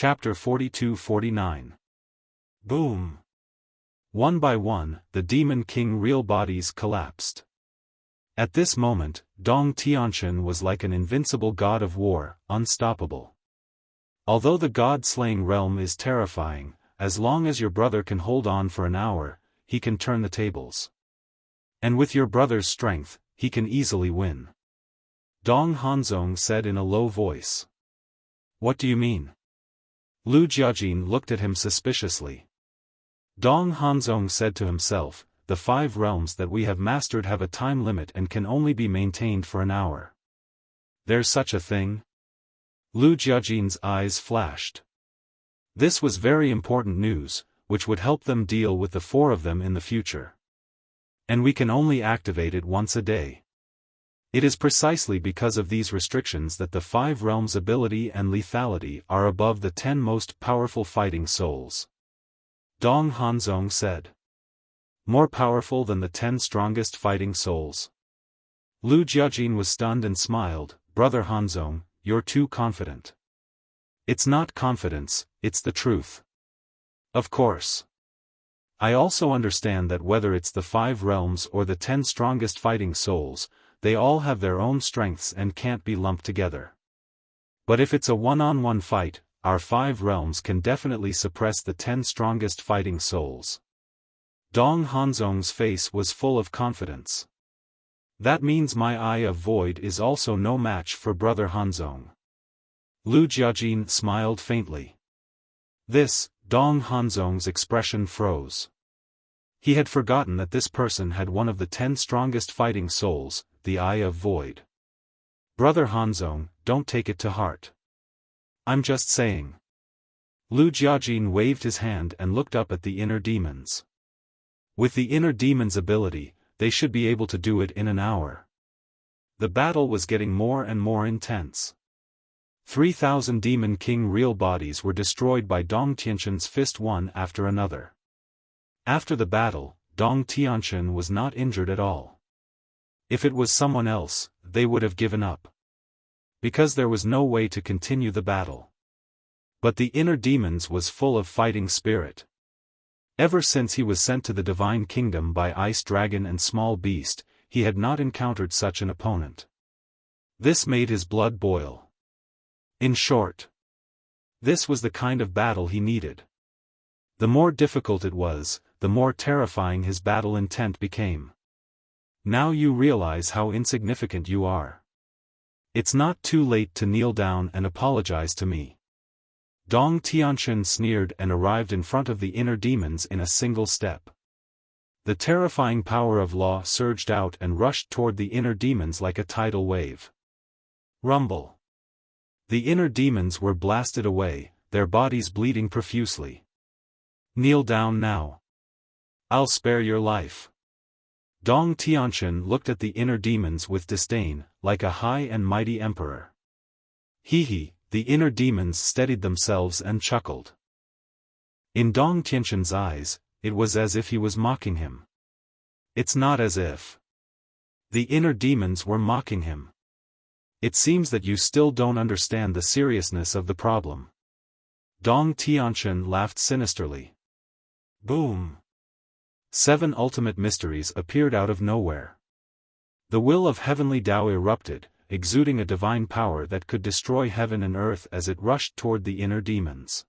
Chapter 42-49. Boom! One by one, the Demon King real bodies collapsed. At this moment, Dong Tianquan was like an invincible god of war, unstoppable. Although the god-slaying realm is terrifying, as long as your brother can hold on for an hour, he can turn the tables. And with your brother's strength, he can easily win. Dong Hanzong said in a low voice. What do you mean? Lu Jiajin looked at him suspiciously. Dong Hanzong said to himself, the 5 realms that we have mastered have a time limit and can only be maintained for an hour. There's such a thing? Lu Jiajin's eyes flashed. This was very important news, which would help them deal with the 4 of them in the future. And we can only activate it once a day. It is precisely because of these restrictions that the 5 realms' ability and lethality are above the 10 most powerful fighting souls. Dong Hanzong said. More powerful than the 10 strongest fighting souls. Lu Jiajin was stunned and smiled. Brother Hanzong, you're too confident. It's not confidence, it's the truth. Of course. I also understand that whether it's the 5 realms or the 10 strongest fighting souls, they all have their own strengths and can't be lumped together. But if it's a one-on-one fight, our 5 realms can definitely suppress the 10 strongest fighting souls. Dong Hanzong's face was full of confidence. That means my Eye of Void is also no match for Brother Hanzong. Lu Jiajin smiled faintly. This, Dong Hanzong's expression froze. He had forgotten that this person had one of the 10 strongest fighting souls, the Eye of Void. Brother Hanzong, don't take it to heart. I'm just saying. Lu Jiajin waved his hand and looked up at the inner demons. With the inner demons' ability, they should be able to do it in an hour. The battle was getting more and more intense. 3,000 Demon King real bodies were destroyed by Dong Tianquan's fist one after another. After the battle, Dong Tianquan was not injured at all. If it was someone else, they would have given up. Because there was no way to continue the battle. But the inner demons was full of fighting spirit. Ever since he was sent to the Divine Kingdom by Ice Dragon and Small Beast, he had not encountered such an opponent. This made his blood boil. In short, this was the kind of battle he needed. The more difficult it was, the more terrifying his battle intent became. Now you realize how insignificant you are. It's not too late to kneel down and apologize to me. Dong Tianquan sneered and arrived in front of the inner demons in a single step. The terrifying power of law surged out and rushed toward the inner demons like a tidal wave. Rumble. The inner demons were blasted away, their bodies bleeding profusely. Kneel down now. I'll spare your life. Dong Tianquan looked at the inner demons with disdain, like a high and mighty emperor. Hee, the inner demons steadied themselves and chuckled. In Dong Tianquan's eyes, it was as if he was mocking him. It's not as if. The inner demons were mocking him. It seems that you still don't understand the seriousness of the problem. Dong Tianquan laughed sinisterly. Boom! 7 ultimate mysteries appeared out of nowhere. The will of heavenly Tao erupted, exuding a divine power that could destroy heaven and earth as it rushed toward the inner demons.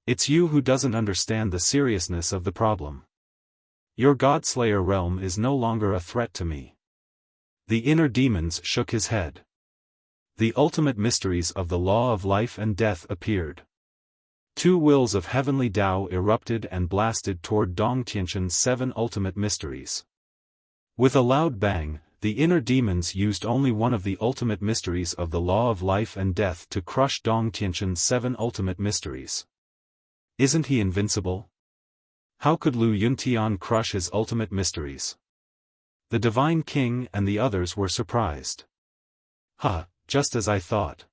It's you who doesn't understand the seriousness of the problem. Your Godslayer realm is no longer a threat to me. The inner demons shook his head. The ultimate mysteries of the law of life and death appeared. 2 wills of heavenly Tao erupted and blasted toward Dong Tianquan's 7 ultimate mysteries. With a loud bang, the inner demons used only one of the ultimate mysteries of the law of life and death to crush Dong Tianquan's 7 ultimate mysteries. Isn't he invincible? How could Lu Yuntian crush his ultimate mysteries? The Divine King and the others were surprised. Just as I thought.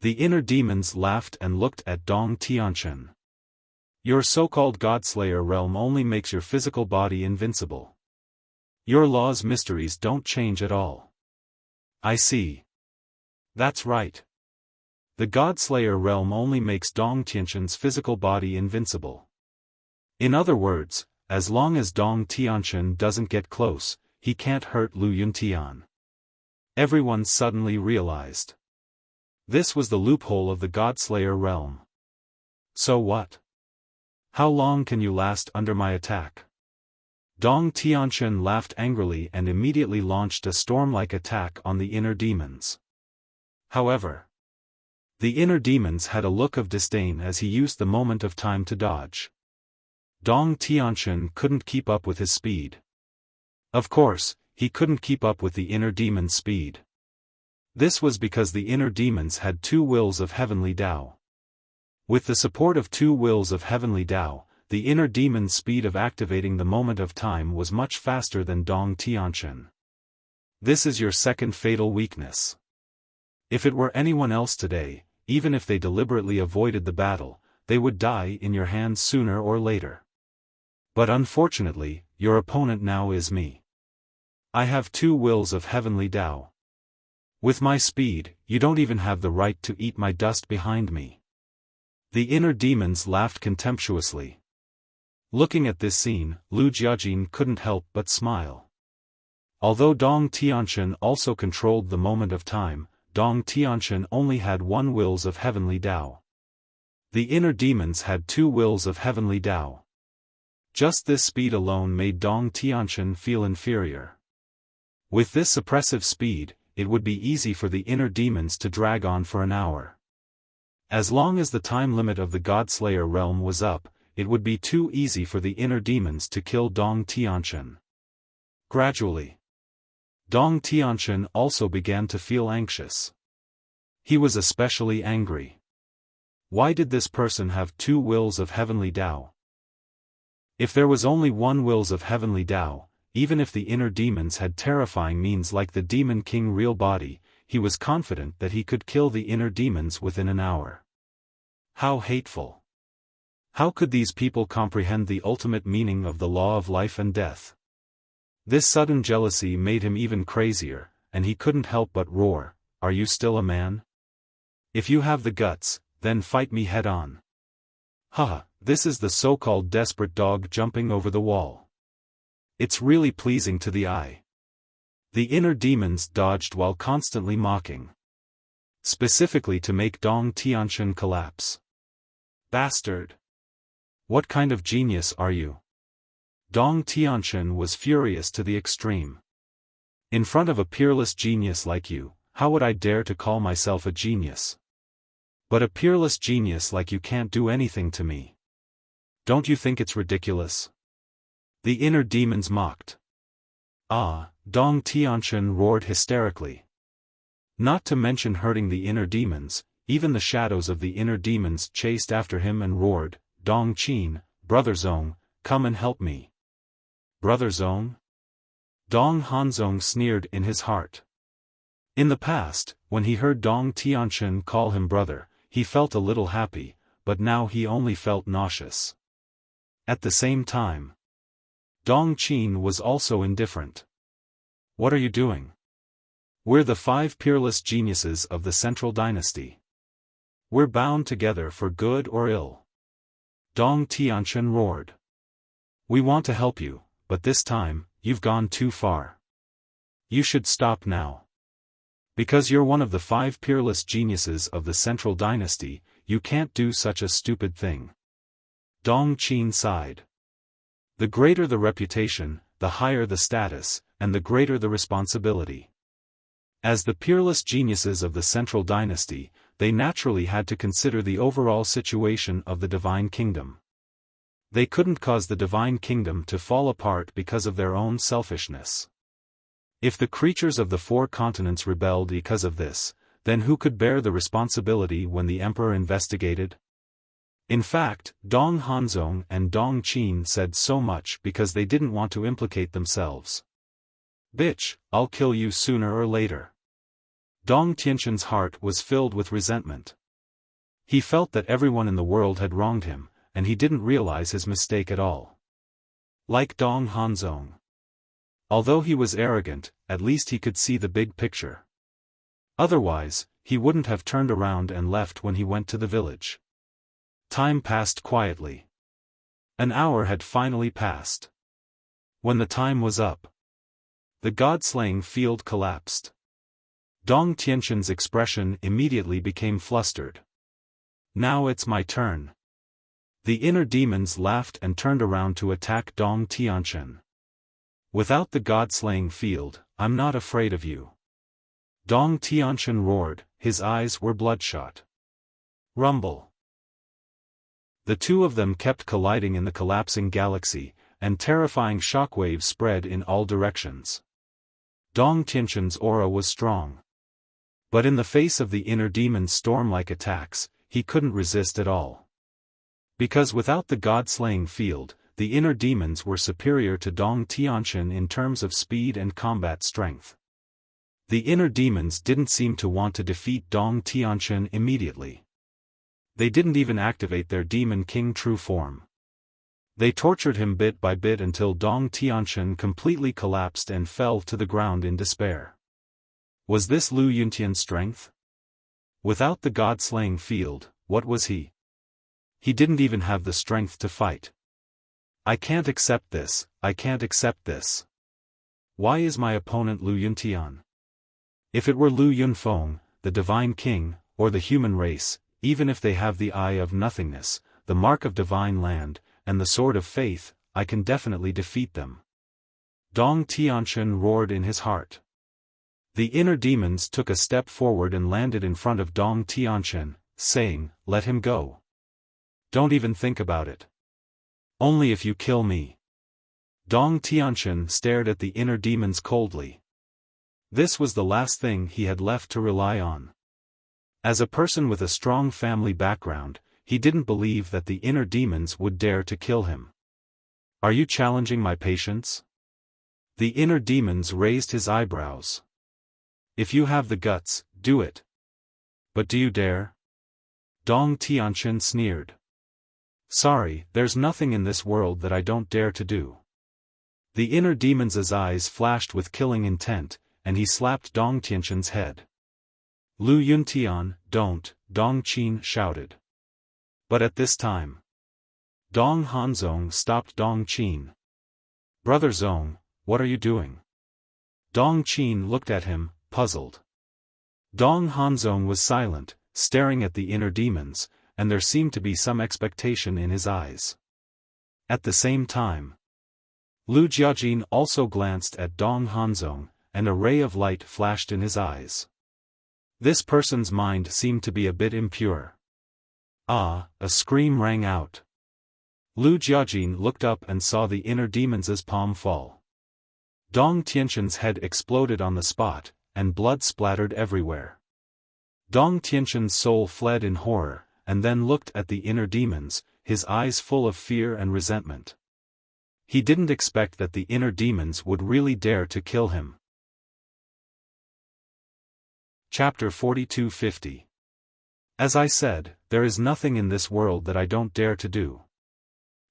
The inner demons laughed and looked at Dong Tianquan. Your so-called Godslayer realm only makes your physical body invincible. Your law's mysteries don't change at all. I see. That's right. The God-Slayer realm only makes Dong Tianquan's physical body invincible. In other words, as long as Dong Tianquan doesn't get close, he can't hurt Lu Yuntian. Everyone suddenly realized. This was the loophole of the God-Slayer realm. So what? How long can you last under my attack? Dong Tianquan laughed angrily and immediately launched a storm-like attack on the inner demons. However, the inner demons had a look of disdain as he used the moment of time to dodge. Dong Tianquan couldn't keep up with his speed. Of course, he couldn't keep up with the inner demon's speed. This was because the inner demons had 2 wills of heavenly Tao. With the support of 2 wills of heavenly Tao, the inner demon's speed of activating the moment of time was much faster than Dong Tianquan. This is your second fatal weakness. If it were anyone else today, even if they deliberately avoided the battle, they would die in your hands sooner or later. But unfortunately, your opponent now is me. I have 2 wills of heavenly Tao. With my speed, you don't even have the right to eat my dust behind me. The inner demons laughed contemptuously. Looking at this scene, Lu Jiajin couldn't help but smile. Although Dong Tianquan also controlled the moment of time, Dong Tianquan only had 1 wills of heavenly Tao. The inner demons had 2 wills of heavenly Tao. Just this speed alone made Dong Tianquan feel inferior. With this suppressive speed, it would be easy for the inner demons to drag on for an hour. As long as the time limit of the God-Slayer realm was up, it would be too easy for the inner demons to kill Dong Tianquan. Gradually, Dong Tianquan also began to feel anxious. He was especially angry. Why did this person have 2 wills of heavenly Tao? If there was only 1 wills of heavenly Tao, even if the inner demons had terrifying means like the Demon King real body, he was confident that he could kill the inner demons within an hour. How hateful! How could these people comprehend the ultimate meaning of the law of life and death? This sudden jealousy made him even crazier, and he couldn't help but roar, "Are you still a man? If you have the guts, then fight me head-on." Haha, this is the so-called desperate dog jumping over the wall. It's really pleasing to the eye. The inner demons dodged while constantly mocking. Specifically to make Dong Tianquan collapse. Bastard! What kind of genius are you? Dong Tianquan was furious to the extreme. In front of a peerless genius like you, how would I dare to call myself a genius? But a peerless genius like you can't do anything to me. Don't you think it's ridiculous? The inner demons mocked. Ah, Dong Tianquan roared hysterically. Not to mention hurting the inner demons, even the shadows of the inner demons chased after him and roared, "Dong Qin, Brother Zong, come and help me." Brother Zong? Dong Hanzong sneered in his heart. In the past, when he heard Dong Tianquan call him brother, he felt a little happy, but now he only felt nauseous. At the same time, Dong Qin was also indifferent. What are you doing? We're the 5 peerless geniuses of the Central Dynasty. We're bound together for good or ill. Dong Tianquan roared. We want to help you, but this time, you've gone too far. You should stop now. Because you're one of the 5 peerless geniuses of the Central Dynasty, you can't do such a stupid thing. Dong Qin sighed. The greater the reputation, the higher the status, and the greater the responsibility. As the peerless geniuses of the Central Dynasty, they naturally had to consider the overall situation of the Divine Kingdom. They couldn't cause the Divine Kingdom to fall apart because of their own selfishness. If the creatures of the 4 continents rebelled because of this, then who could bear the responsibility when the Emperor investigated? In fact, Dong Hanzong and Dong Qin said so much because they didn't want to implicate themselves. Bitch, I'll kill you sooner or later. Dong Tianquan's heart was filled with resentment. He felt that everyone in the world had wronged him, and he didn't realize his mistake at all. Like Dong Hanzong. Although he was arrogant, at least he could see the big picture. Otherwise, he wouldn't have turned around and left when he went to the village. Time passed quietly. An hour had finally passed. When the time was up, the god-slaying field collapsed. Dong Tianxin's expression immediately became flustered. Now it's my turn. The inner demons laughed and turned around to attack Dong Tianxin. Without the god-slaying field, I'm not afraid of you. Dong Tianxin roared, his eyes were bloodshot. Rumble. The two of them kept colliding in the collapsing galaxy, and terrifying shockwaves spread in all directions. Dong Tianxin's aura was strong. But in the face of the inner demon's storm-like attacks, he couldn't resist at all. Because without the god-slaying field, the inner demons were superior to Dong Tianxin in terms of speed and combat strength. The inner demons didn't seem to want to defeat Dong Tianxin immediately. They didn't even activate their Demon King true form. They tortured him bit by bit until Dong Tianxin completely collapsed and fell to the ground in despair. Was this Lu Yuntian's strength? Without the god-slaying field, what was he? He didn't even have the strength to fight. I can't accept this, I can't accept this. Why is my opponent Lu Yuntian? If it were Lu Yunfeng, the Divine King, or the human race, even if they have the Eye of Nothingness, the Mark of Divine Land, and the Sword of Faith, I can definitely defeat them. Dong Tianxin roared in his heart. The inner demons took a step forward and landed in front of Dong Tianxin, saying, "Let him go. Don't even think about it. Only if you kill me." Dong Tianxin stared at the inner demons coldly. This was the last thing he had left to rely on. As a person with a strong family background, he didn't believe that the inner demons would dare to kill him. Are you challenging my patience? The inner demons raised his eyebrows. If you have the guts, do it. But do you dare? Dong Tianxin sneered. Sorry, there's nothing in this world that I don't dare to do. The inner demon's eyes flashed with killing intent, and he slapped Dong Tianxin's head. Lu Yuntian, don't, Dong Qin shouted. But at this time, Dong Hanzong stopped Dong Qin. Brother Zong, what are you doing? Dong Qin looked at him, puzzled. Dong Hanzong was silent, staring at the inner demons, and there seemed to be some expectation in his eyes. At the same time, Lu Jiajin also glanced at Dong Hanzong, and a ray of light flashed in his eyes. This person's mind seemed to be a bit impure. Ah, a scream rang out. Lu Jiajin looked up and saw the inner demon's palm fall. Dong Tianxin's head exploded on the spot, and blood splattered everywhere. Dong Tianxin's soul fled in horror, and then looked at the inner demons, his eyes full of fear and resentment. He didn't expect that the inner demons would really dare to kill him. Chapter 4250. As I said, there is nothing in this world that I don't dare to do.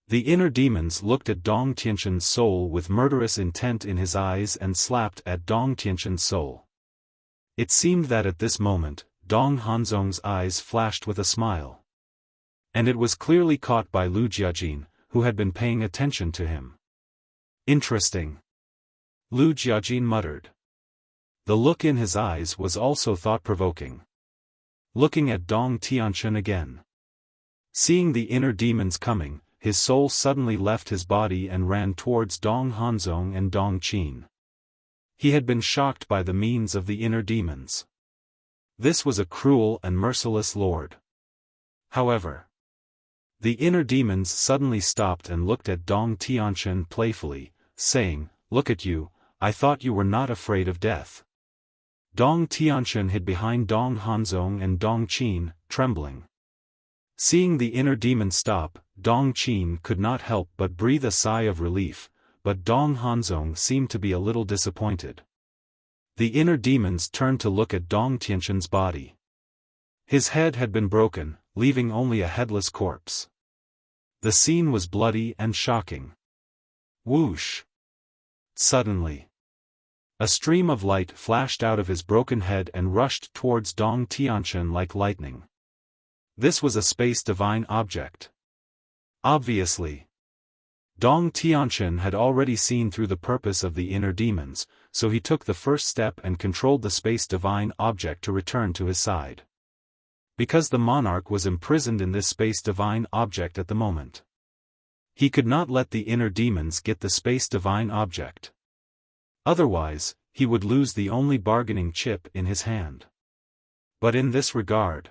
The inner demons looked at Dong Tianxin's soul with murderous intent in his eyes and slapped at Dong Tianxin's soul. It seemed that at this moment, Dong Hanzong's eyes flashed with a smile. And it was clearly caught by Lu Jiajin, who had been paying attention to him. Interesting. Lu Jiajin muttered. The look in his eyes was also thought-provoking. Looking at Dong Tianxin again. Seeing the inner demons coming, his soul suddenly left his body and ran towards Dong Hanzong and Dong Qin. He had been shocked by the means of the inner demons. This was a cruel and merciless lord. However, the inner demons suddenly stopped and looked at Dong Tianxin playfully, saying, "Look at you, I thought you were not afraid of death." Dong Tianxin hid behind Dong Hanzong and Dong Qin, trembling. Seeing the inner demon stop, Dong Qin could not help but breathe a sigh of relief, but Dong Hanzong seemed to be a little disappointed. The inner demons turned to look at Dong Tianxin's body. His head had been broken, leaving only a headless corpse. The scene was bloody and shocking. Whoosh! Suddenly, A stream of light flashed out of his broken head and rushed towards Dong Tianquan like lightning. This was a space divine object. Obviously, Dong Tianquan had already seen through the purpose of the inner demons, so he took the first step and controlled the space divine object to return to his side. Because the monarch was imprisoned in this space divine object at the moment, he could not let the inner demons get the space divine object. Otherwise, he would lose the only bargaining chip in his hand. But in this regard,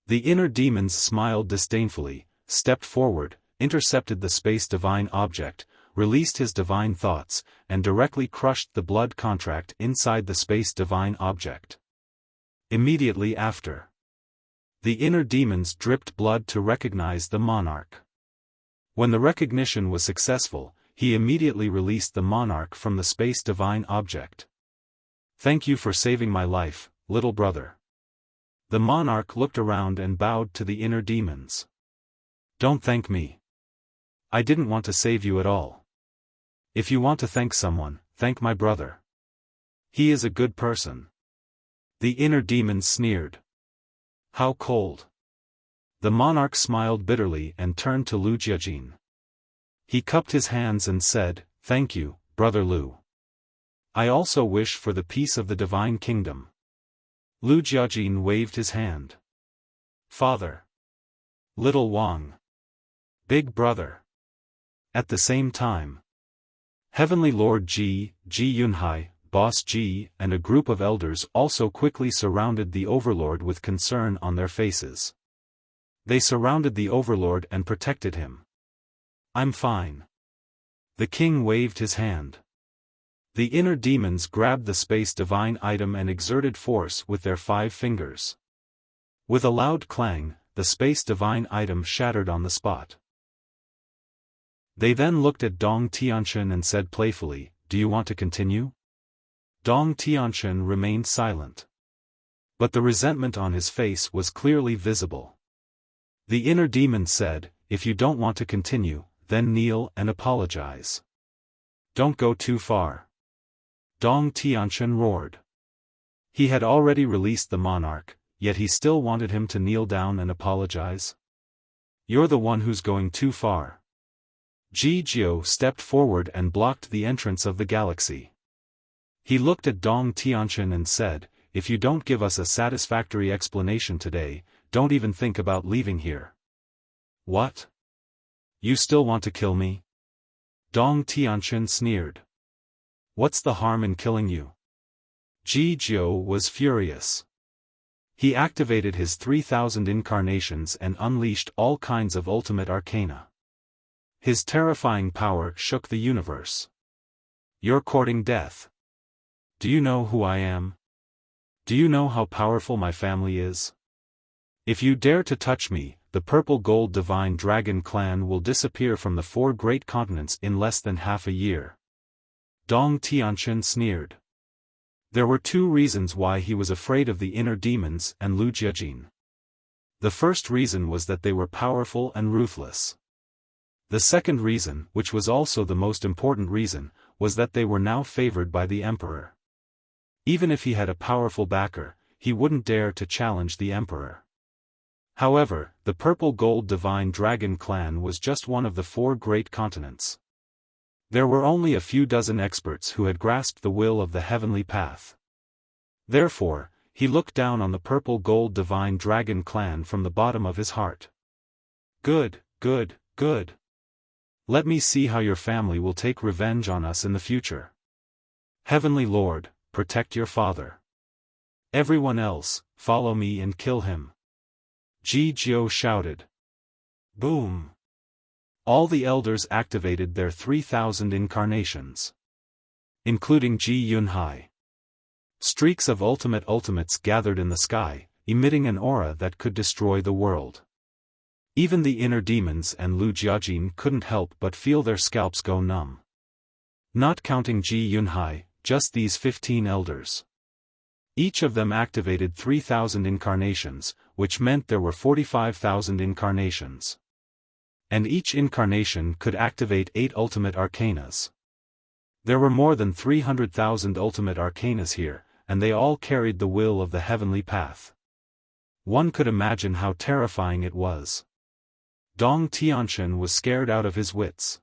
the inner demons smiled disdainfully, stepped forward, intercepted the space divine object, released his divine thoughts, and directly crushed the blood contract inside the space divine object. Immediately after, the inner demons dripped blood to recognize the monarch. When the recognition was successful, he immediately released the monarch from the space divine object. "Thank you for saving my life, little brother." The monarch looked around and bowed to the inner demons. "Don't thank me. I didn't want to save you at all. If you want to thank someone, thank my brother. He is a good person." The inner demons sneered. "How cold." The monarch smiled bitterly and turned to Lu Jiajin. He cupped his hands and said, "Thank you, Brother Lu. I also wish for the peace of the divine kingdom." Lu Jiajin waved his hand. "Father. Little Wang. Big brother." At the same time, Heavenly Lord Ji, Ji Yunhai, Boss Ji, and a group of elders also quickly surrounded the Overlord with concern on their faces. They surrounded the Overlord and protected him. "I'm fine." The king waved his hand. The inner demons grabbed the space divine item and exerted force with their 5 fingers. With a loud clang, the space divine item shattered on the spot. They then looked at Dong Tianquan and said playfully, "Do you want to continue?" Dong Tianquan remained silent. But the resentment on his face was clearly visible. The inner demon said, "If you don't want to continue, then kneel and apologize. Don't go too far." Dong Tianquan roared. He had already released the monarch, yet he still wanted him to kneel down and apologize. "You're the one who's going too far." Ji Jiao stepped forward and blocked the entrance of the galaxy. He looked at Dong Tianquan and said, "If you don't give us a satisfactory explanation today, don't even think about leaving here." "What? You still want to kill me?" Dong Tianquan sneered. "What's the harm in killing you?" Ji Jiao was furious. He activated his 3,000 incarnations and unleashed all kinds of ultimate arcana. His terrifying power shook the universe. "You're courting death. Do you know who I am? Do you know how powerful my family is? If you dare to touch me, the purple gold divine dragon clan will disappear from the 4 great continents in less than half a year." Dong Tianquan sneered. There were 2 reasons why he was afraid of the inner demons and Lu Jiajin. The first reason was that they were powerful and ruthless. The second reason, which was also the most important reason, was that they were now favored by the emperor. Even if he had a powerful backer, he wouldn't dare to challenge the emperor. However, the purple gold divine dragon clan was just one of the 4 great continents. There were only a few dozen experts who had grasped the will of the heavenly path. Therefore, he looked down on the purple gold divine dragon clan from the bottom of his heart. Good, good, good. Let me see how your family will take revenge on us in the future. Heavenly Lord, protect your father. Everyone else, follow me and kill him. Ji Jiao shouted. Boom! All the elders activated their 3,000 incarnations, including Ji Yunhai. Streaks of ultimates gathered in the sky, emitting an aura that could destroy the world. Even the inner demons and Lu Jiajin couldn't help but feel their scalps go numb. Not counting Ji Yunhai, just these 15 elders. Each of them activated 3,000 incarnations, which meant there were 45,000 incarnations. And each incarnation could activate 8 ultimate arcanas. There were more than 300,000 ultimate arcanas here, and they all carried the will of the heavenly path. One could imagine how terrifying it was. Dong Tianqian was scared out of his wits.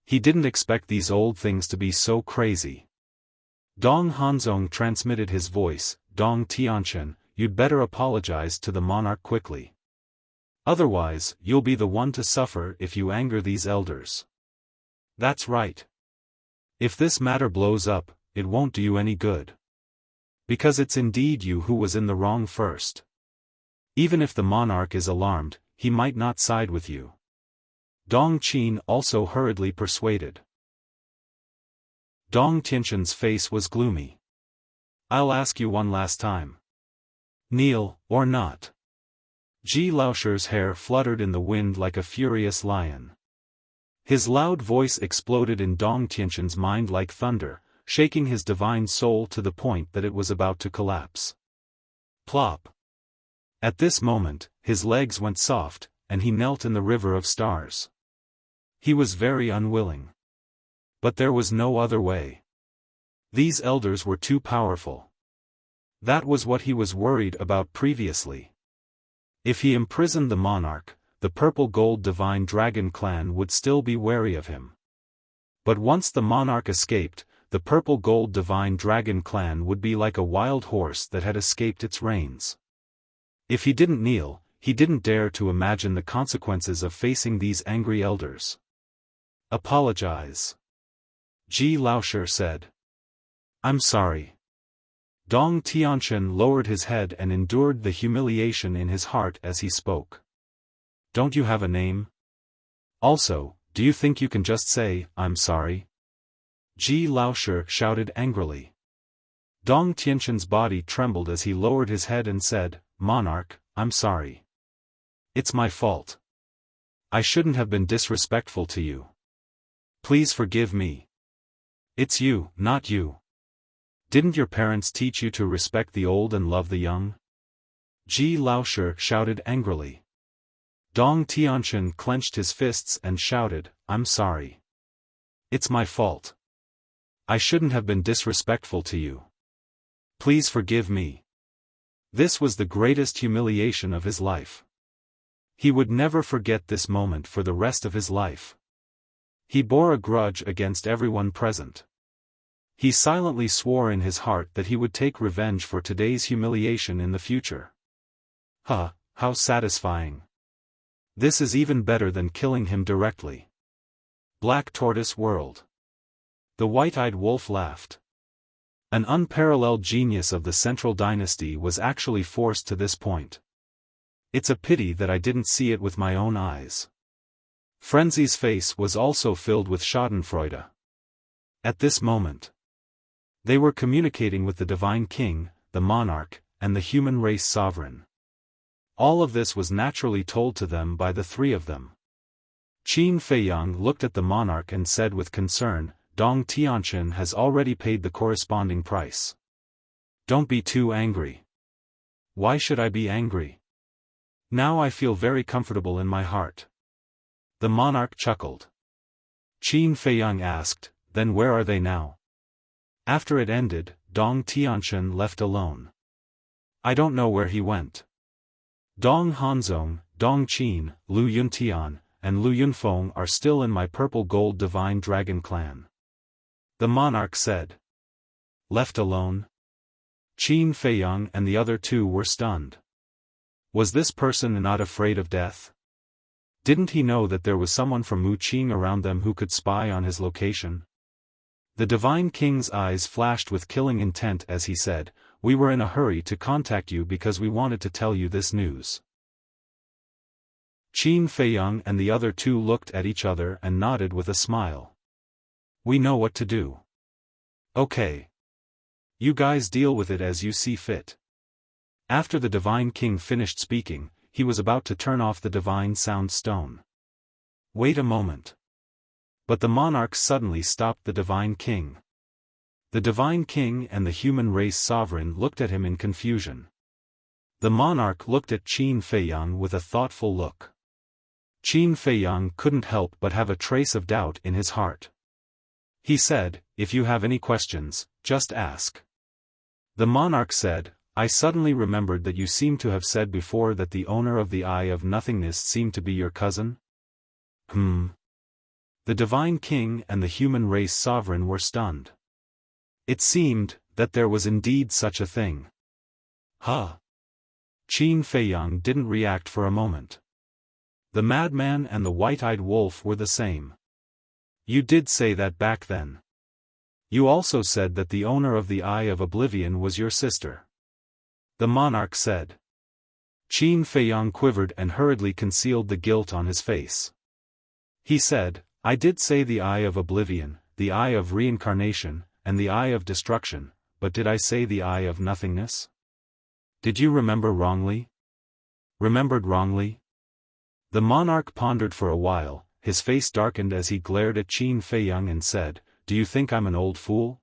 He didn't expect these old things to be so crazy. Dong Hanzong transmitted his voice, Dong Tianqian, you'd better apologize to the monarch quickly. Otherwise, you'll be the one to suffer if you anger these elders. That's right. If this matter blows up, it won't do you any good. Because it's indeed you who was in the wrong first. Even if the monarch is alarmed, he might not side with you. Dong Qin also hurriedly persuaded. Dong Tianqian's face was gloomy. I'll ask you one last time. Kneel, or not? Ji Laosher's hair fluttered in the wind like a furious lion. His loud voice exploded in Dong Tianqian's mind like thunder, shaking his divine soul to the point that it was about to collapse. Plop. At this moment, his legs went soft, and he knelt in the river of stars. He was very unwilling. But there was no other way. These elders were too powerful. That was what he was worried about previously. If he imprisoned the monarch, the purple gold divine dragon clan would still be wary of him. But once the monarch escaped, the purple gold divine dragon clan would be like a wild horse that had escaped its reins. If he didn't kneel, he didn't dare to imagine the consequences of facing these angry elders. Apologize. Ji Laosher said. I'm sorry. Dong Tianqian lowered his head and endured the humiliation in his heart as he spoke. Don't you have a name? Also, do you think you can just say, I'm sorry? Ji Laosher shouted angrily. Dong Tianqian's body trembled as he lowered his head and said, Monarch, I'm sorry. It's my fault. I shouldn't have been disrespectful to you. Please forgive me. It's you, not you. Didn't your parents teach you to respect the old and love the young? Ji Laosher shouted angrily. Dong Tianqian clenched his fists and shouted, I'm sorry. It's my fault. I shouldn't have been disrespectful to you. Please forgive me. This was the greatest humiliation of his life. He would never forget this moment for the rest of his life. He bore a grudge against everyone present. He silently swore in his heart that he would take revenge for today's humiliation in the future. Huh, how satisfying. This is even better than killing him directly. Black Tortoise World. The white-eyed wolf laughed. An unparalleled genius of the Central Dynasty was actually forced to this point. It's a pity that I didn't see it with my own eyes. Frenzy's face was also filled with schadenfreude. At this moment, they were communicating with the Divine King, the monarch, and the human race sovereign. All of this was naturally told to them by the three of them. Qin Feiyang looked at the monarch and said with concern, Dong Tianqian has already paid the corresponding price. Don't be too angry. Why should I be angry? Now I feel very comfortable in my heart. The monarch chuckled. Qin Feiyang asked, then where are they now? After it ended, Dong Tianqian left alone. I don't know where he went. Dong Hanzong, Dong Qin, Lu Yuntian, and Lu Yunfeng are still in my purple gold divine dragon clan. The monarch said. Left alone? Qin Feiyang and the other two were stunned. Was this person not afraid of death? Didn't he know that there was someone from Wuxia around them who could spy on his location? The Divine King's eyes flashed with killing intent as he said, we were in a hurry to contact you because we wanted to tell you this news. Qin Feiyang and the other two looked at each other and nodded with a smile. We know what to do. Okay. You guys deal with it as you see fit. After the Divine King finished speaking, he was about to turn off the Divine Sound Stone. Wait a moment. But the monarch suddenly stopped the Divine King. The Divine King and the human race sovereign looked at him in confusion. The monarch looked at Qin Feiyang with a thoughtful look. Qin Feiyang couldn't help but have a trace of doubt in his heart. He said, if you have any questions, just ask. The monarch said, I suddenly remembered that you seem to have said before that the owner of the Eye of Nothingness seemed to be your cousin? The divine king and the human race sovereign were stunned. It seemed that there was indeed such a thing. Huh? Qin Feiyang didn't react for a moment. The madman and the white-eyed wolf were the same. You did say that back then. You also said that the owner of the Eye of Oblivion was your sister. The monarch said. Qin Feiyang quivered and hurriedly concealed the guilt on his face. He said, I did say the Eye of Oblivion, the Eye of Reincarnation, and the Eye of Destruction, but did I say the Eye of Nothingness? Did you remember wrongly? Remembered wrongly? The monarch pondered for a while, his face darkened as he glared at Qin Feiyang and said, Do you think I'm an old fool?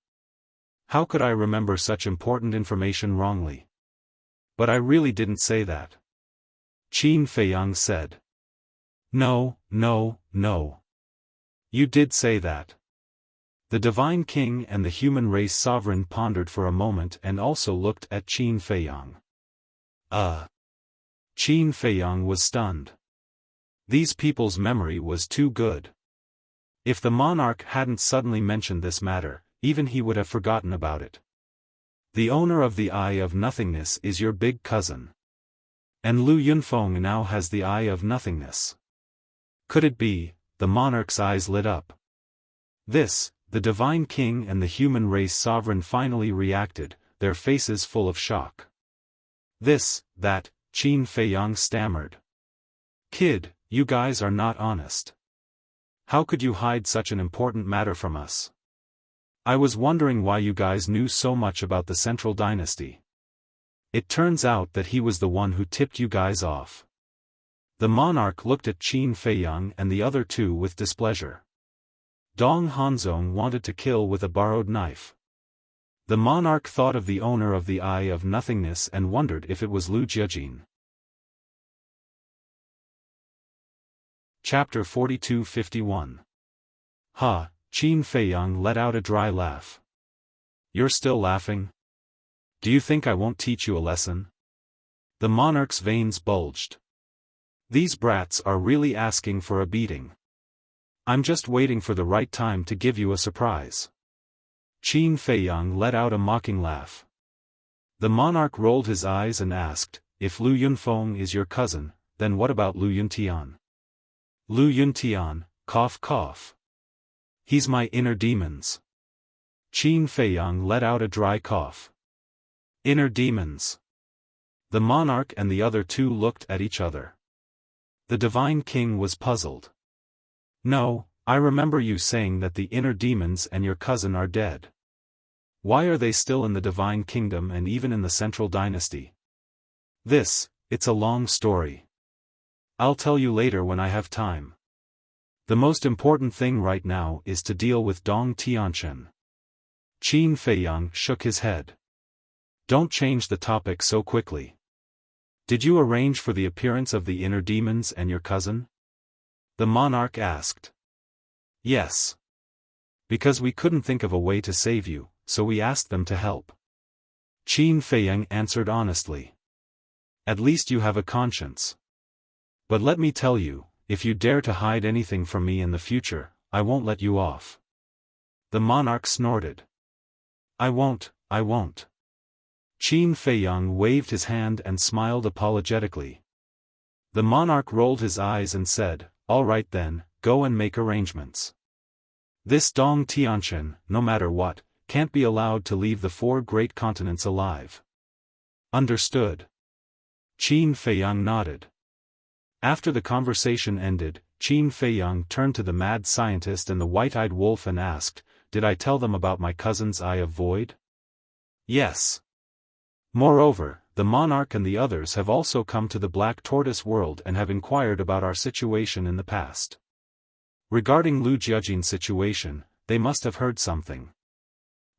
How could I remember such important information wrongly? But I really didn't say that. Qin Feiyang said. No. You did say that. The divine king and the human race sovereign pondered for a moment and also looked at Qin Feiyang. Qin Feiyang was stunned. These people's memory was too good. If the monarch hadn't suddenly mentioned this matter, even he would have forgotten about it. The owner of the Eye of Nothingness is your big cousin. And Lu Yunfeng now has the Eye of Nothingness. Could it be? The monarch's eyes lit up. This, the divine king and the human race sovereign finally reacted, their faces full of shock. This, that, Qin Feiyang stammered. Kid, you guys are not honest. How could you hide such an important matter from us? I was wondering why you guys knew so much about the Central Dynasty. It turns out that he was the one who tipped you guys off. The monarch looked at Qin Feiyang and the other two with displeasure. Dong Hanzong wanted to kill with a borrowed knife. The monarch thought of the owner of the Eye of Nothingness and wondered if it was Lu Jiajin. Chapter 42-51. Ha, Qin Feiyang let out a dry laugh. You're still laughing? Do you think I won't teach you a lesson? The monarch's veins bulged. These brats are really asking for a beating. I'm just waiting for the right time to give you a surprise. Qin Feiyang let out a mocking laugh. The monarch rolled his eyes and asked, if Lu Yunfeng is your cousin, then what about Lu Yuntian? Lu Yuntian, cough cough. He's my inner demons. Qin Feiyang let out a dry cough. Inner demons. The monarch and the other two looked at each other. The divine king was puzzled. No, I remember you saying that the inner demons and your cousin are dead. Why are they still in the divine kingdom and even in the Central Dynasty? It's a long story. I'll tell you later when I have time. The most important thing right now is to deal with Dong Tianchen. Qin Feiyang shook his head. Don't change the topic so quickly. Did you arrange for the appearance of the inner demons and your cousin? The monarch asked. Yes. Because we couldn't think of a way to save you, so we asked them to help. Qin Feiyang answered honestly. At least you have a conscience. But let me tell you, if you dare to hide anything from me in the future, I won't let you off. The monarch snorted. I won't. Qin Feiyang waved his hand and smiled apologetically. The monarch rolled his eyes and said, all right then, go and make arrangements. This Dong Tianchen, no matter what, can't be allowed to leave the 4 great continents alive. Understood. Qin Feiyang nodded. After the conversation ended, Qin Feiyang turned to the mad scientist and the white-eyed wolf and asked, did I tell them about my cousin's Eye of Void? Yes. Moreover, the monarch and the others have also come to the Black Tortoise world and have inquired about our situation in the past. Regarding Lu Jiajin's situation, they must have heard something.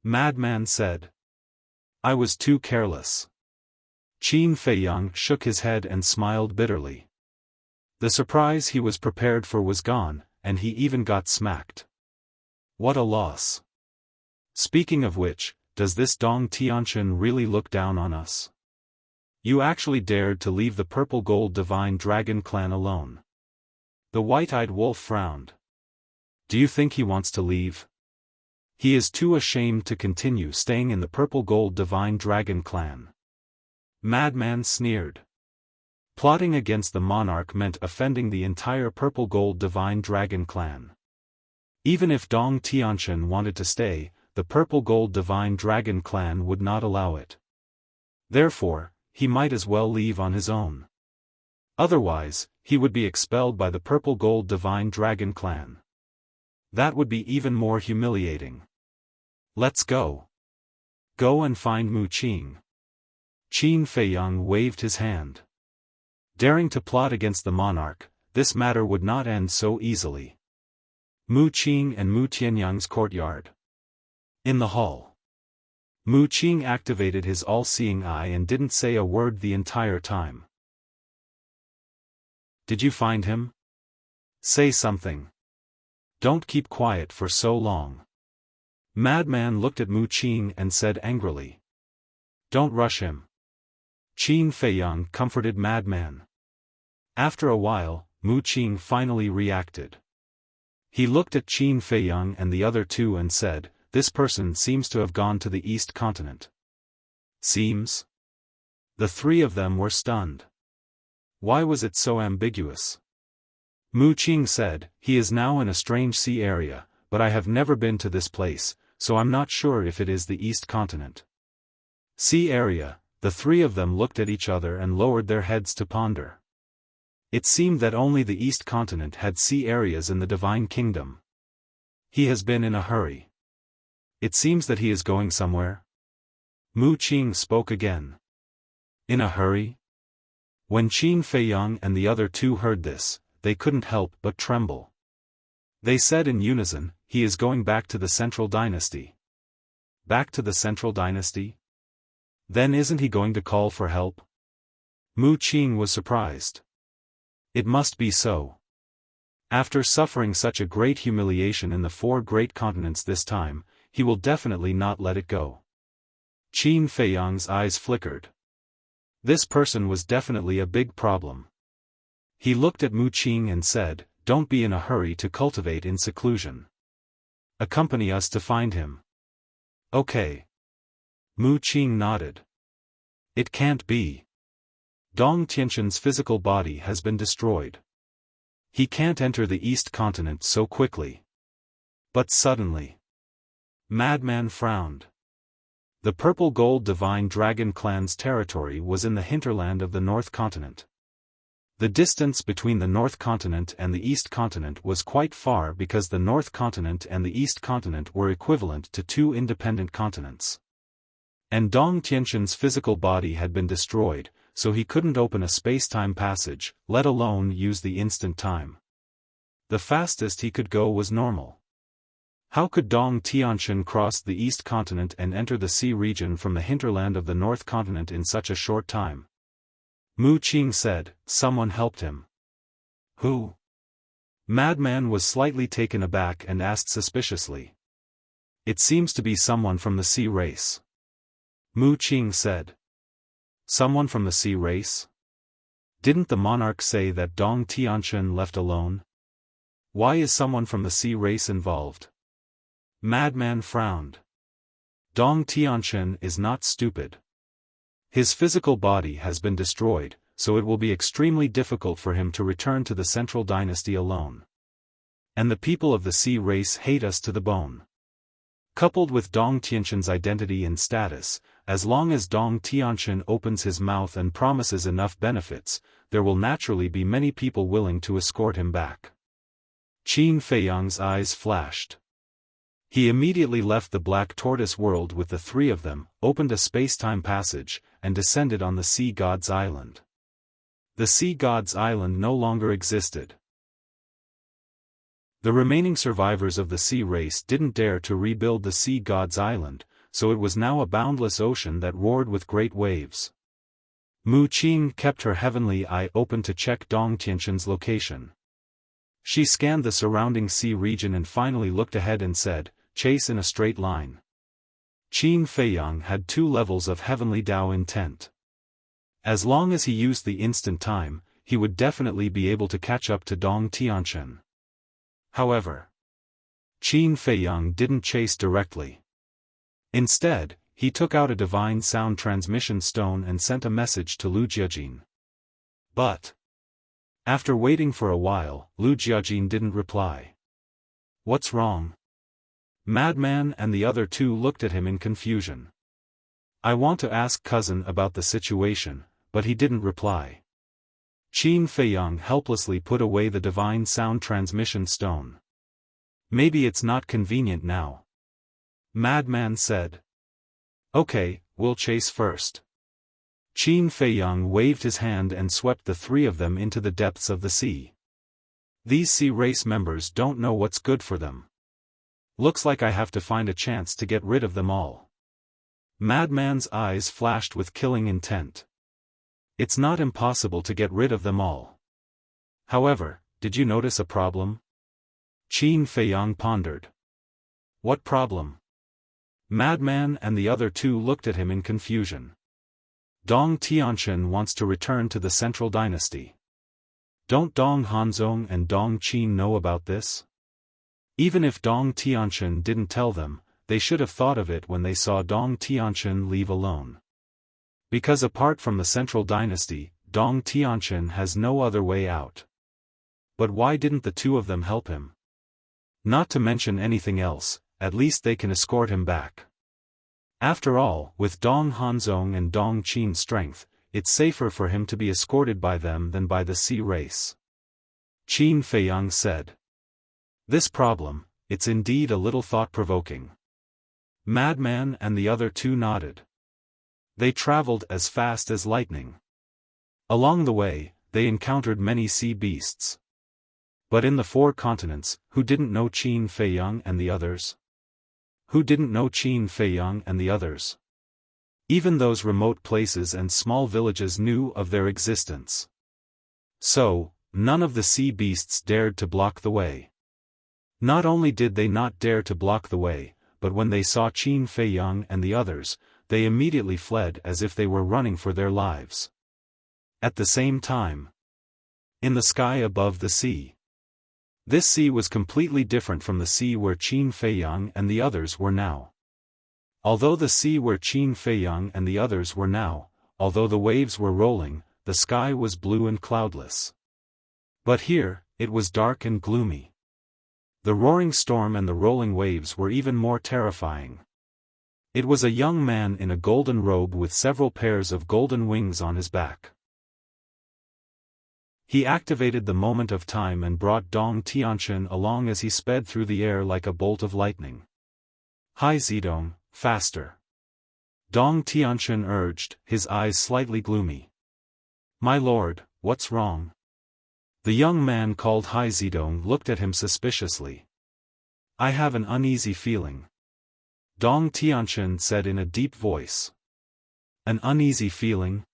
Madman said. I was too careless. Qin Feiyang shook his head and smiled bitterly. The surprise he was prepared for was gone, and he even got smacked. What a loss. Speaking of which, does this Dong Tianquan really look down on us? You actually dared to leave the purple gold divine dragon clan alone. The white-eyed wolf frowned. Do you think he wants to leave? He is too ashamed to continue staying in the purple gold divine dragon clan. Madman sneered. Plotting against the monarch meant offending the entire purple gold divine dragon clan. Even if Dong Tianquan wanted to stay, the purple gold divine dragon clan would not allow it. Therefore, he might as well leave on his own. Otherwise, he would be expelled by the purple gold divine dragon clan. That would be even more humiliating. Let's go. Go and find Mu Qing. Qin Feiyang waved his hand. Daring to plot against the monarch, this matter would not end so easily. Mu Qing and Mu Tianyang's courtyard. In the hall. Mu Qing activated his all-seeing eye and didn't say a word the entire time. Did you find him? Say something. Don't keep quiet for so long. Madman looked at Mu Qing and said angrily. Don't rush him. Qin Feiyang comforted Madman. After a while, Mu Qing finally reacted. He looked at Qin Feiyang and the other two and said, this person seems to have gone to the East Continent. Seems? The three of them were stunned. Why was it so ambiguous? Mu Qing said, he is now in a strange sea area, but I have never been to this place, so I'm not sure if it is the East Continent. Sea area, the three of them looked at each other and lowered their heads to ponder. It seemed that only the East Continent had sea areas in the Divine Kingdom. He has been in a hurry. It seems that he is going somewhere. Mu Qing spoke again. In a hurry? When Qin Feiyang and the other two heard this, they couldn't help but tremble. They said in unison, he is going back to the Central Dynasty. Back to the Central Dynasty? Then isn't he going to call for help? Mu Qing was surprised. It must be so. After suffering such a great humiliation in the four great continents this time, he will definitely not let it go. Qin Feiyang's eyes flickered. This person was definitely a big problem. He looked at Mu Qing and said, don't be in a hurry to cultivate in seclusion. Accompany us to find him. Okay. Mu Qing nodded. It can't be. Dong Tianquan's physical body has been destroyed. He can't enter the East Continent so quickly. But suddenly. Madman frowned. The purple gold divine dragon clan's territory was in the hinterland of the North Continent. The distance between the North Continent and the East Continent was quite far because the North Continent and the East Continent were equivalent to two independent continents. And Dong Tianquan's physical body had been destroyed, so he couldn't open a space-time passage, let alone use the instant time. The fastest he could go was normal. How could Dong Tianquan cross the East Continent and enter the sea region from the hinterland of the North Continent in such a short time? Mu Qing said, someone helped him. Who? Madman was slightly taken aback and asked suspiciously. It seems to be someone from the sea race. Mu Qing said. Someone from the sea race? Didn't the monarch say that Dong Tianquan left alone? Why is someone from the sea race involved? Madman frowned. Dong Tianquan is not stupid. His physical body has been destroyed, so it will be extremely difficult for him to return to the Central Dynasty alone. And the people of the sea race hate us to the bone. Coupled with Dong Tianquan's identity and status, as long as Dong Tianquan opens his mouth and promises enough benefits, there will naturally be many people willing to escort him back. Qin Feiyang's eyes flashed. He immediately left the Black Tortoise world with the three of them, opened a space-time passage, and descended on the Sea God's Island. The Sea God's Island no longer existed. The remaining survivors of the sea race didn't dare to rebuild the Sea God's Island, so it was now a boundless ocean that roared with great waves. Mu Qing kept her heavenly eye open to check Dong Tianquan's location. She scanned the surrounding sea region and finally looked ahead and said, "Chase in a straight line." Qin Feiyang had 2 levels of heavenly Dao intent. As long as he used the instant time, he would definitely be able to catch up to Dong Tianchen. However, Qin Feiyang didn't chase directly. Instead, he took out a divine sound transmission stone and sent a message to Lu Jiajin. But after waiting for a while, Lu Jiajin didn't reply. "What's wrong?" Madman and the other 2 looked at him in confusion. "I want to ask cousin about the situation, but he didn't reply." Qin Feiyang helplessly put away the divine sound transmission stone. "Maybe it's not convenient now," Madman said. "Okay, we'll chase first." Qin Feiyang waved his hand and swept the 3 of them into the depths of the sea. "These sea race members don't know what's good for them. Looks like I have to find a chance to get rid of them all." Madman's eyes flashed with killing intent. "It's not impossible to get rid of them all. However, did you notice a problem?" Qin Feiyang pondered. "What problem?" Madman and the other 2 looked at him in confusion. "Dong Tianchen wants to return to the Central Dynasty. Don't Dong Hanzong and Dong Qin know about this?" Even if Dong Tianchen didn't tell them, they should have thought of it when they saw Dong Tianchen leave alone. Because apart from the Central Dynasty, Dong Tianchen has no other way out. But why didn't the 2 of them help him? Not to mention anything else, at least they can escort him back. After all, with Dong Hanzong and Dong Qin's strength, it's safer for him to be escorted by them than by the sea race. Qin Feiyang said. "This problem, it's indeed a little thought-provoking." Madman and the other 2 nodded. They traveled as fast as lightning. Along the way, they encountered many sea beasts. But in the 4 continents, who didn't know Qin Feiyang and the others? Who didn't know Qin Feiyang and the others? Even those remote places and small villages knew of their existence. So, none of the sea beasts dared to block the way. Not only did they not dare to block the way, but when they saw Qin Feiyang and the others, they immediately fled as if they were running for their lives. At the same time, in the sky above the sea. This sea was completely different from the sea where Qin Feiyang and the others were now. Although the sea where Qin Feiyang and the others were now, although the waves were rolling, the sky was blue and cloudless. But here, it was dark and gloomy. The roaring storm and the rolling waves were even more terrifying. It was a young man in a golden robe with several pairs of golden wings on his back. He activated the moment of time and brought Dong Tianchen along as he sped through the air like a bolt of lightning. "Hai Zidong, faster!" Dong Tianchen urged, his eyes slightly gloomy. "My lord, what's wrong?" The young man called Hai Zidong looked at him suspiciously. "I have an uneasy feeling," Dong Tianchen said in a deep voice. "An uneasy feeling?"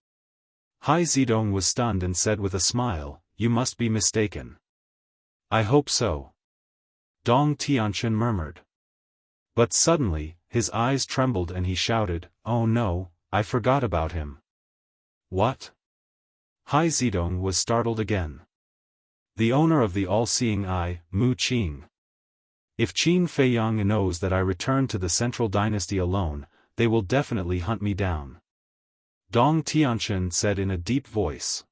Hai Zidong was stunned and said with a smile, "You must be mistaken." "I hope so," Dong Tianchen murmured. But suddenly, his eyes trembled and he shouted, "Oh no, I forgot about him." "What?" Hai Zidong was startled again. "The owner of the all-seeing eye, Mu Qing. If Qin Feiyang knows that I returned to the Central Dynasty alone, they will definitely hunt me down," Dong Tianchen said in a deep voice.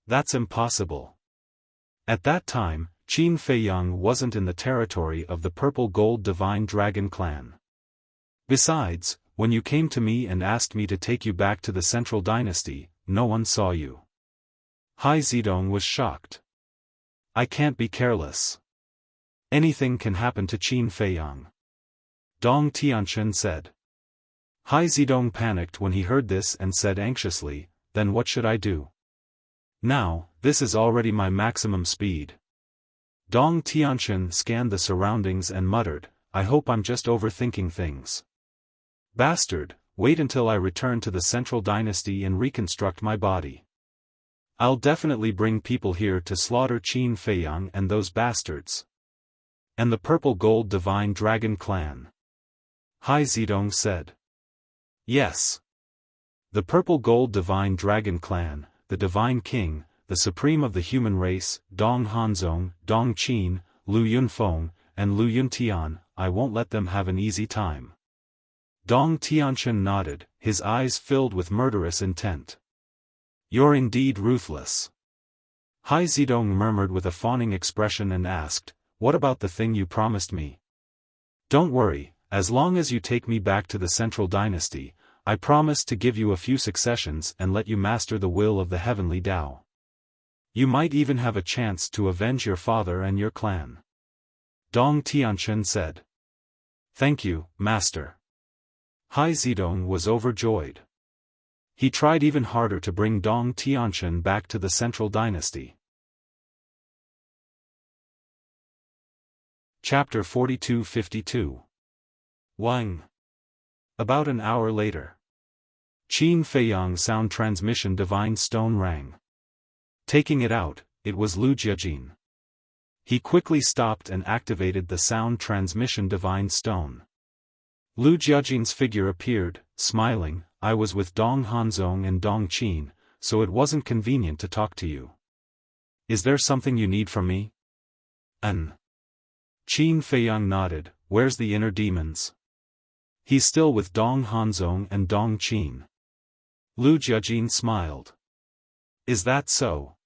"That's impossible." At that time, Qin Feiyang wasn't in the territory of the Purple Gold Divine Dragon clan. Besides, when you came to me and asked me to take you back to the Central Dynasty, no one saw you. Hai Zidong was shocked. "I can't be careless. Anything can happen to Qin Feiyang," Dong Tianchen said. Hai Zidong panicked when he heard this and said anxiously, "Then what should I do? Now, this is already my maximum speed." Dong Tianchen scanned the surroundings and muttered, "I hope I'm just overthinking things. Bastard, wait until I return to the Central Dynasty and reconstruct my body. I'll definitely bring people here to slaughter Qin Feiyang and those bastards. And the purple gold divine dragon clan. Hai Zidong said. Yes. The purple gold divine dragon clan, the divine king, the supreme of the human race, Dong Hanzong, Dong Qin, Lu Yunfeng, and Lu Yuntian, I won't let them have an easy time. Dong Tianchen nodded, his eyes filled with murderous intent. You're indeed ruthless. Hai Zidong murmured with a fawning expression and asked, what about the thing you promised me? Don't worry, as long as you take me back to the Central Dynasty, I promise to give you a few successions and let you master the will of the heavenly Tao. You might even have a chance to avenge your father and your clan. Dong Tianchen said. Thank you, master. Hai Zidong was overjoyed. He tried even harder to bring Dong Tianchen back to the Central Dynasty. Chapter 42-52. Wang. About an hour later. Qin Feiyang sound transmission divine stone rang. Taking it out, it was Lu Jiajin. He quickly stopped and activated the sound transmission divine stone. Lu Jiajin's figure appeared, smiling. I was with Dong Hanzong and Dong Qin, so it wasn't convenient to talk to you. Is there something you need from me? Qin Feiyang nodded. Where's the inner demons? He's still with Dong Hanzong and Dong Qin. Lu Jiajin smiled. Is that so?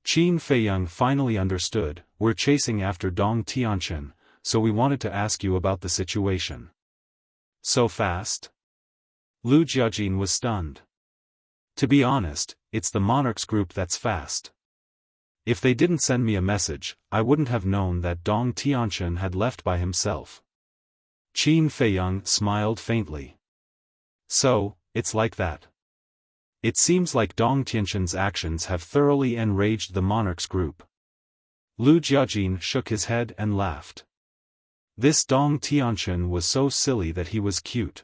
Qin Feiyang finally understood. We're chasing after Dong Tianchen, so we wanted to ask you about the situation. So fast? Lu Jiajin was stunned. To be honest, it's the monarch's group that's fast. If they didn't send me a message, I wouldn't have known that Dong Tianchen had left by himself. Qin Feiyang smiled faintly. So, it's like that. It seems like Dong Tianchen's actions have thoroughly enraged the monarch's group. Lu Jiajin shook his head and laughed. This Dong Tianchen was so silly that he was cute.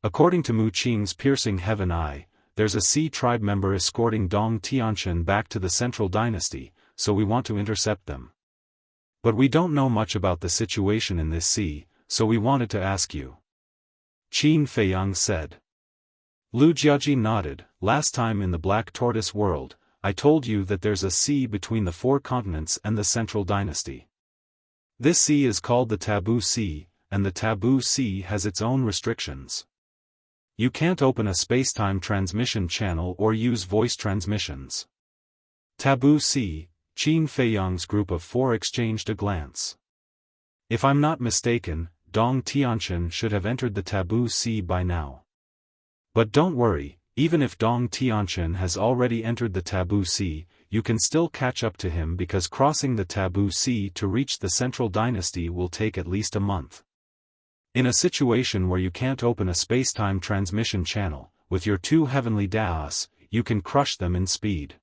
According to Mu Qing's piercing heaven eye, there's a Sea tribe member escorting Dong Tianchen back to the Central Dynasty, so we want to intercept them. But we don't know much about the situation in this sea, so we wanted to ask you. Qin Feiyang said. Lu Jiajin nodded. Last time in the Black Tortoise world, I told you that there's a sea between the 4 continents and the Central Dynasty. This sea is called the Taboo Sea, and the Taboo Sea has its own restrictions. You can't open a spacetime transmission channel or use voice transmissions. Taboo Sea, Qin Feiyang's group of 4 exchanged a glance. If I'm not mistaken, Dong Tianchen should have entered the Taboo Sea by now. But don't worry, even if Dong Tianchen has already entered the Taboo Sea, you can still catch up to him because crossing the Taboo Sea to reach the Central Dynasty will take at least a month. In a situation where you can't open a spacetime transmission channel, with your 2 heavenly Daos, you can crush them in speed.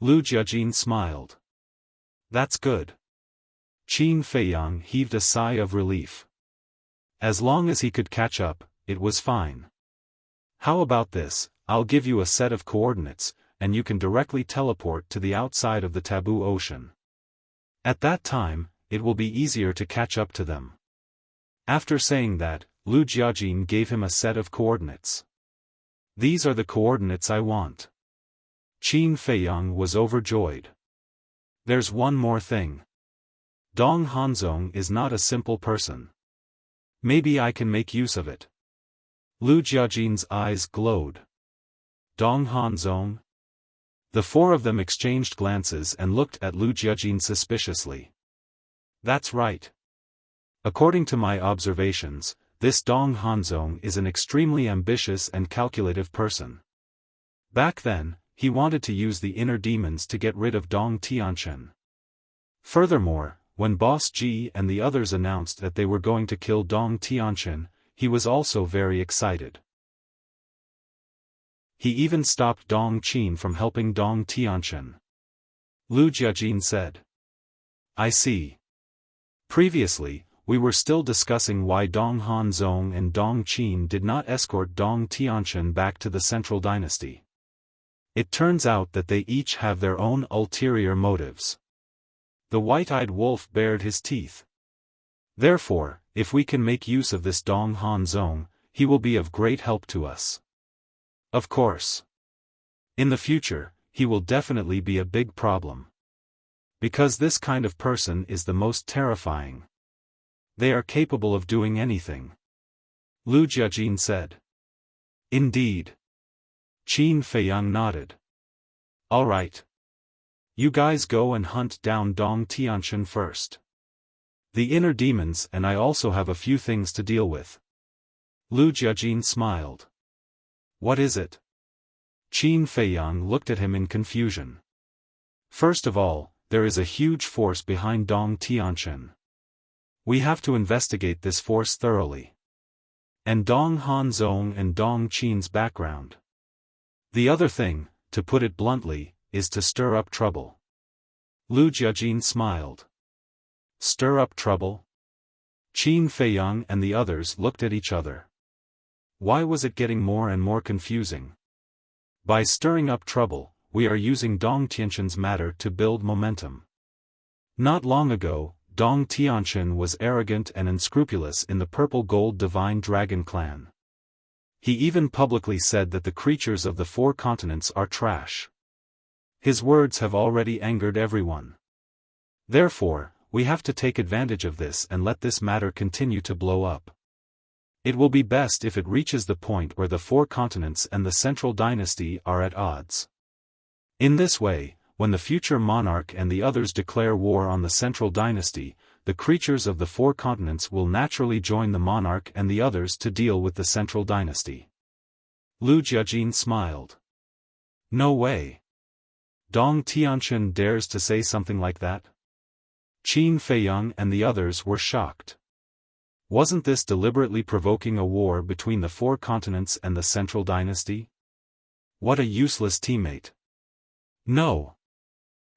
Lu Jiajin smiled. That's good. Qin Feiyang heaved a sigh of relief. As long as he could catch up, it was fine. How about this? I'll give you a set of coordinates, and you can directly teleport to the outside of the Taboo Ocean. At that time, it will be easier to catch up to them. After saying that, Lu Jiajin gave him a set of coordinates. These are the coordinates I want. Qin Feiyang was overjoyed. There's one more thing. Dong Hanzong is not a simple person. Maybe I can make use of it. Lu Jiajin's eyes glowed. Dong Hanzong? The 4 of them exchanged glances and looked at Lu Jiajin suspiciously. That's right. According to my observations, this Dong Hanzong is an extremely ambitious and calculative person. Back then, he wanted to use the inner demons to get rid of Dong Tianchen. Furthermore, when Boss Ji and the others announced that they were going to kill Dong Tianchen, he was also very excited. He even stopped Dong Qin from helping Dong Tianchen. Lu Jiajin said. I see. Previously, we were still discussing why Dong Hanzong and Dong Qin did not escort Dong Tianchen back to the Central Dynasty. It turns out that they each have their own ulterior motives. The white-eyed wolf bared his teeth. Therefore, if we can make use of this Dong Han Zong, he will be of great help to us. Of course. In the future, he will definitely be a big problem. Because this kind of person is the most terrifying. They are capable of doing anything. Lu Jiajin said. Indeed. Qin Feiyang nodded. All right. You guys go and hunt down Dong Tianqian first. The inner demons and I also have a few things to deal with. Lu Jiajin smiled. What is it? Qin Feiyang looked at him in confusion. First of all, there is a huge force behind Dong Tianqian. We have to investigate this force thoroughly. And Dong Han Zong and Dong Qin's background. The other thing, to put it bluntly, is to stir up trouble. Lu Jiajin smiled. Stir up trouble? Qin Feiyang and the others looked at each other. Why was it getting more and more confusing? By stirring up trouble, we are using Dong Tianqian's matter to build momentum. Not long ago, Dong Tianqian was arrogant and unscrupulous in the purple-gold divine dragon clan. He even publicly said that the creatures of the 4 continents are trash. His words have already angered everyone. Therefore, we have to take advantage of this and let this matter continue to blow up. It will be best if it reaches the point where the 4 continents and the central dynasty are at odds. In this way, when the future monarch and the others declare war on the central dynasty, the creatures of the 4 continents will naturally join the monarch and the others to deal with the central dynasty. Lu Jiajin smiled. No way. Dong Tianqian dares to say something like that? Qin Feiyang and the others were shocked. Wasn't this deliberately provoking a war between the 4 continents and the central dynasty? What a useless teammate. No.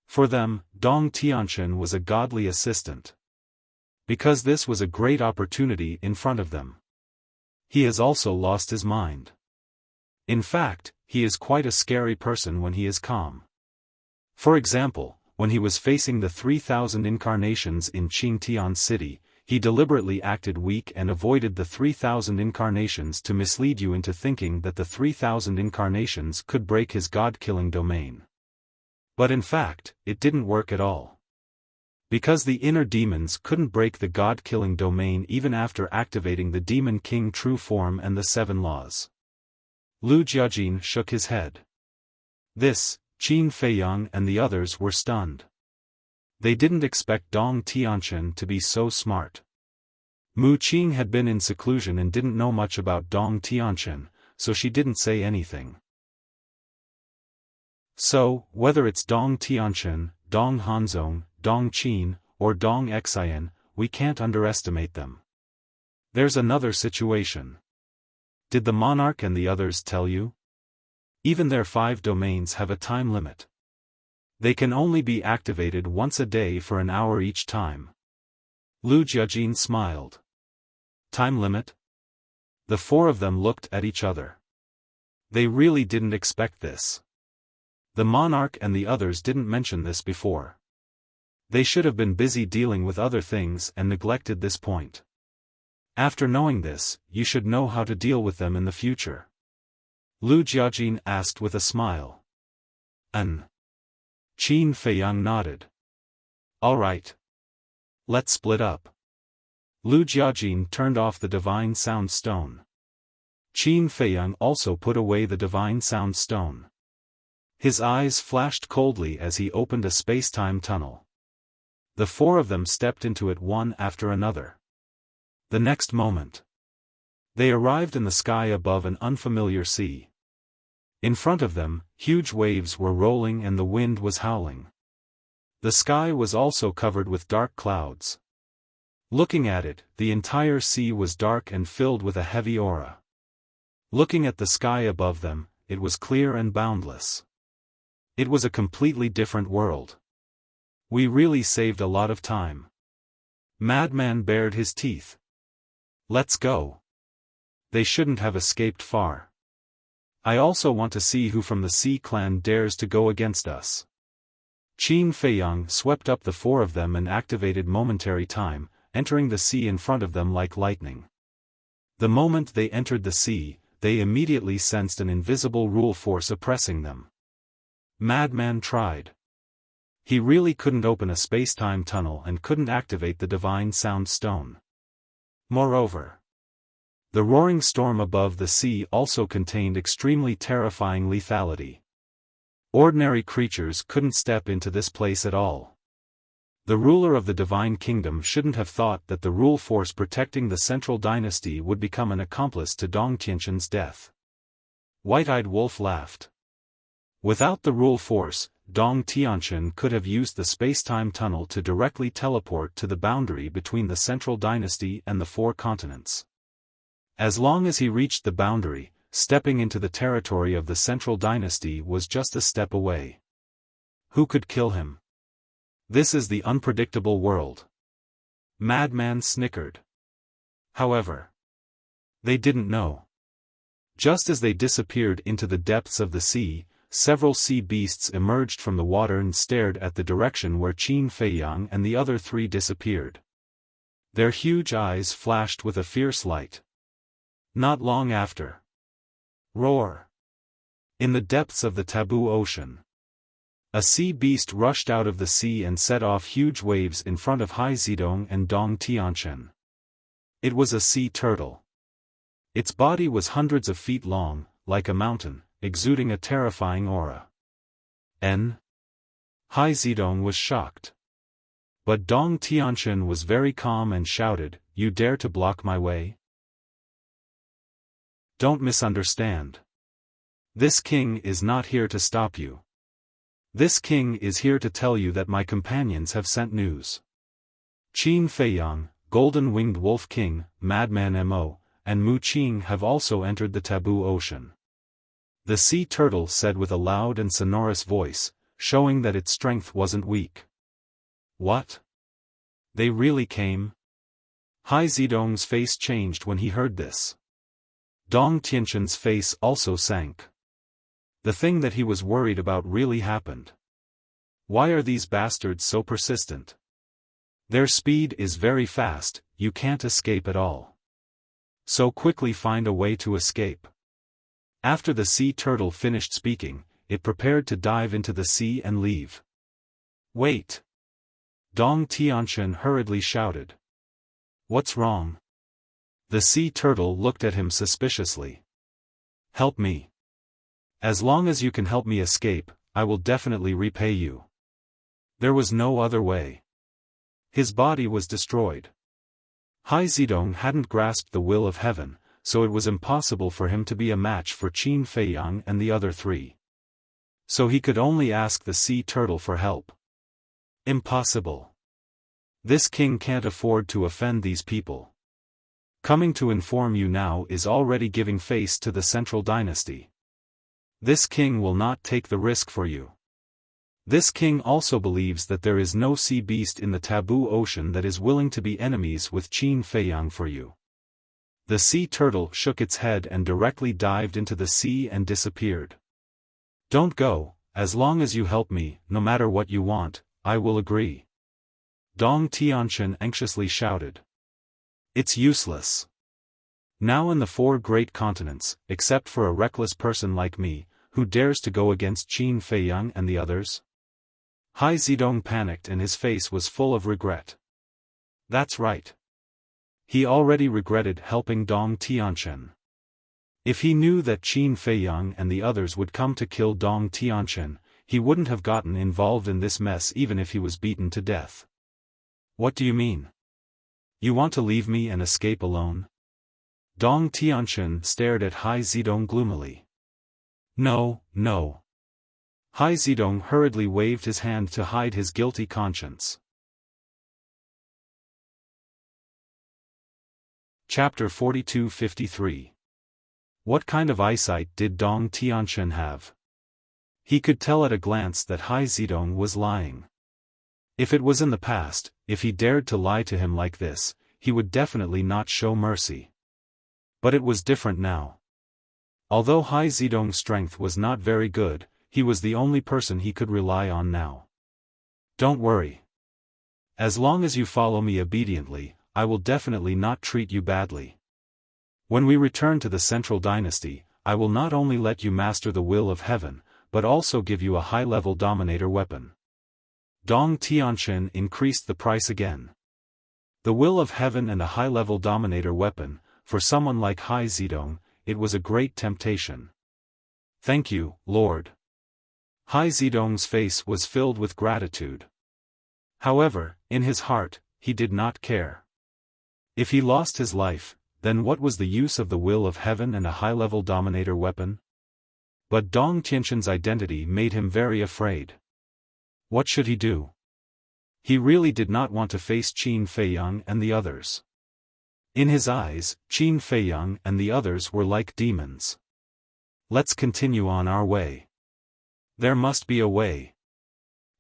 For them, Dong Tianqian was a godly assistant. Because this was a great opportunity in front of them. He has also lost his mind. In fact, he is quite a scary person when he is calm. For example, when he was facing the 3,000 incarnations in Qingtian City, he deliberately acted weak and avoided the 3,000 incarnations to mislead you into thinking that the 3,000 incarnations could break his god-killing domain. But in fact, it didn't work at all. Because the inner demons couldn't break the god-killing domain even after activating the Demon King true form and the 7 laws. Lu Jiajin shook his head. This, Qin Feiyang and the others were stunned. They didn't expect Dong Tianqian to be so smart. Mu Qing had been in seclusion and didn't know much about Dong Tianqian, so she didn't say anything. So, whether it's Dong Tianqian, Dong Hanzong, Dong Qin, or Dong Xian, we can't underestimate them. There's another situation. Did the monarch and the others tell you? Even their 5 domains have a time limit. They can only be activated once a day for an hour each time. Lu Jiajin smiled. Time limit? The 4 of them looked at each other. They really didn't expect this. The monarch and the others didn't mention this before. They should have been busy dealing with other things and neglected this point. After knowing this, you should know how to deal with them in the future. Lu Jiajin asked with a smile. Qin Feiyang nodded. All right. Let's split up. Lu Jiajin turned off the divine sound stone. Qin Feiyang also put away the divine sound stone. His eyes flashed coldly as he opened a space-time tunnel. The 4 of them stepped into it one after another. The next moment, they arrived in the sky above an unfamiliar sea. In front of them, huge waves were rolling and the wind was howling. The sky was also covered with dark clouds. Looking at it, the entire sea was dark and filled with a heavy aura. Looking at the sky above them, it was clear and boundless. It was a completely different world. We really saved a lot of time. Madman bared his teeth. Let's go. They shouldn't have escaped far. I also want to see who from the Sea clan dares to go against us. Qin Feiyang swept up the four of them and activated momentary time, entering the sea in front of them like lightning. The moment they entered the sea, they immediately sensed an invisible rule force oppressing them. Madman tried. He really couldn't open a space-time tunnel and couldn't activate the divine sound stone. Moreover, the roaring storm above the sea also contained extremely terrifying lethality. Ordinary creatures couldn't step into this place at all. The ruler of the Divine Kingdom shouldn't have thought that the rule force protecting the Central Dynasty would become an accomplice to Dong Tianquan's death. White-Eyed Wolf laughed. Without the rule force, Dong Tianquan could have used the space-time tunnel to directly teleport to the boundary between the Central Dynasty and the four continents. As long as he reached the boundary, stepping into the territory of the Central Dynasty was just a step away. Who could kill him? This is the unpredictable world. Madman snickered. However, they didn't know. Just as they disappeared into the depths of the sea, several sea beasts emerged from the water and stared at the direction where Qin Feiyang and the other three disappeared. Their huge eyes flashed with a fierce light. Not long after. Roar! In the depths of the taboo ocean, a sea beast rushed out of the sea and set off huge waves in front of Hai Zidong and Dong Tianquan. It was a sea turtle. Its body was hundreds of feet long, like a mountain, exuding a terrifying aura. Hai Zidong was shocked. But Dong Tianquan was very calm and shouted, "You dare to block my way? Don't misunderstand. This king is not here to stop you. This king is here to tell you that my companions have sent news. Qin Feiyang, Golden-Winged Wolf King, Madman Mo, and Mu Qing have also entered the taboo ocean." The sea turtle said with a loud and sonorous voice, showing that its strength wasn't weak. What? They really came? Hai Zidong's face changed when he heard this. Dong Tianquan's face also sank. The thing that he was worried about really happened. Why are these bastards so persistent? Their speed is very fast, you can't escape at all. So quickly find a way to escape. After the sea turtle finished speaking, it prepared to dive into the sea and leave. Wait! Dong Tianquan hurriedly shouted. What's wrong? The sea turtle looked at him suspiciously. Help me. As long as you can help me escape, I will definitely repay you. There was no other way. His body was destroyed. Hai Zidong hadn't grasped the will of heaven, so it was impossible for him to be a match for Qin Feiyang and the other three. So he could only ask the sea turtle for help. Impossible. This king can't afford to offend these people. Coming to inform you now is already giving face to the Central Dynasty. This king will not take the risk for you. This king also believes that there is no sea beast in the taboo ocean that is willing to be enemies with Qin Feiyang for you. The sea turtle shook its head and directly dived into the sea and disappeared. Don't go, as long as you help me, no matter what you want, I will agree. Dong Tianquan anxiously shouted. It's useless. Now in the four great continents, except for a reckless person like me, who dares to go against Qin Feiyang and the others? Hai Zidong panicked and his face was full of regret. That's right. He already regretted helping Dong Tianquan. If he knew that Qin Feiyang and the others would come to kill Dong Tianquan, he wouldn't have gotten involved in this mess even if he was beaten to death. What do you mean? You want to leave me and escape alone? Dong Tianquan stared at Hai Zidong gloomily. No, no. Hai Zidong hurriedly waved his hand to hide his guilty conscience. Chapter 42-53. What kind of eyesight did Dong Tianquan have? He could tell at a glance that Hai Zidong was lying. If it was in the past, if he dared to lie to him like this, he would definitely not show mercy. But it was different now. Although Hai Zedong's strength was not very good, he was the only person he could rely on now. Don't worry. As long as you follow me obediently, I will definitely not treat you badly. When we return to the Central Dynasty, I will not only let you master the will of heaven, but also give you a high-level dominator weapon. Dong Tianxin increased the price again. The will of heaven and a high-level dominator weapon, for someone like Hai Zedong, it was a great temptation. Thank you, Lord. Hai Zedong's face was filled with gratitude. However, in his heart, he did not care. If he lost his life, then what was the use of the will of heaven and a high-level dominator weapon? But Dong Tianxin's identity made him very afraid. What should he do? He really did not want to face Qin Feiyang and the others. In his eyes, Qin Feiyang and the others were like demons. Let's continue on our way. There must be a way.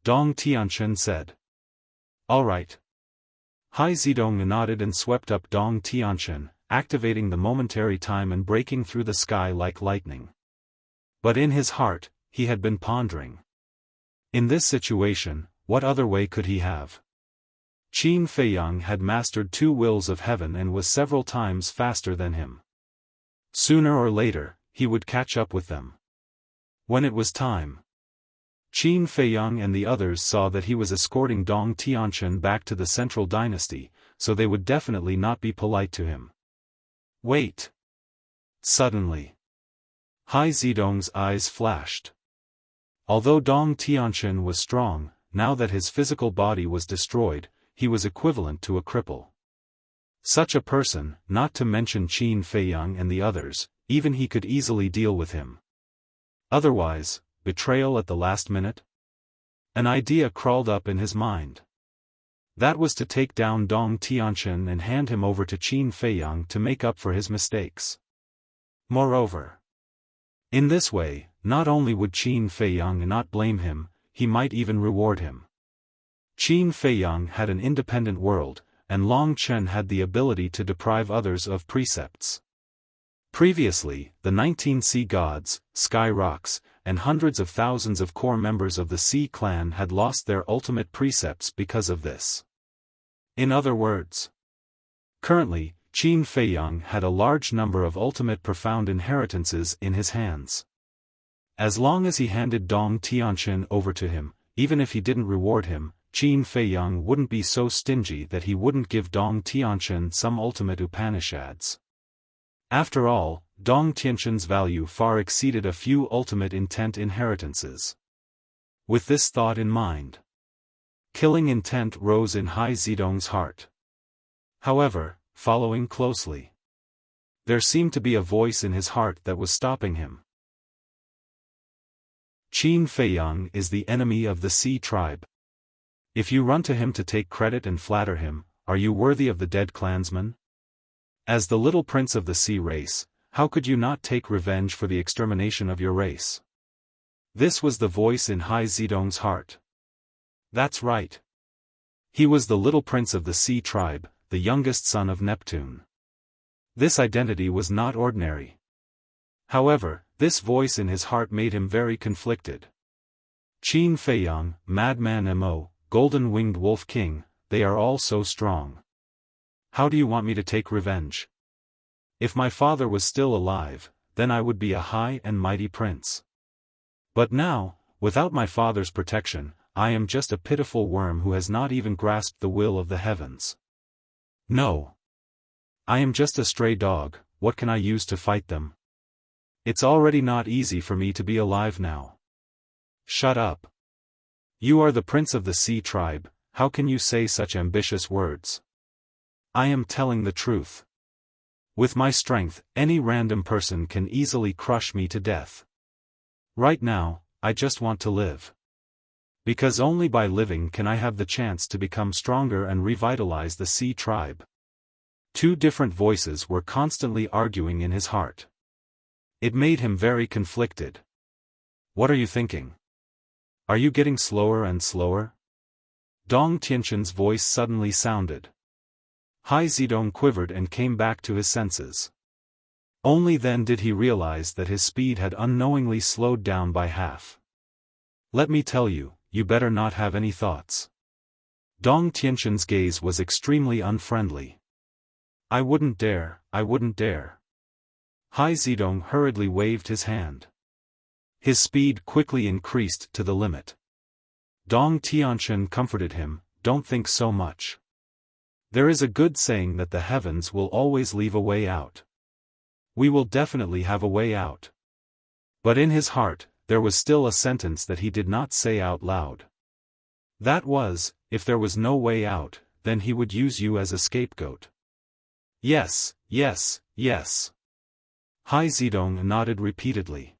Dong Tianxin said. All right. Hai Zedong nodded and swept up Dong Tianxin, activating the momentary time and breaking through the sky like lightning. But in his heart, he had been pondering. In this situation, what other way could he have? Qin Feiyang had mastered 2 wills of heaven and was several times faster than him. Sooner or later, he would catch up with them. When it was time, Qin Feiyang and the others saw that he was escorting Dong Tianxin back to the Central Dynasty, so they would definitely not be polite to him. Wait! Suddenly, Hai Zedong's eyes flashed. Although Dong Tianxin was strong, now that his physical body was destroyed, he was equivalent to a cripple. Such a person, not to mention Qin Feiyang and the others, even he could easily deal with him. Otherwise, betrayal at the last minute? An idea crawled up in his mind. That was to take down Dong Tianxin and hand him over to Qin Feiyang to make up for his mistakes. Moreover, in this way, not only would Qin Feiyang not blame him, he might even reward him. Qin Feiyang had an independent world, and Long Chen had the ability to deprive others of precepts. Previously, the 19 sea gods, sky rocks, and hundreds of thousands of core members of the Sea clan had lost their ultimate precepts because of this. In other words, currently, Qin Feiyang had a large number of ultimate profound inheritances in his hands. As long as he handed Dong Tianxin over to him, even if he didn't reward him, Qin Feiyang wouldn't be so stingy that he wouldn't give Dong Tianxin some ultimate Upanishads. After all, Dong Tianxin's value far exceeded a few ultimate intent inheritances. With this thought in mind, killing intent rose in Hai Zedong's heart. However, following closely, there seemed to be a voice in his heart that was stopping him. Qin Feiyang is the enemy of the Sea tribe. If you run to him to take credit and flatter him, are you worthy of the dead clansman? As the little prince of the Sea race, how could you not take revenge for the extermination of your race? This was the voice in Hai Zedong's heart. That's right. He was the little prince of the Sea tribe, the youngest son of Neptune. This identity was not ordinary. However, this voice in his heart made him very conflicted. Qin Feiyang, Madman Mo, Golden-Winged Wolf King, they are all so strong. How do you want me to take revenge? If my father was still alive, then I would be a high and mighty prince. But now, without my father's protection, I am just a pitiful worm who has not even grasped the will of the heavens. No. I am just a stray dog, what can I use to fight them? It's already not easy for me to be alive now. Shut up. You are the prince of the Sea tribe, how can you say such ambitious words? I am telling the truth. With my strength, any random person can easily crush me to death. Right now, I just want to live. Because only by living can I have the chance to become stronger and revitalize the Sea tribe. 2 different voices were constantly arguing in his heart. It made him very conflicted. What are you thinking? Are you getting slower and slower? Dong Tianxin's voice suddenly sounded. Hai Zedong quivered and came back to his senses. Only then did he realize that his speed had unknowingly slowed down by half. Let me tell you, you better not have any thoughts. Dong Tianquan's gaze was extremely unfriendly. I wouldn't dare, I wouldn't dare. Hai Zedong hurriedly waved his hand. His speed quickly increased to the limit. Dong Tianquan comforted him, don't think so much. There is a good saying that the heavens will always leave a way out. We will definitely have a way out. But in his heart, there was still a sentence that he did not say out loud. That was, if there was no way out, then he would use you as a scapegoat. Yes, yes, yes. Hai Zedong nodded repeatedly.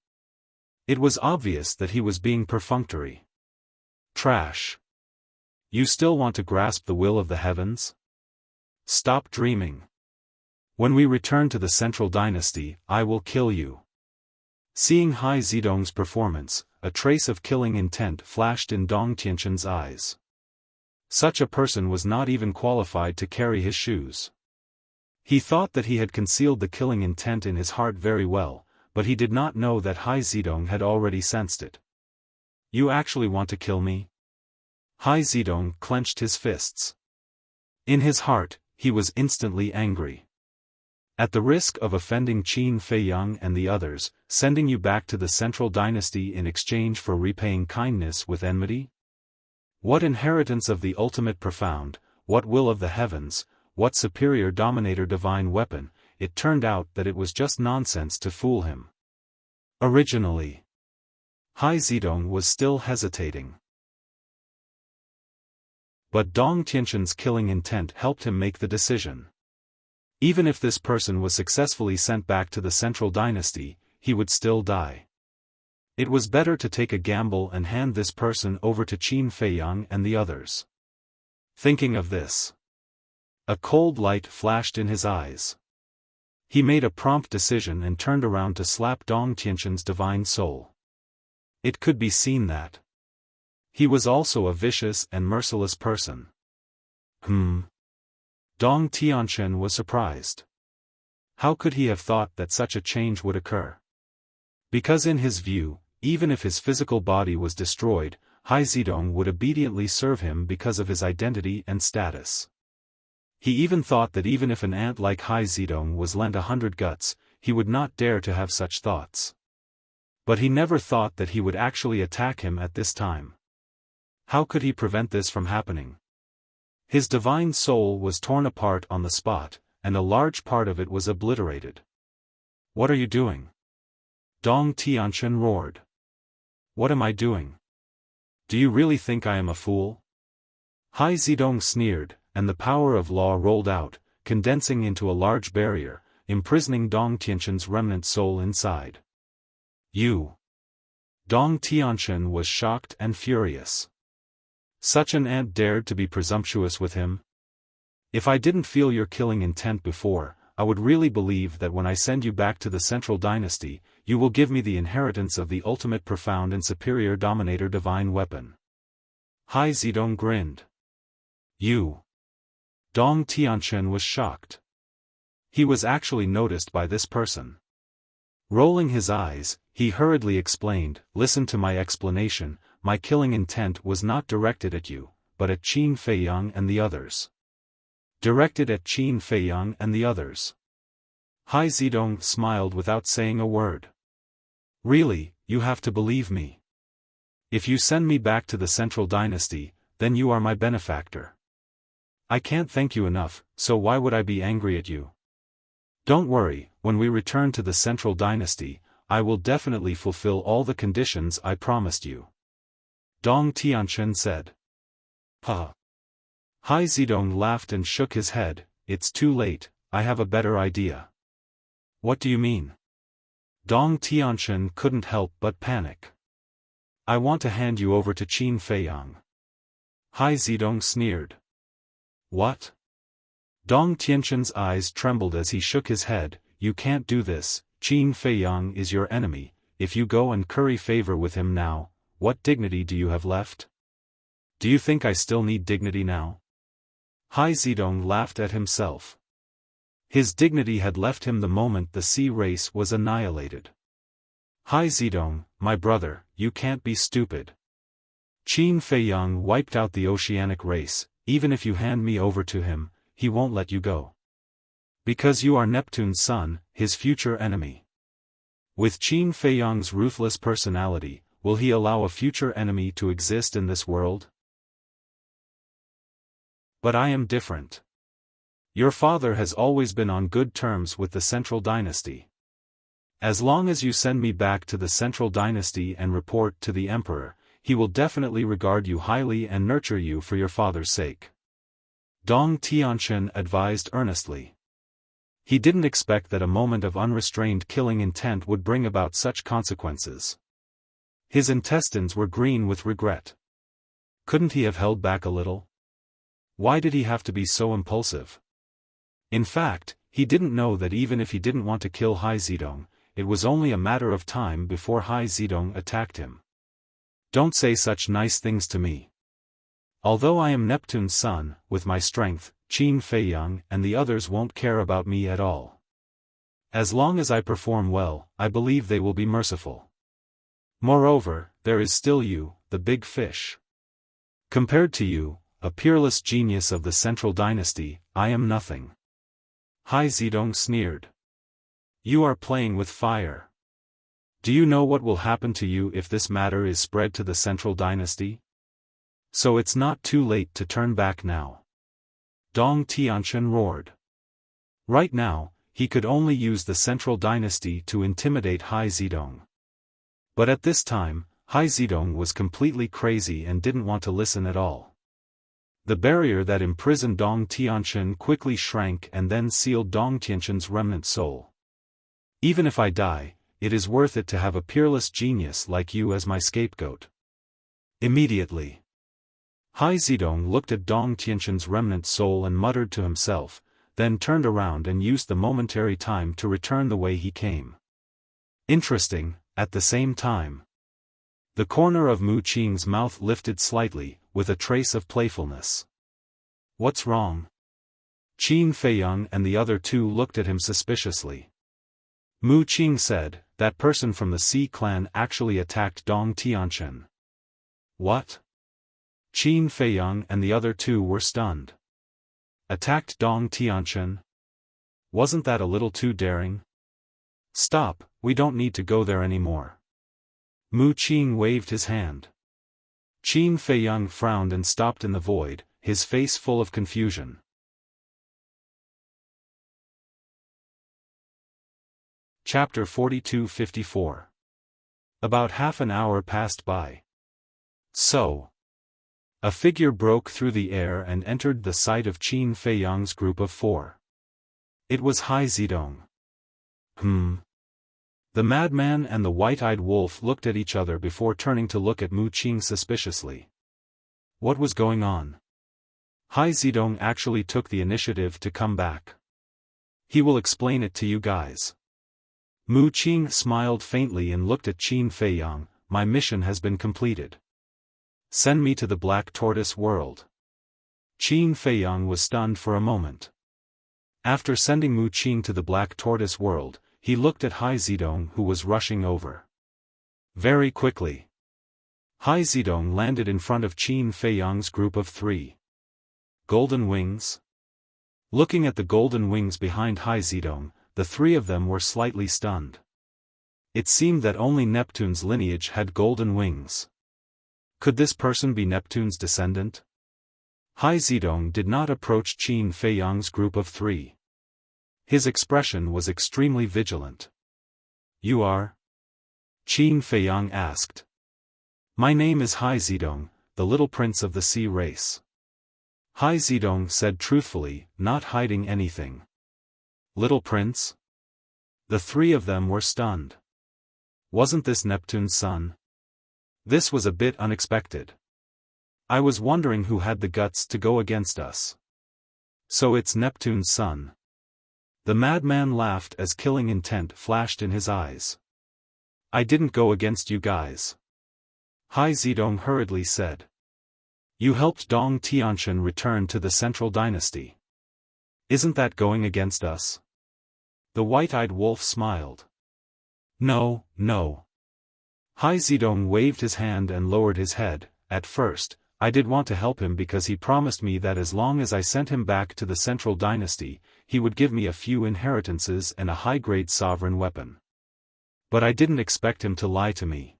It was obvious that he was being perfunctory. Trash. You still want to grasp the will of the heavens? Stop dreaming. When we return to the Central Dynasty, I will kill you. Seeing Hai Zedong's performance, a trace of killing intent flashed in Dong Tianquan's eyes. Such a person was not even qualified to carry his shoes. He thought that he had concealed the killing intent in his heart very well, but he did not know that Hai Zedong had already sensed it. You actually want to kill me? Hai Zedong clenched his fists. In his heart, he was instantly angry. At the risk of offending Qin Feiyang and the others, sending you back to the Central Dynasty in exchange for repaying kindness with enmity? What inheritance of the ultimate profound, what will of the heavens, what superior dominator divine weapon? It turned out that it was just nonsense to fool him. Originally, Hai Zedong was still hesitating. But Dong Tianquan's killing intent helped him make the decision. Even if this person was successfully sent back to the Central Dynasty, he would still die. It was better to take a gamble and hand this person over to Qin Feiyang and the others. Thinking of this, a cold light flashed in his eyes. He made a prompt decision and turned around to slap Dong Tianquan's divine soul. It could be seen that he was also a vicious and merciless person. Dong Tianquan was surprised. How could he have thought that such a change would occur? Because in his view, even if his physical body was destroyed, Hai Zedong would obediently serve him because of his identity and status. He even thought that even if an ant like Hai Zedong was lent 100 guts, he would not dare to have such thoughts. But he never thought that he would actually attack him at this time. How could he prevent this from happening? His divine soul was torn apart on the spot, and a large part of it was obliterated. What are you doing? Dong Tianquan roared. What am I doing? Do you really think I am a fool? Hai Zedong sneered, and the power of law rolled out, condensing into a large barrier, imprisoning Dong Tianquan's remnant soul inside. You! Dong Tianquan was shocked and furious. Such an ant dared to be presumptuous with him? If I didn't feel your killing intent before, I would really believe that when I send you back to the Central Dynasty, you will give me the inheritance of the ultimate profound and superior dominator divine weapon. Hai Zedong grinned. You! Dong Tianquan was shocked. He was actually noticed by this person. Rolling his eyes, he hurriedly explained, listen to my explanation, my killing intent was not directed at you, but at Qin Feiyang and the others. Directed at Qin Feiyang and the others. Hai Zedong smiled without saying a word. Really, you have to believe me. If you send me back to the Central Dynasty, then you are my benefactor. I can't thank you enough, so why would I be angry at you? Don't worry, when we return to the Central Dynasty, I will definitely fulfill all the conditions I promised you. Dong Tianquan said. Hai Zedong laughed and shook his head, it's too late, I have a better idea. What do you mean? Dong Tianquan couldn't help but panic. I want to hand you over to Qin Feiyang. Hai Zedong sneered. What? Dong Tianquan's eyes trembled as he shook his head, you can't do this, Qin Feiyang is your enemy, if you go and curry favor with him now, what dignity do you have left? Do you think I still need dignity now? Hai Zedong laughed at himself. His dignity had left him the moment the sea race was annihilated. "Hai Zedong, my brother, you can't be stupid. Qin Feiyang wiped out the oceanic race. Even if you hand me over to him, he won't let you go. Because you are Neptune's son, his future enemy. With Qin Feiyang's ruthless personality, will he allow a future enemy to exist in this world? But I am different. Your father has always been on good terms with the Central Dynasty. As long as you send me back to the Central Dynasty and report to the Emperor, he will definitely regard you highly and nurture you for your father's sake." Dong Tianqian advised earnestly. He didn't expect that a moment of unrestrained killing intent would bring about such consequences. His intestines were green with regret. Couldn't he have held back a little? Why did he have to be so impulsive? In fact, he didn't know that even if he didn't want to kill Hai Zedong, it was only a matter of time before Hai Zedong attacked him. "Don't say such nice things to me. Although I am Neptune's son, with my strength, Qin Feiyang and the others won't care about me at all. As long as I perform well, I believe they will be merciful. Moreover, there is still you, the big fish. Compared to you, a peerless genius of the Central Dynasty, I am nothing." Hai Zedong sneered. "You are playing with fire. Do you know what will happen to you if this matter is spread to the Central Dynasty? So it's not too late to turn back now." Dong Tianqian roared. Right now, he could only use the Central Dynasty to intimidate Hai Zedong. But at this time, Hai Zedong was completely crazy and didn't want to listen at all. The barrier that imprisoned Dong Tianqian quickly shrank and then sealed Dong Tianqian's remnant soul. "Even if I die, it is worth it to have a peerless genius like you as my scapegoat." Immediately, Hai Zedong looked at Dong Tianqian's remnant soul and muttered to himself, then turned around and used the momentary time to return the way he came. Interesting, at the same time, the corner of Mu Qing's mouth lifted slightly, with a trace of playfulness. "What's wrong?" Qin Feiyang and the other two looked at him suspiciously. Mu Qing said, "That person from the Sea clan actually attacked Dong Tianqian." "What?" Qin Feiyang and the other two were stunned. "Attacked Dong Tianqian? Wasn't that a little too daring?" "Stop, we don't need to go there anymore." Mu Qing waved his hand. Qin Feiyang frowned and stopped in the void, his face full of confusion. Chapter 42-54. About half an hour passed by. So, a figure broke through the air and entered the sight of Qin Feiyang's group of 4. It was Hai Zedong. The madman and the white-eyed wolf looked at each other before turning to look at Mu Qing suspiciously. What was going on? Hai Zedong actually took the initiative to come back. He will explain it to you guys. Mu Qing smiled faintly and looked at Qin Feiyang. My mission has been completed. Send me to the Black Tortoise world. Qin Feiyang was stunned for a moment. After sending Mu Qing to the Black Tortoise world, he looked at Hai Zedong who was rushing over. Very quickly, Hai Zedong landed in front of Qin Feiyang's group of 3. Golden wings? Looking at the golden wings behind Hai Zedong, the 3 of them were slightly stunned. It seemed that only Neptune's lineage had golden wings. Could this person be Neptune's descendant? Hai Zedong did not approach Qin Feiyang's group of 3. His expression was extremely vigilant. You are? Qin Feiyang asked. My name is Hai Zedong, the little prince of the sea race. Hai Zedong said truthfully, not hiding anything. Little prince? The 3 of them were stunned. Wasn't this Neptune's son? This was a bit unexpected. I was wondering who had the guts to go against us. So it's Neptune's son. The madman laughed as killing intent flashed in his eyes. I didn't go against you guys. Hai Zedong hurriedly said. You helped Dong Tianqian return to the Central Dynasty. Isn't that going against us? The white-eyed wolf smiled. No, no. Hai Zedong waved his hand and lowered his head. At first, I did want to help him because he promised me that as long as I sent him back to the Central Dynasty, he would give me a few inheritances and a high-grade sovereign weapon. But I didn't expect him to lie to me.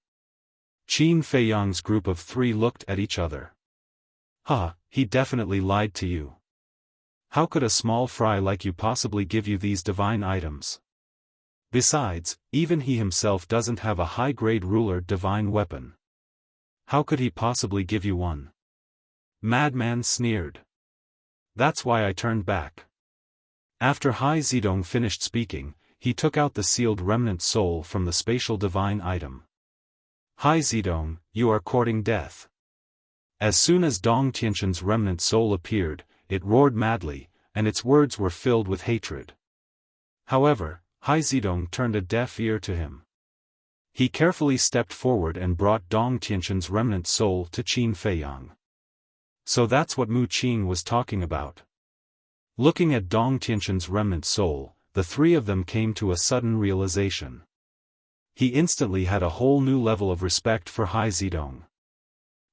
Qin Feiyang's group of 3 looked at each other. Huh, he definitely lied to you. How could a small fry like you possibly give you these divine items? Besides, even he himself doesn't have a high-grade ruler divine weapon. How could he possibly give you one? Madman sneered. That's why I turned back. After Hai Zedong finished speaking, he took out the sealed remnant soul from the spatial divine item. Hai Zedong, you are courting death. As soon as Dong Tianshan's remnant soul appeared, it roared madly, and its words were filled with hatred. However, Hai Zedong turned a deaf ear to him. He carefully stepped forward and brought Dong Tianshan's remnant soul to Qin Feiyang. So that's what Mu Qing was talking about. Looking at Dong Tianshan's remnant soul, the 3 of them came to a sudden realization. He instantly had a whole new level of respect for Hai Zedong.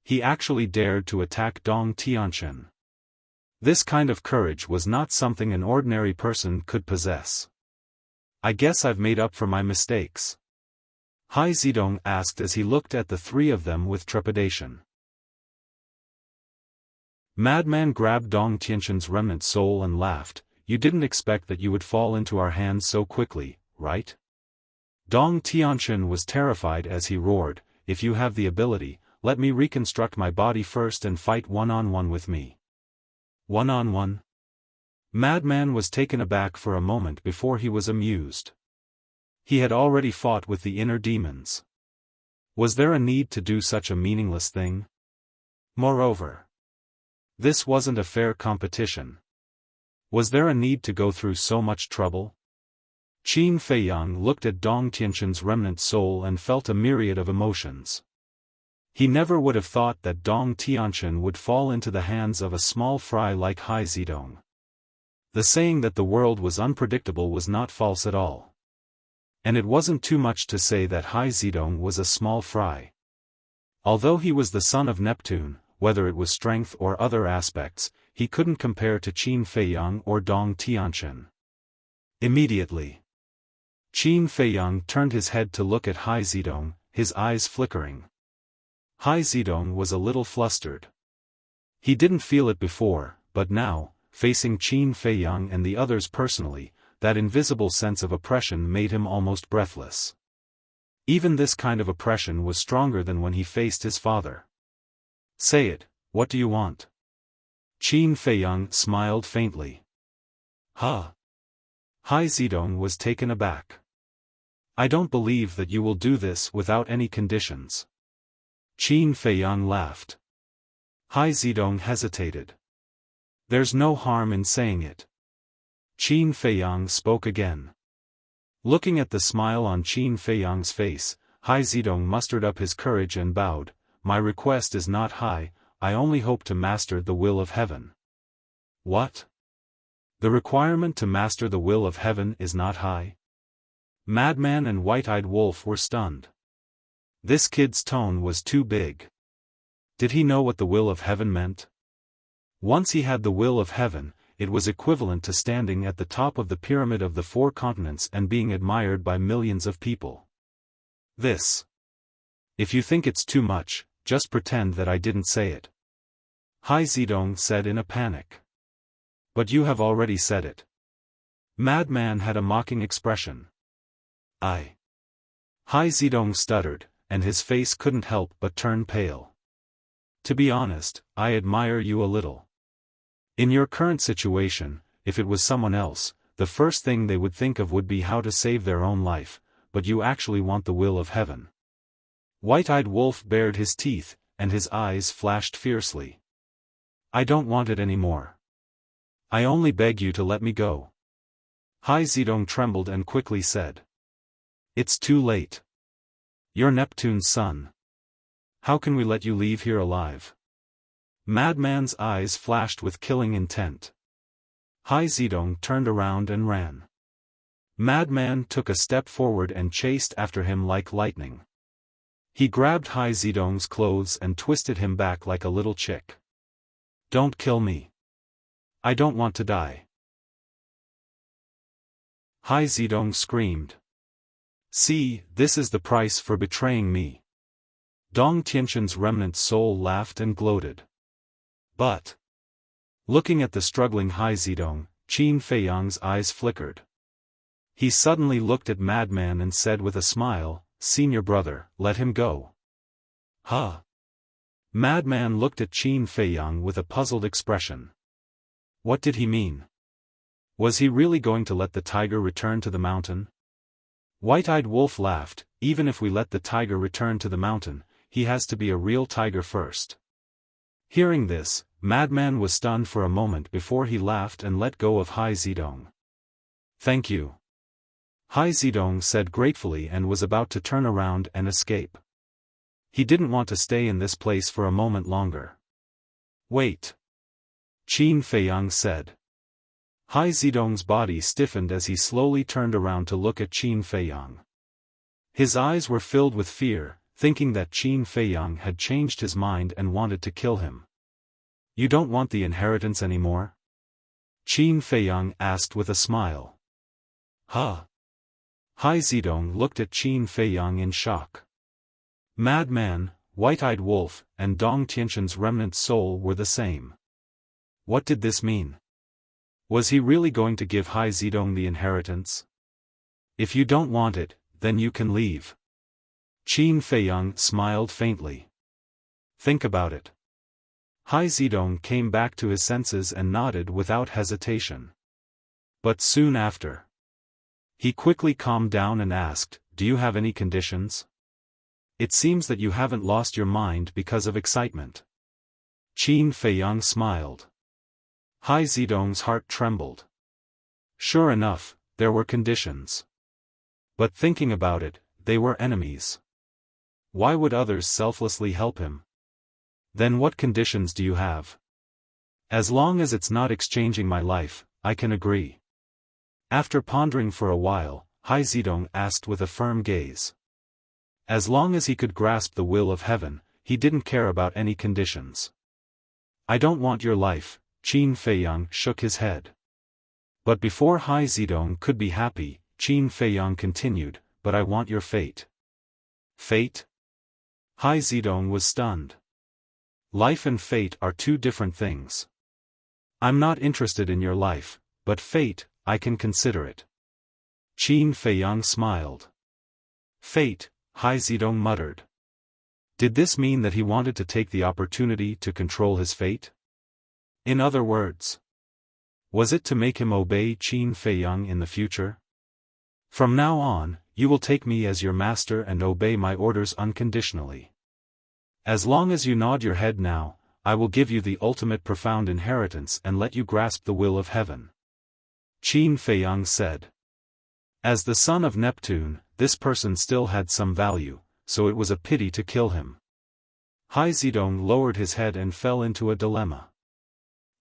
He actually dared to attack Dong Tianshan. This kind of courage was not something an ordinary person could possess. I guess I've made up for my mistakes. Hai Zedong asked as he looked at the 3 of them with trepidation. Madman grabbed Dong Tianshan's remnant soul and laughed. You didn't expect that you would fall into our hands so quickly, right? Dong Tianshan was terrified as he roared, if you have the ability, let me reconstruct my body first and fight one-on-one with me. One-on-one? Madman was taken aback for a moment before he was amused. He had already fought with the inner demons. Was there a need to do such a meaningless thing? Moreover, this wasn't a fair competition. Was there a need to go through so much trouble? Qin Feiyang looked at Dong Tianshan's remnant soul and felt a myriad of emotions. He never would have thought that Dong Tianshan would fall into the hands of a small fry like Hai Zedong. The saying that the world was unpredictable was not false at all. And it wasn't too much to say that Hai Zedong was a small fry. Although he was the son of Neptune, whether it was strength or other aspects, he couldn't compare to Qin Feiyang or Dong Tianshan. Immediately, Qin Feiyang turned his head to look at Hai Zedong, his eyes flickering. Hai Zedong was a little flustered. He didn't feel it before, but now, facing Qin Feiyang and the others personally, that invisible sense of oppression made him almost breathless. Even this kind of oppression was stronger than when he faced his father. Say it, what do you want? Qin Feiyang smiled faintly. Huh? Hai Zedong was taken aback. I don't believe that you will do this without any conditions. Qin Feiyang laughed. Hai Zedong hesitated. There's no harm in saying it. Qin Feiyang spoke again. Looking at the smile on Qin Feiyang's face, Hai Zedong mustered up his courage and bowed. My request is not high, I only hope to master the will of heaven. What? The requirement to master the will of heaven is not high? Madman and White-Eyed Wolf were stunned. This kid's tone was too big. Did he know what the will of heaven meant? Once he had the will of heaven, it was equivalent to standing at the top of the pyramid of the 4 continents and being admired by millions of people. This. If you think it's too much, just pretend that I didn't say it. Hai Zedong said in a panic. But you have already said it. Madman had a mocking expression. Hai Zedong stuttered, and his face couldn't help but turn pale. To be honest, I admire you a little. In your current situation, if it was someone else, the first thing they would think of would be how to save their own life, but you actually want the will of heaven. White-Eyed Wolf bared his teeth, and his eyes flashed fiercely. I don't want it anymore. I only beg you to let me go. Hai Zedong trembled and quickly said. It's too late. You're Neptune's son. How can we let you leave here alive? Madman's eyes flashed with killing intent. Hai Zedong turned around and ran. Madman took a step forward and chased after him like lightning. He grabbed Hai Zedong's clothes and twisted him back like a little chick. "Don't kill me. I don't want to die." Hai Zedong screamed. "See, this is the price for betraying me." Dong Tianxin's remnant soul laughed and gloated. But, looking at the struggling Hai Zedong, Qin Feiyang's eyes flickered. He suddenly looked at Madman and said with a smile, "Senior brother, let him go." Huh? Madman looked at Qin Feiyang with a puzzled expression. What did he mean? Was he really going to let the tiger return to the mountain? White-eyed Wolf laughed. "Even if we let the tiger return to the mountain, he has to be a real tiger first." Hearing this, Madman was stunned for a moment before he laughed and let go of Hai Zedong. "Thank you." Hai Zedong said gratefully and was about to turn around and escape. He didn't want to stay in this place for a moment longer. "Wait," Qin Feiyang said. Hai Zedong's body stiffened as he slowly turned around to look at Qin Feiyang. His eyes were filled with fear, thinking that Qin Feiyang had changed his mind and wanted to kill him. "You don't want the inheritance anymore?" Qin Feiyang asked with a smile. "Huh?" Hai Zedong looked at Qin Feiyang in shock. Madman, White-eyed Wolf, and Dong Tianxin's remnant soul were the same. What did this mean? Was he really going to give Hai Zedong the inheritance? "If you don't want it, then you can leave." Qin Feiyang smiled faintly. "Think about it." Hai Zedong came back to his senses and nodded without hesitation. But soon after, he quickly calmed down and asked, "Do you have any conditions? It seems that you haven't lost your mind because of excitement." Qin Feiyang smiled. Hai Zedong's heart trembled. Sure enough, there were conditions. But thinking about it, they were enemies. Why would others selflessly help him? "Then what conditions do you have?" "As long as it's not exchanging my life, I can agree." After pondering for a while, Hai Zedong asked with a firm gaze. As long as he could grasp the will of heaven, he didn't care about any conditions. "I don't want your life," Qin Feiyang shook his head. But before Hai Zedong could be happy, Qin Feiyang continued, "But I want your fate." "Fate?" Hai Zedong was stunned. "Life and fate are two different things. I'm not interested in your life, but fate, I can consider it." Qin Feiyang smiled. "Fate," Hai Zedong muttered. Did this mean that he wanted to take the opportunity to control his fate? In other words, was it to make him obey Qin Feiyang in the future? "From now on, you will take me as your master and obey my orders unconditionally. As long as you nod your head now, I will give you the ultimate profound inheritance and let you grasp the will of heaven." Qin Feiyang said. As the son of Neptune, this person still had some value, so it was a pity to kill him. Hai Zedong lowered his head and fell into a dilemma.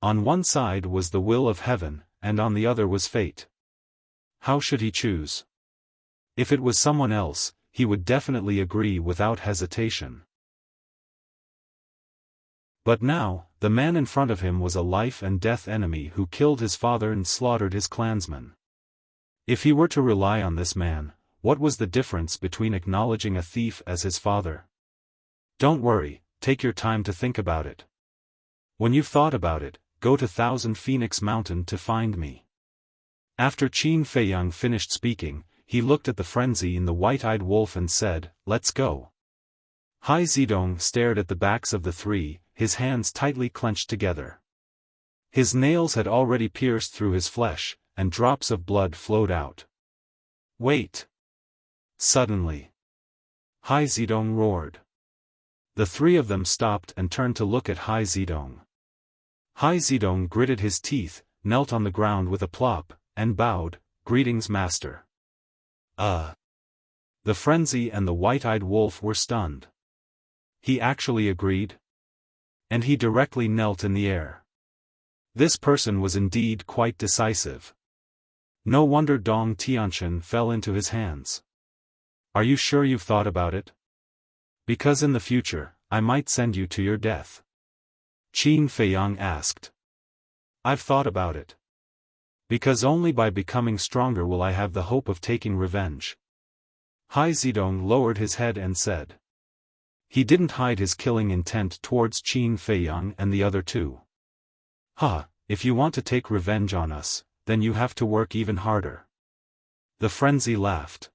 On one side was the will of heaven, and on the other was fate. How should he choose? If it was someone else, he would definitely agree without hesitation. But now, the man in front of him was a life-and-death enemy who killed his father and slaughtered his clansmen. If he were to rely on this man, what was the difference between acknowledging a thief as his father? Don't worry, take your time to think about it. When you've thought about it, go to Thousand Phoenix Mountain to find me. After Qin Feiyang finished speaking, he looked at the frenzy in the white-eyed wolf and said, "Let's go." Hai Zedong stared at the backs of the three, his hands tightly clenched together. His nails had already pierced through his flesh, and drops of blood flowed out. "Wait!" Suddenly, Hai Zedong roared. The three of them stopped and turned to look at Hai Zedong. Hai Zedong gritted his teeth, knelt on the ground with a plop, and bowed, "Greetings, master." The frenzy and the white-eyed wolf were stunned. He actually agreed? And he directly knelt in the air. This person was indeed quite decisive. No wonder Dong Tianqian fell into his hands. Are you sure you've thought about it? Because in the future, I might send you to your death. Qin Feiyang asked. I've thought about it. Because only by becoming stronger will I have the hope of taking revenge. Hai Zidong lowered his head and said. He didn't hide his killing intent towards Qin Feiyang and the other two. If you want to take revenge on us, then you have to work even harder. The frenzy laughed.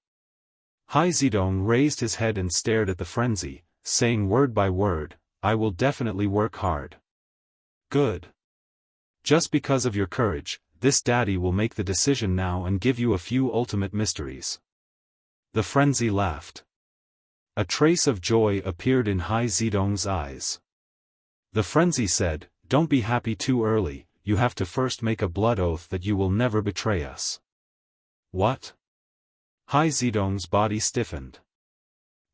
Hai Zidong raised his head and stared at the frenzy, saying word by word, I will definitely work hard. Good. Just because of your courage, this daddy will make the decision now and give you a few ultimate mysteries. The frenzy laughed. A trace of joy appeared in Hai Zidong's eyes. The frenzy said, don't be happy too early, you have to first make a blood oath that you will never betray us. What? Hai Zidong's body stiffened.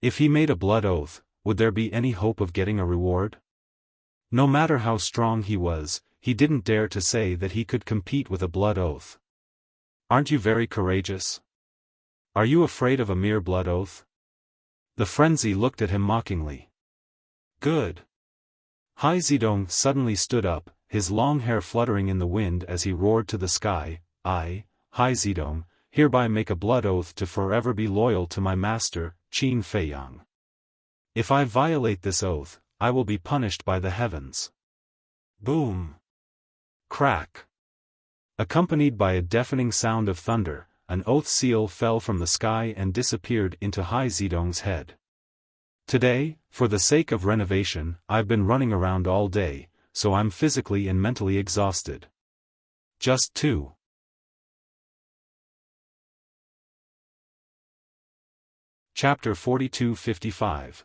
If he made a blood oath, would there be any hope of getting a reward? No matter how strong he was, he didn't dare to say that he could compete with a blood oath. Aren't you very courageous? Are you afraid of a mere blood oath? The frenzy looked at him mockingly. Good. Hai Zidong suddenly stood up, his long hair fluttering in the wind as he roared to the sky, I, Hai Zidong, hereby make a blood oath to forever be loyal to my master, Qin Feiyang. If I violate this oath, I will be punished by the heavens. Boom! Crack! Accompanied by a deafening sound of thunder, an oath seal fell from the sky and disappeared into Hai Zidong's head. Today, for the sake of renovation, I've been running around all day, so I'm physically and mentally exhausted. Just 2. Chapter 42-55.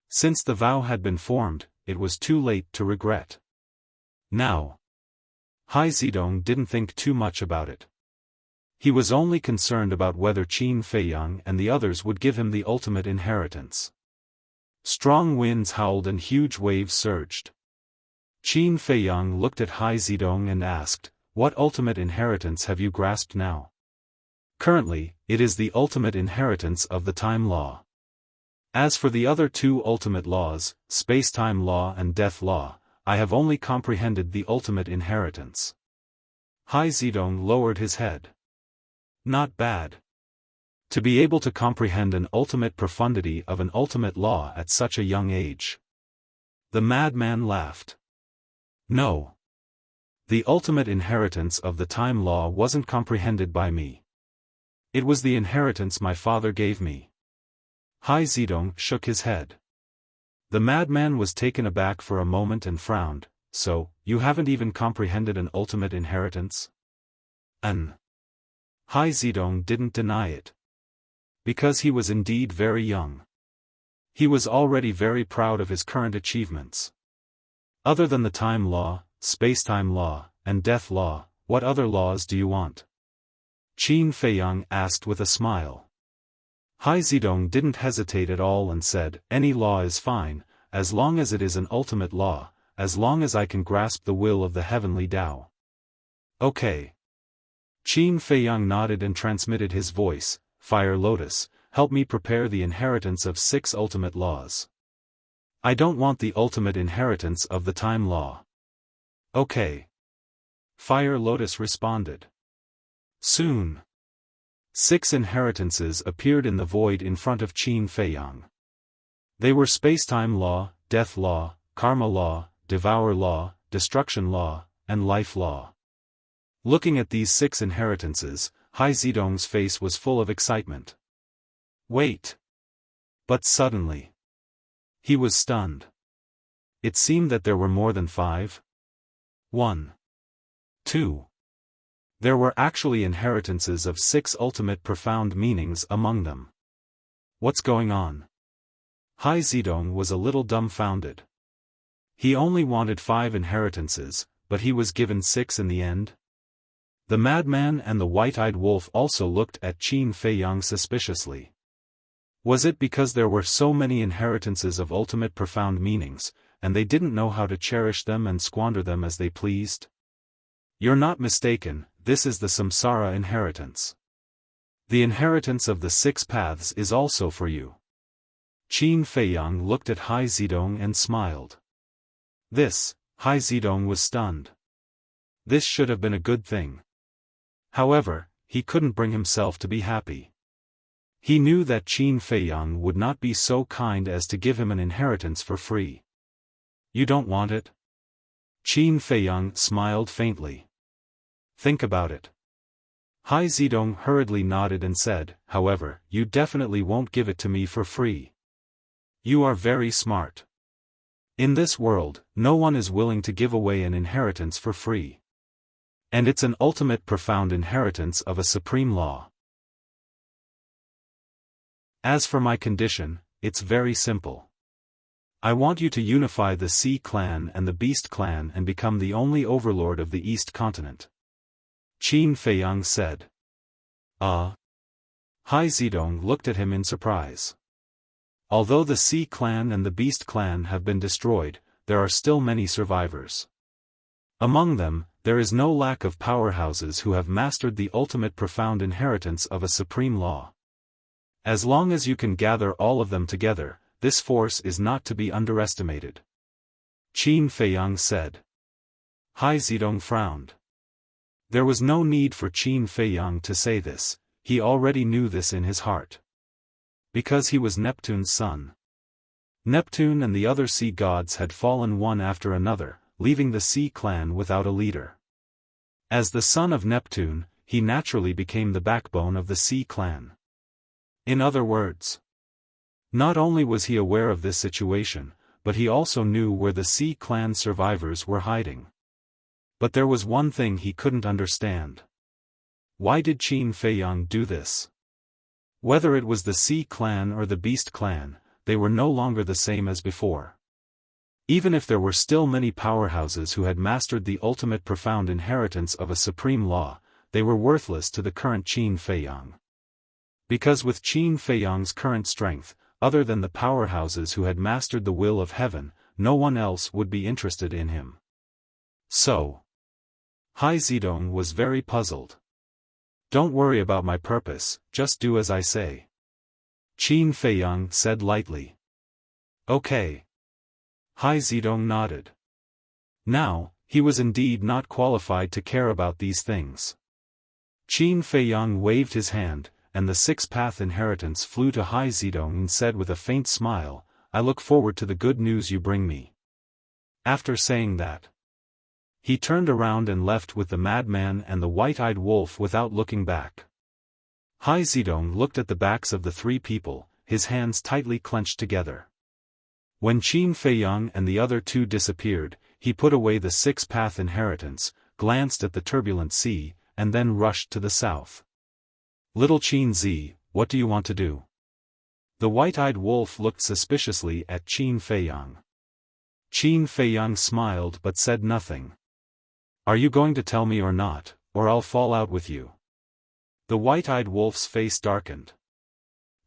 Since the vow had been formed, it was too late to regret. Now, Hai Zidong didn't think too much about it. He was only concerned about whether Qin Feiyang and the others would give him the ultimate inheritance. Strong winds howled and huge waves surged. Qin Feiyang looked at Hai Zidong and asked, what ultimate inheritance have you grasped now? Currently, it is the ultimate inheritance of the time law. As for the other two ultimate laws, space-time law and death law, I have only comprehended the ultimate inheritance. Hai Zidong lowered his head. Not bad. To be able to comprehend an ultimate profundity of an ultimate law at such a young age. The madman laughed. No. The ultimate inheritance of the time law wasn't comprehended by me. It was the inheritance my father gave me. Hai Zidong shook his head. The madman was taken aback for a moment and frowned. So, you haven't even comprehended an ultimate inheritance? Hai Zidong didn't deny it. Because he was indeed very young. He was already very proud of his current achievements. Other than the time law, space-time law, and death law, what other laws do you want? Qin Feiyang asked with a smile. Hai Zidong didn't hesitate at all and said, any law is fine, as long as it is an ultimate law, as long as I can grasp the will of the heavenly Tao. Okay. Qin Feiyang nodded and transmitted his voice, Fire Lotus, help me prepare the inheritance of 6 ultimate laws. I don't want the ultimate inheritance of the time law. Okay. Fire Lotus responded. Soon. 6 inheritances appeared in the void in front of Qin Feiyang. They were space-time law, death law, karma law, devour law, destruction law, and life law. Looking at these 6 inheritances, Hai Zidong's face was full of excitement. Wait. But suddenly. He was stunned. It seemed that there were more than 5. 1. 2. There were actually inheritances of 6 ultimate profound meanings among them. What's going on? Hai Zidong was a little dumbfounded. He only wanted 5 inheritances, but he was given 6 in the end? The madman and the white-eyed wolf also looked at Qin Feiyang suspiciously. Was it because there were so many inheritances of ultimate profound meanings, and they didn't know how to cherish them and squander them as they pleased? You're not mistaken, this is the samsara inheritance. The inheritance of the 6 paths is also for you. Qin Feiyang looked at Hai Zidong and smiled. This, Hai Zidong was stunned. This should have been a good thing. However, he couldn't bring himself to be happy. He knew that Qin Feiyang would not be so kind as to give him an inheritance for free. You don't want it? Qin Feiyang smiled faintly. Think about it. Hai Zidong hurriedly nodded and said, however, you definitely won't give it to me for free. You are very smart. In this world, no one is willing to give away an inheritance for free. And it's an ultimate profound inheritance of a supreme law. As for my condition, it's very simple. I want you to unify the Sea clan and the Beast clan and become the only overlord of the East continent. Qin Feiyang said. Hai Zidong looked at him in surprise. Although the Sea clan and the Beast clan have been destroyed, there are still many survivors. Among them, there is no lack of powerhouses who have mastered the ultimate profound inheritance of a supreme law. As long as you can gather all of them together, this force is not to be underestimated. Qin Feiyang said. Hai Zidong frowned. There was no need for Qin Feiyang to say this, he already knew this in his heart. Because he was Neptune's son. Neptune and the other sea gods had fallen one after another, leaving the Sea clan without a leader. As the son of Neptune, he naturally became the backbone of the Sea clan. In other words, not only was he aware of this situation, but he also knew where the Sea clan survivors were hiding. But there was one thing he couldn't understand. Why did Qin Feiyang do this? Whether it was the Sea clan or the Beast clan, they were no longer the same as before. Even if there were still many powerhouses who had mastered the ultimate profound inheritance of a supreme law, they were worthless to the current Qin Feiyang. Because with Qin Feiyang's current strength, other than the powerhouses who had mastered the will of heaven, no one else would be interested in him. So, Hai Zidong was very puzzled. Don't worry about my purpose, just do as I say. Qin Feiyang said lightly. Okay. Hai Zidong nodded. Now, he was indeed not qualified to care about these things. Qin Feiyang waved his hand, and the 6-path inheritance flew to Hai Zidong and said with a faint smile, I look forward to the good news you bring me. After saying that, he turned around and left with the madman and the white-eyed wolf without looking back. Hai Zidong looked at the backs of the 3 people, his hands tightly clenched together. When Qin Feiyang and the other 2 disappeared, he put away the 6-path inheritance, glanced at the turbulent sea, and then rushed to the south. Little Qin Zi, what do you want to do? The white-eyed wolf looked suspiciously at Qin Feiyang. Qin Feiyang smiled but said nothing. Are you going to tell me or not, or I'll fall out with you? The white-eyed wolf's face darkened.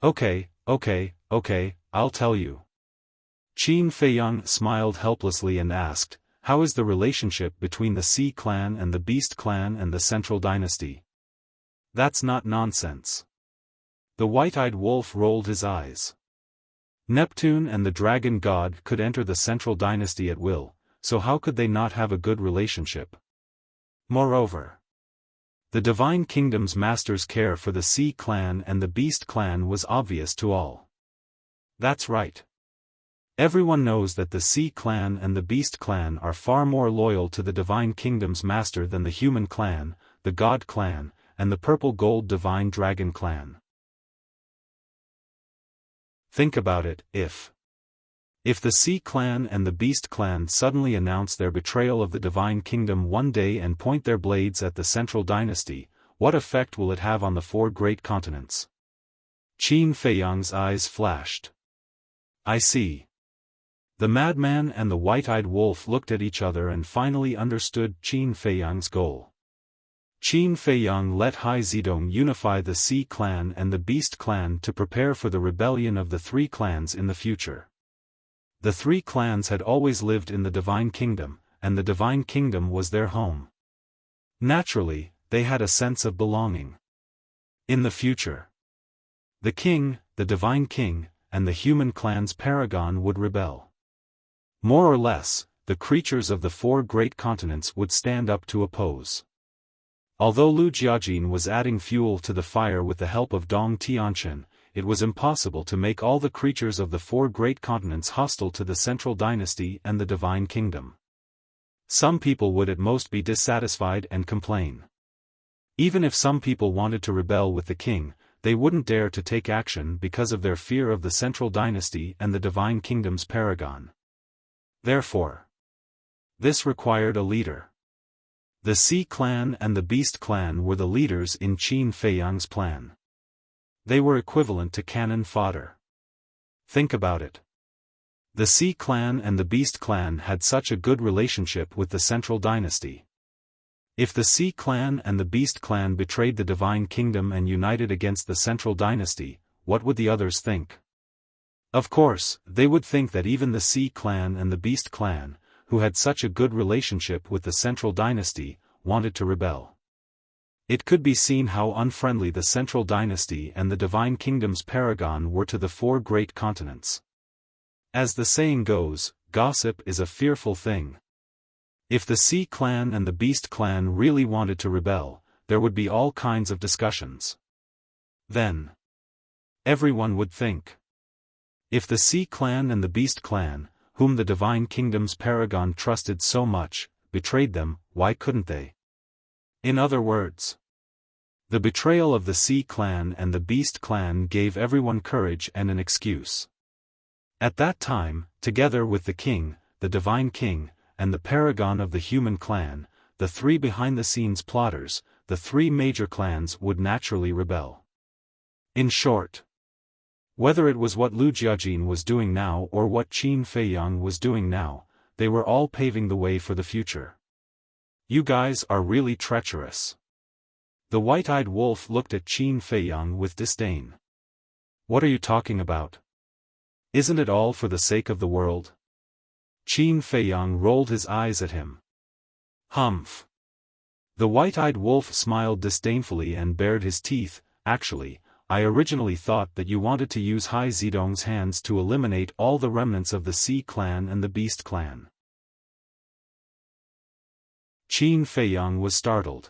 Okay, I'll tell you. Qin Feiyang smiled helplessly and asked, how is the relationship between the Sea clan and the Beast clan and the Central Dynasty? That's not nonsense. The white-eyed wolf rolled his eyes. Neptune and the dragon god could enter the Central Dynasty at will, so how could they not have a good relationship? Moreover, the Divine Kingdom's master's care for the Sea clan and the Beast clan was obvious to all. That's right. Everyone knows that the Sea clan and the Beast clan are far more loyal to the Divine Kingdom's master than the Human clan, the God clan, and the purple-gold Divine Dragon clan. Think about it, if the Sea clan and the Beast clan suddenly announce their betrayal of the Divine Kingdom one day and point their blades at the Central Dynasty, what effect will it have on the 4 great continents? Qin Feiyang's eyes flashed. I see. The madman and the white-eyed wolf looked at each other and finally understood Qin Feiyang's goal. Qin Feiyang let Hai Zidong unify the Sea clan and the Beast clan to prepare for the rebellion of the 3 clans in the future. The 3 clans had always lived in the Divine Kingdom, and the Divine Kingdom was their home. Naturally, they had a sense of belonging. In the future, the king, the divine king, and the human clan's paragon would rebel. More or less, the creatures of the four great continents would stand up to oppose. Although Lu Jiajin was adding fuel to the fire with the help of Dong Tianqian, it was impossible to make all the creatures of the four great continents hostile to the central dynasty and the divine kingdom. Some people would at most be dissatisfied and complain. Even if some people wanted to rebel with the king, they wouldn't dare to take action because of their fear of the central dynasty and the divine kingdom's paragon. Therefore, this required a leader. The Sea clan and the Beast clan were the leaders in Qin Feiyang's plan. They were equivalent to cannon fodder. Think about it. The Sea clan and the Beast clan had such a good relationship with the central dynasty. If the Sea clan and the Beast clan betrayed the divine kingdom and united against the central dynasty, what would the others think? Of course, they would think that even the Sea clan and the Beast clan, who had such a good relationship with the central dynasty, wanted to rebel. It could be seen how unfriendly the central dynasty and the divine kingdom's paragon were to the four great continents. As the saying goes, gossip is a fearful thing. If the Sea clan and the Beast clan really wanted to rebel, there would be all kinds of discussions. Then, everyone would think. If the Sea clan and the Beast clan, whom the divine kingdom's paragon trusted so much, betrayed them, why couldn't they? In other words, the betrayal of the Sea clan and the Beast clan gave everyone courage and an excuse. At that time, together with the king, the divine king, and the paragon of the human clan, the three behind-the-scenes plotters, the three major clans would naturally rebel. In short, whether it was what Lu Jiajin was doing now or what Qin Feiyang was doing now, they were all paving the way for the future. You guys are really treacherous. The white-eyed wolf looked at Qin Feiyang with disdain. What are you talking about? Isn't it all for the sake of the world? Qin Feiyang rolled his eyes at him. Humph. The white-eyed wolf smiled disdainfully and bared his teeth. Actually, I originally thought that you wanted to use Hai Zidong's hands to eliminate all the remnants of the Sea clan and the Beast clan. Qin Feiyang was startled.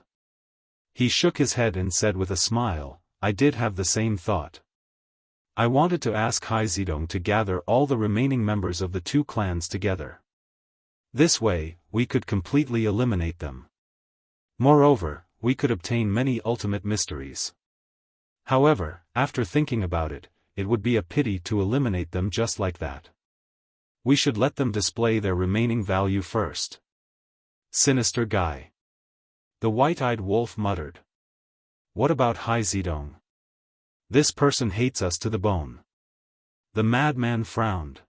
He shook his head and said with a smile, I did have the same thought. I wanted to ask Hai Zidong to gather all the remaining members of the two clans together. This way, we could completely eliminate them. Moreover, we could obtain many ultimate mysteries. However, after thinking about it, it would be a pity to eliminate them just like that. We should let them display their remaining value first. Sinister guy. The white-eyed wolf muttered. What about Hai Zidong? This person hates us to the bone. The madman frowned.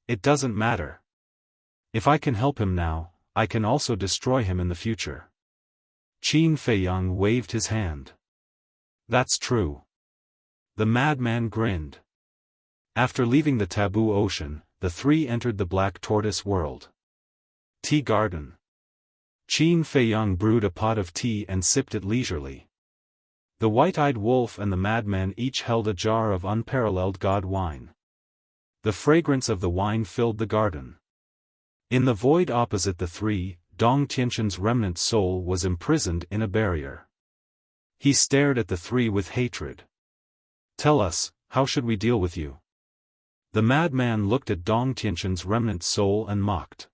It doesn't matter. If I can help him now, I can also destroy him in the future. Qin Feiyang waved his hand. That's true. The madman grinned. After leaving the taboo ocean, the three entered the black tortoise world. Tea garden. Qin Feiyang brewed a pot of tea and sipped it leisurely. The white-eyed wolf and the madman each held a jar of unparalleled god wine. The fragrance of the wine filled the garden. In the void opposite the three, Dong Tianqian's remnant soul was imprisoned in a barrier. He stared at the three with hatred. Tell us, how should we deal with you? The madman looked at Dong Tianqian's remnant soul and mocked.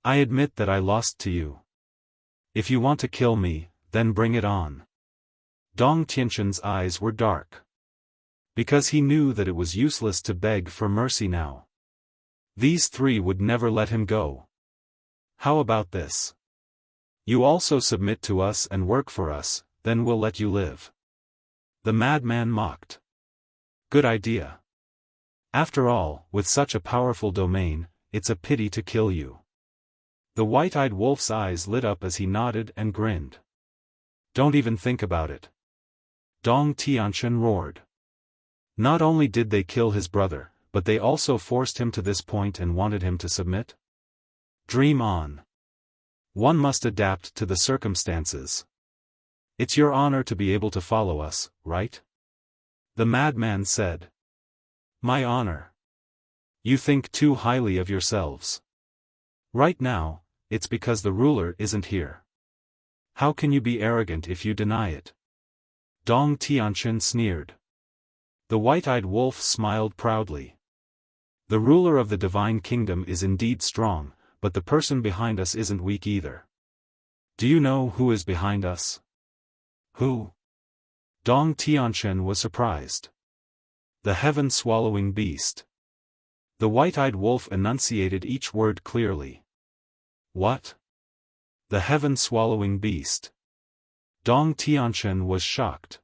I admit that I lost to you. If you want to kill me, then bring it on. Dong Tianqian's eyes were dark. Because he knew that it was useless to beg for mercy now. These three would never let him go. How about this? You also submit to us and work for us, then we'll let you live. The madman mocked. Good idea. After all, with such a powerful domain, it's a pity to kill you. The white-eyed wolf's eyes lit up as he nodded and grinned. Don't even think about it. Dong Tianqian roared. Not only did they kill his brother, but they also forced him to this point and wanted him to submit? Dream on. One must adapt to the circumstances. It's your honor to be able to follow us, right? The madman said. My honor. You think too highly of yourselves. Right now, it's because the ruler isn't here. How can you be arrogant if you deny it? Dong Tianquan sneered. The white-eyed wolf smiled proudly. The ruler of the divine kingdom is indeed strong, but the person behind us isn't weak either. Do you know who is behind us? Who? Dong Tianquan was surprised. The heaven-swallowing beast. The white-eyed wolf enunciated each word clearly. What? The heaven-swallowing beast. Dong Tianquan was shocked.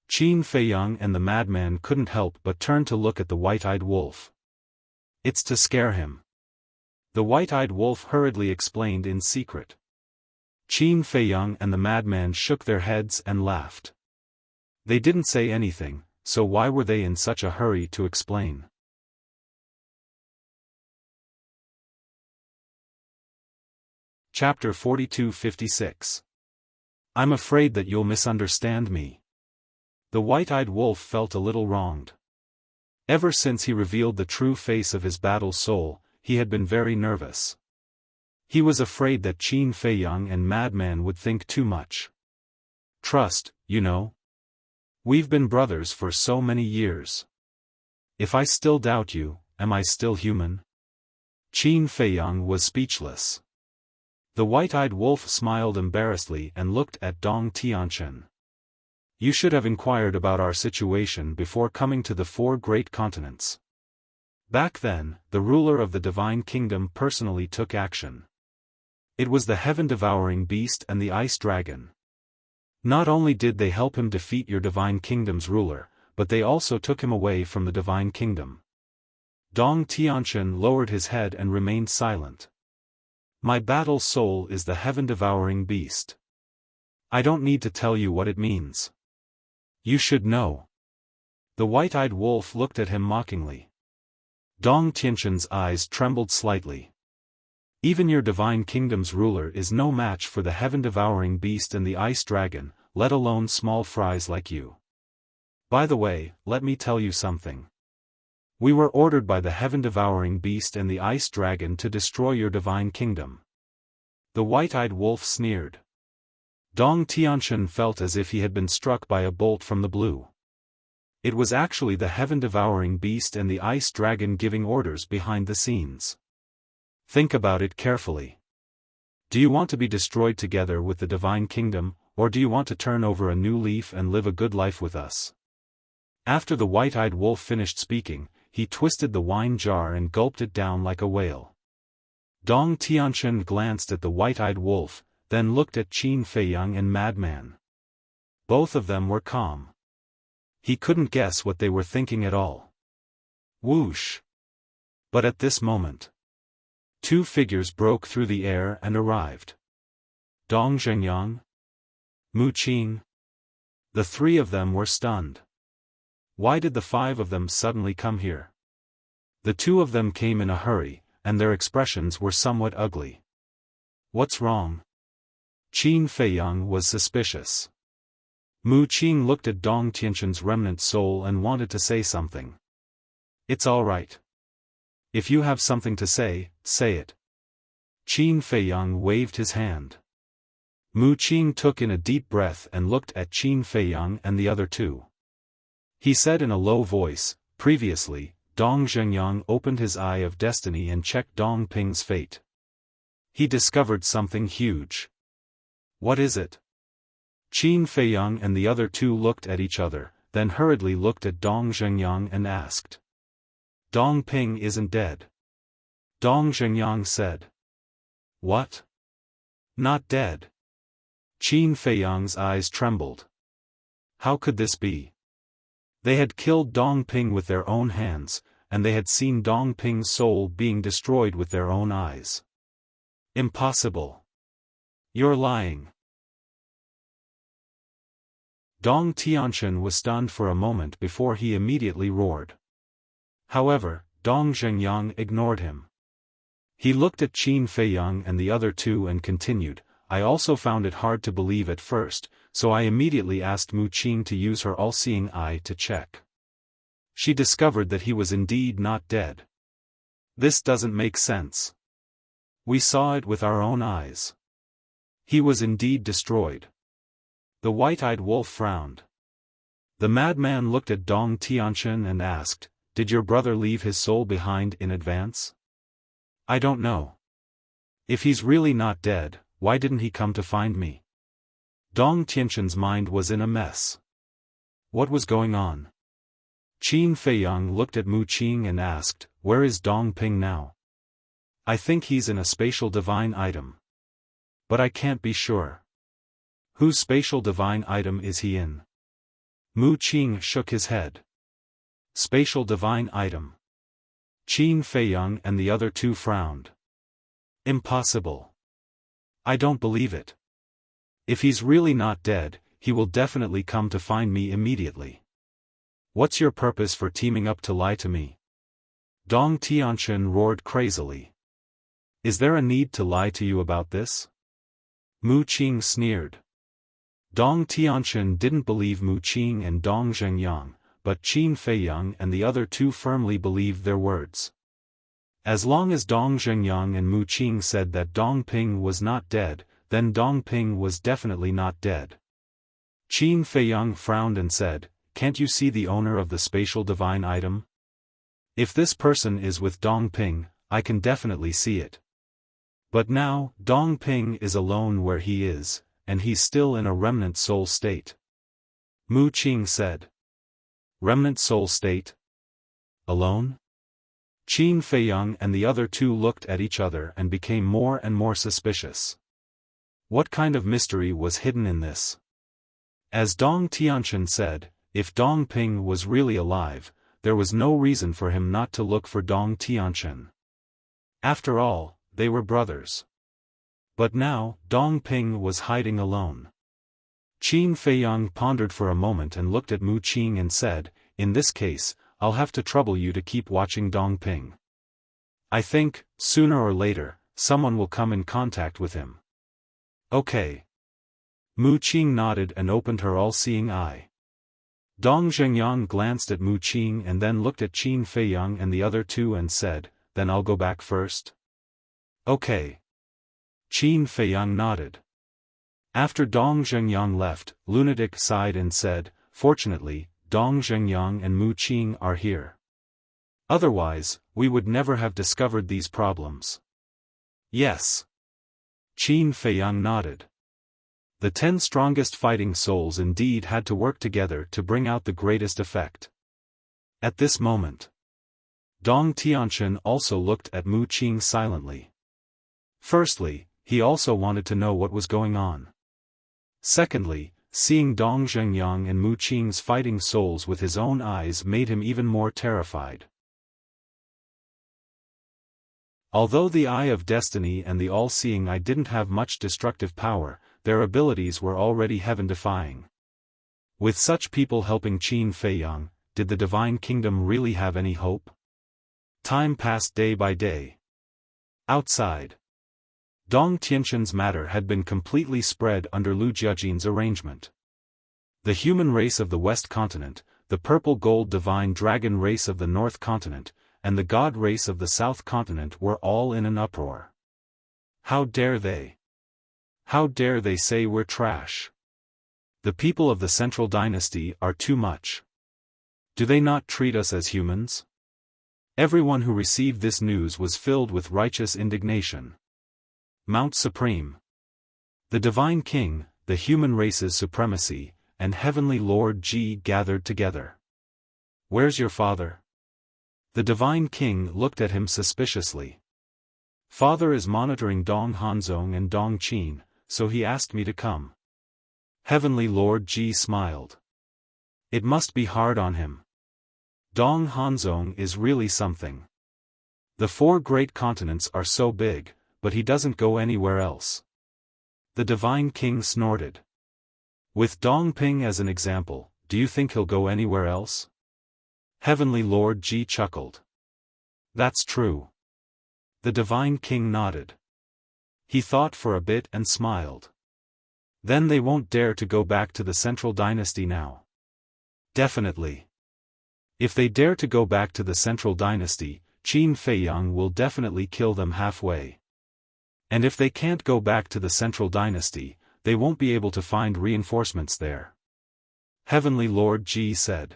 Qin Feiyang and the madman couldn't help but turn to look at the white-eyed wolf. It's to scare him. The white-eyed wolf hurriedly explained in secret. Qin Feiyang and the madman shook their heads and laughed. They didn't say anything, so why were they in such a hurry to explain? Chapter 42-56. I'm afraid that you'll misunderstand me. The white-eyed wolf felt a little wronged. Ever since he revealed the true face of his battle soul, he had been very nervous. He was afraid that Qin Feiyang and madman would think too much. Trust, you know. We've been brothers for so many years. If I still doubt you, am I still human? Qin Feiyang was speechless. The white-eyed wolf smiled embarrassedly and looked at Dong Tianquan. You should have inquired about our situation before coming to the 4 great continents. Back then, the ruler of the divine kingdom personally took action. It was the heaven-devouring beast and the ice dragon. Not only did they help him defeat your divine kingdom's ruler, but they also took him away from the divine kingdom. Dong Tianquan lowered his head and remained silent. My battle soul is the heaven-devouring beast. I don't need to tell you what it means. You should know. The white-eyed wolf looked at him mockingly. Dong Tianquan's eyes trembled slightly. Even your divine kingdom's ruler is no match for the heaven-devouring beast and the ice dragon, let alone small fries like you. By the way, let me tell you something. We were ordered by the heaven-devouring beast and the ice dragon to destroy your divine kingdom. The white-eyed wolf sneered. Dong Tianquan felt as if he had been struck by a bolt from the blue. It was actually the heaven-devouring beast and the ice dragon giving orders behind the scenes. Think about it carefully. Do you want to be destroyed together with the divine kingdom, or do you want to turn over a new leaf and live a good life with us? After the white-eyed wolf finished speaking, he twisted the wine jar and gulped it down like a whale. Dong Tianquan glanced at the white-eyed wolf, then looked at Qin Feiyang and madman. Both of them were calm. He couldn't guess what they were thinking at all. Whoosh! But at this moment, 2 figures broke through the air and arrived. Dong Zhengyang, Mu Qing. The 3 of them were stunned. Why did the 5 of them suddenly come here? The 2 of them came in a hurry, and their expressions were somewhat ugly. What's wrong? Qin Feiyang was suspicious. Mu Qing looked at Dong Tianquan's remnant soul and wanted to say something. It's all right. If you have something to say, say it. Qin Feiyang waved his hand. Mu Qing took in a deep breath and looked at Qin Feiyang and the other 2. He said in a low voice, previously, Dong Zhengyang opened his eye of destiny and checked Dong Ping's fate. He discovered something huge. What is it? Qin Feiyang and the other 2 looked at each other, then hurriedly looked at Dong Zhengyang and asked. Dong Ping isn't dead. Dong Zhengyang said. What? Not dead? Qin Feiyang's eyes trembled. How could this be? They had killed Dong Ping with their own hands, and they had seen Dong Ping's soul being destroyed with their own eyes. Impossible. You're lying. Dong Tianquan was stunned for a moment before he immediately roared. However, Dong Zhengyang ignored him. He looked at Qin Feiyang and the other two and continued, I also found it hard to believe at first, so I immediately asked Mu Qing to use her all-seeing eye to check. She discovered that he was indeed not dead. This doesn't make sense. We saw it with our own eyes. He was indeed destroyed. The white-eyed wolf frowned. The madman looked at Dong Tianqian and asked, Did your brother leave his soul behind in advance? I don't know. If he's really not dead, why didn't he come to find me? Dong Tianqian's mind was in a mess. What was going on? Qin Feiyang looked at Mu Qing and asked, Where is Dong Ping now? I think he's in a spatial divine item. But I can't be sure. Whose spatial divine item is he in? Mu Qing shook his head. Spatial divine item. Qin Feiyang and the other two frowned. Impossible. I don't believe it. If he's really not dead, he will definitely come to find me immediately. What's your purpose for teaming up to lie to me? Dong Tianqian roared crazily. Is there a need to lie to you about this? Mu Qing sneered. Dong Tianqian didn't believe Mu Qing and Dong Zhengyang, but Qin Feiyang and the other two firmly believed their words. As long as Dong Zhengyang and Mu Qing said that Dong Ping was not dead, then Dong Ping was definitely not dead. Qin Feiyang frowned and said, Can't you see the owner of the spatial divine item? If this person is with Dong Ping, I can definitely see it. But now, Dong Ping is alone where he is, and he's still in a remnant soul state. Mu Qing said. Remnant soul state? Alone? Qin Feiyang and the other two looked at each other and became more and more suspicious. What kind of mystery was hidden in this? As Dong Tianqian said, if Dong Ping was really alive, there was no reason for him not to look for Dong Tianqian. After all, they were brothers. But now, Dong Ping was hiding alone. Qin Feiyang pondered for a moment and looked at Mu Qing and said, In this case, I'll have to trouble you to keep watching Dong Ping. I think, sooner or later, someone will come in contact with him. Okay. Mu Qing nodded and opened her all-seeing eye. Dong Zhengyang glanced at Mu Qing and then looked at Qin Feiyang and the other two and said, Then I'll go back first? Okay. Qin Feiyang nodded. After Dong Zhengyang left, Lunatic sighed and said, Fortunately, Dong Zhengyang and Mu Qing are here. Otherwise, we would never have discovered these problems. Yes. Qin Feiyang nodded. The 10 strongest fighting souls indeed had to work together to bring out the greatest effect. At this moment, Dong Tianqian also looked at Mu Qing silently. Firstly, he also wanted to know what was going on. Secondly, seeing Dong Zhengyang and Mu Qing's fighting souls with his own eyes made him even more terrified. Although the Eye of Destiny and the All-Seeing Eye didn't have much destructive power, their abilities were already heaven-defying. With such people helping Qin Feiyang, did the Divine Kingdom really have any hope? Time passed day by day. Outside, Dong Tianqian's matter had been completely spread under Lu Jiajin's arrangement. The human race of the West Continent, the purple-gold divine dragon race of the North Continent, and the god race of the South Continent were all in an uproar. How dare they? How dare they say we're trash? The people of the Central Dynasty are too much. Do they not treat us as humans? Everyone who received this news was filled with righteous indignation. Mount Supreme, the Divine King, the human race's supremacy, and Heavenly Lord Ji gathered together. Where's your father? The Divine King looked at him suspiciously. Father is monitoring Dong Hanzong and Dong Qin, so he asked me to come. Heavenly Lord Ji smiled. It must be hard on him. Dong Hanzong is really something. The 4 great continents are so big, but he doesn't go anywhere else. The Divine King snorted. With Dong Ping as an example, do you think he'll go anywhere else? Heavenly Lord Ji chuckled. That's true. The divine king nodded. He thought for a bit and smiled. Then they won't dare to go back to the Central Dynasty now. Definitely. If they dare to go back to the Central Dynasty, Qin Feiyang will definitely kill them halfway. And if they can't go back to the Central Dynasty, they won't be able to find reinforcements there. Heavenly Lord Ji said.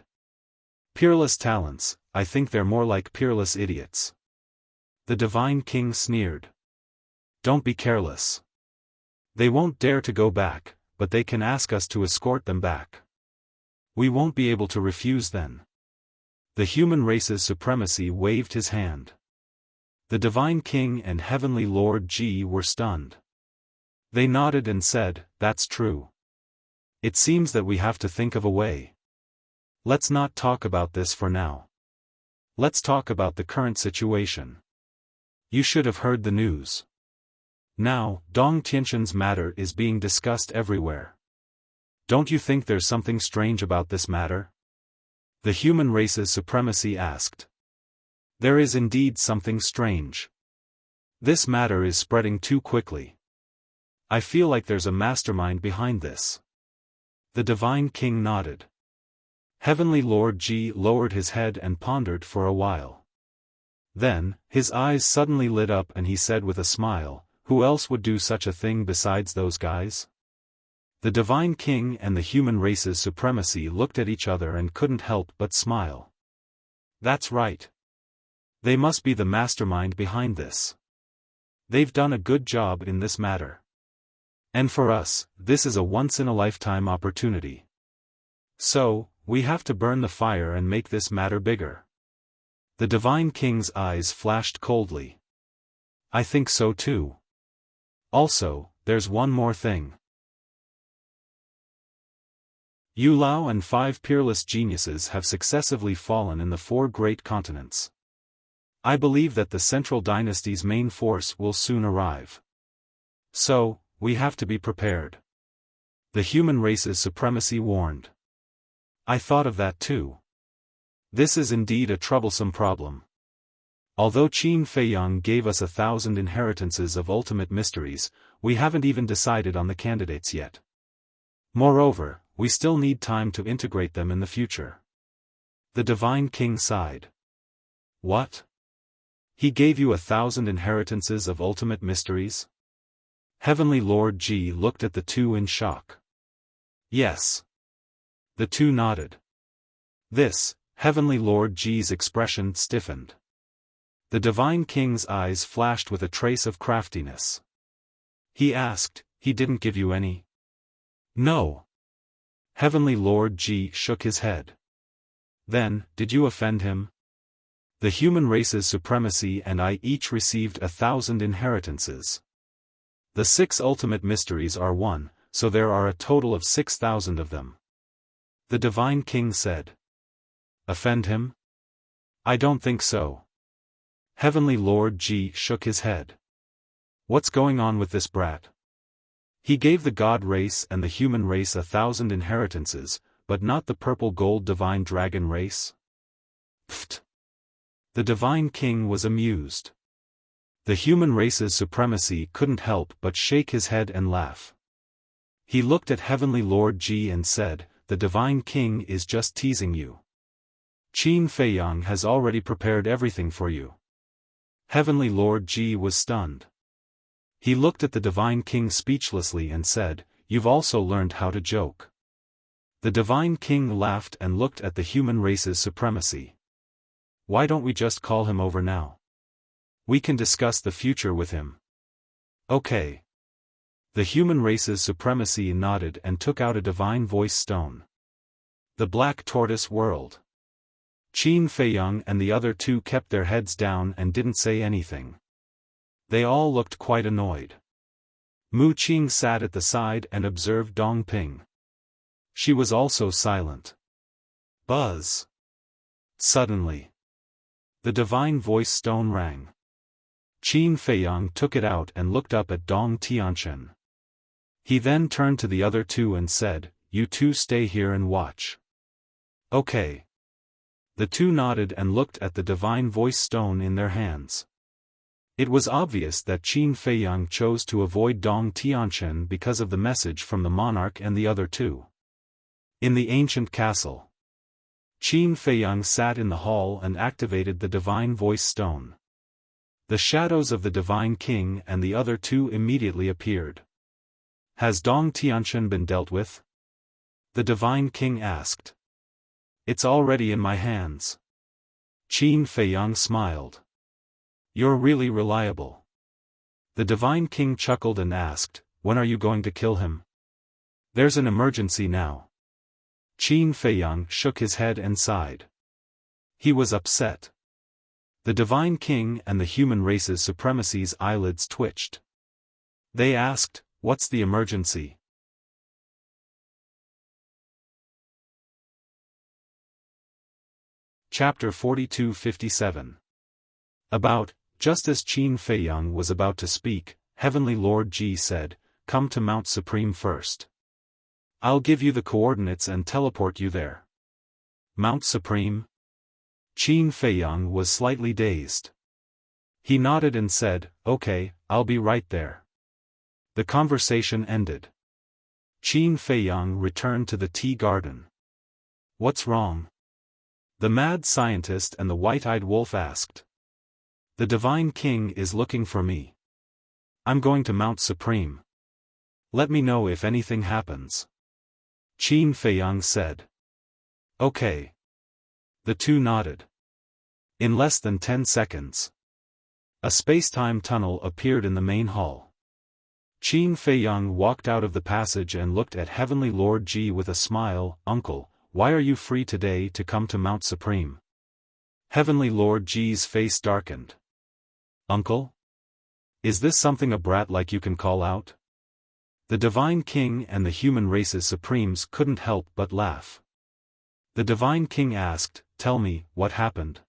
Peerless talents, I think they're more like peerless idiots. The divine king sneered. Don't be careless. They won't dare to go back, but they can ask us to escort them back. We won't be able to refuse then. The human race's supremacy waved his hand. The divine king and heavenly Lord Ji were stunned. They nodded and said, that's true. It seems that we have to think of a way. Let's not talk about this for now. Let's talk about the current situation. You should have heard the news. Now, Dong Tianxin's matter is being discussed everywhere. Don't you think there's something strange about this matter? The human race's supremacy asked. There is indeed something strange. This matter is spreading too quickly. I feel like there's a mastermind behind this. The divine king nodded. Heavenly Lord Ji lowered his head and pondered for a while. Then, his eyes suddenly lit up and he said with a smile, who else would do such a thing besides those guys? The divine king and the human race's supremacy looked at each other and couldn't help but smile. That's right. They must be the mastermind behind this. They've done a good job in this matter. And for us, this is a once-in-a-lifetime opportunity. So, we have to burn the fire and make this matter bigger. The divine king's eyes flashed coldly. I think so too. Also, there's one more thing. Yu Lao and 5 peerless geniuses have successively fallen in the 4 great continents. I believe that the Central Dynasty's main force will soon arrive. So, we have to be prepared. The human race's supremacy warned. I thought of that too. This is indeed a troublesome problem. Although Qin Feiyang gave us 1,000 inheritances of ultimate mysteries, we haven't even decided on the candidates yet. Moreover, we still need time to integrate them in the future. The divine king sighed. What? He gave you 1,000 inheritances of ultimate mysteries? Heavenly Lord Ji looked at the two in shock. Yes. The two nodded. This, Heavenly Lord Ji's expression stiffened. The divine king's eyes flashed with a trace of craftiness. He asked, he didn't give you any? No. Heavenly Lord Ji shook his head. Then, did you offend him? The human race's supremacy and I each received 1,000 inheritances. The 6 ultimate mysteries are 1, so there are a total of 6,000 of them. The divine king said. Offend him? I don't think so. Heavenly Lord Ji shook his head. What's going on with this brat? He gave the god race and the human race 1,000 inheritances, but not the purple gold divine dragon race? Pfft. The divine king was amused. The human race's supremacy couldn't help but shake his head and laugh. He looked at Heavenly Lord Ji and said, the divine king is just teasing you. Qin Feiyang has already prepared everything for you. Heavenly Lord Ji was stunned. He looked at the divine king speechlessly and said, you've also learned how to joke. The divine king laughed and looked at the human race's supremacy. Why don't we just call him over now? We can discuss the future with him. Okay. The human race's supremacy nodded and took out a divine voice stone. The black tortoise whirled. Qin Feiyang and the other 2 kept their heads down and didn't say anything. They all looked quite annoyed. Mu Qing sat at the side and observed Dong Ping. She was also silent. Buzz. Suddenly. The divine voice stone rang. Qin Feiyang took it out and looked up at Dong Tianxin. He then turned to the other 2 and said, you 2 stay here and watch. Okay. The 2 nodded and looked at the divine voice stone in their hands. It was obvious that Qin Feiyang chose to avoid Dong Tianquan because of the message from the monarch and the other two. In the ancient castle, Qin Feiyang sat in the hall and activated the divine voice stone. The shadows of the divine king and the other two immediately appeared. Has Dong Tianquan been dealt with? The divine king asked. It's already in my hands. Qin Feiyang smiled. You're really reliable. The divine king chuckled and asked, when are you going to kill him? There's an emergency now. Qin Feiyang shook his head and sighed. He was upset. The divine king and the human race's supremacy's eyelids twitched. They asked, what's the emergency? Chapter 42-57. About, just as Qin Feiyang was about to speak, Heavenly Lord Ji said, come to Mount Supreme first. I'll give you the coordinates and teleport you there. Mount Supreme? Qin Feiyang was slightly dazed. He nodded and said, okay, I'll be right there. The conversation ended. Qin Feiyang returned to the tea garden. What's wrong? The mad scientist and the white-eyed wolf asked. The divine king is looking for me. I'm going to Mount Supreme. Let me know if anything happens. Qin Feiyang said. Okay. The two nodded. In less than 10 seconds, a space-time tunnel appeared in the main hall. Qin Feiyang walked out of the passage and looked at Heavenly Lord Ji with a smile. Uncle, why are you free today to come to Mount Supreme? Heavenly Lord Ji's face darkened. Uncle? Is this something a brat like you can call out? The divine king and the human race's supremes couldn't help but laugh. The divine king asked, tell me, what happened?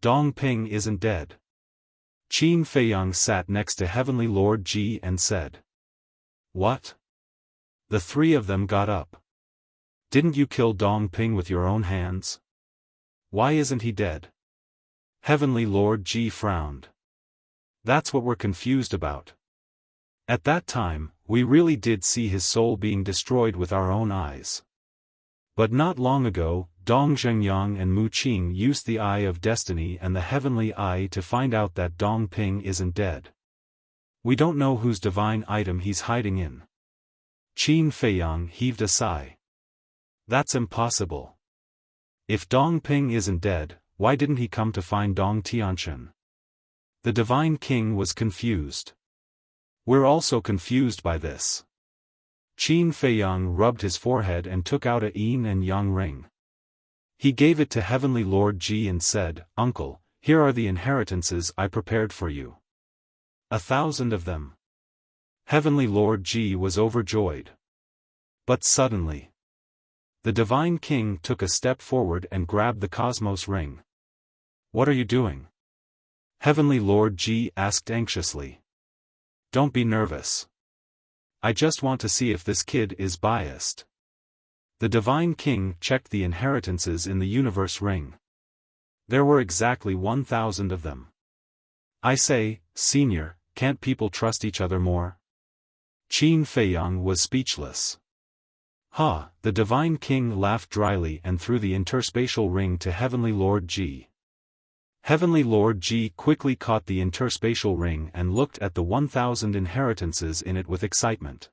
Dong Ping isn't dead. Qin Feiyang sat next to Heavenly Lord Ji and said. What? The three of them got up. Didn't you kill Dong Ping with your own hands? Why isn't he dead? Heavenly Lord Ji frowned. That's what we're confused about. At that time, we really did see his soul being destroyed with our own eyes. But not long ago, Dong Zhengyang and Mu Qing used the Eye of Destiny and the Heavenly Eye to find out that Dong Ping isn't dead. We don't know whose divine item he's hiding in. Qin Feiyang heaved a sigh. That's impossible. If Dong Ping isn't dead, why didn't he come to find Dong Tianquan? The divine king was confused. We're also confused by this. Qin Feiyang rubbed his forehead and took out a yin and yang ring. He gave it to Heavenly Lord Ji and said, Uncle, here are the inheritances I prepared for you. 1,000 of them. Heavenly Lord Ji was overjoyed. But suddenly, the divine king took a step forward and grabbed the cosmos ring. What are you doing? Heavenly Lord Ji asked anxiously. Don't be nervous. I just want to see if this kid is biased. The divine king checked the inheritances in the universe ring. There were exactly 1,000 of them. I say, senior, can't people trust each other more? Qin Feiyang was speechless. The divine king laughed dryly and threw the interspatial ring to Heavenly Lord Ji. Heavenly Lord Ji quickly caught the interspatial ring and looked at the 1,000 inheritances in it with excitement.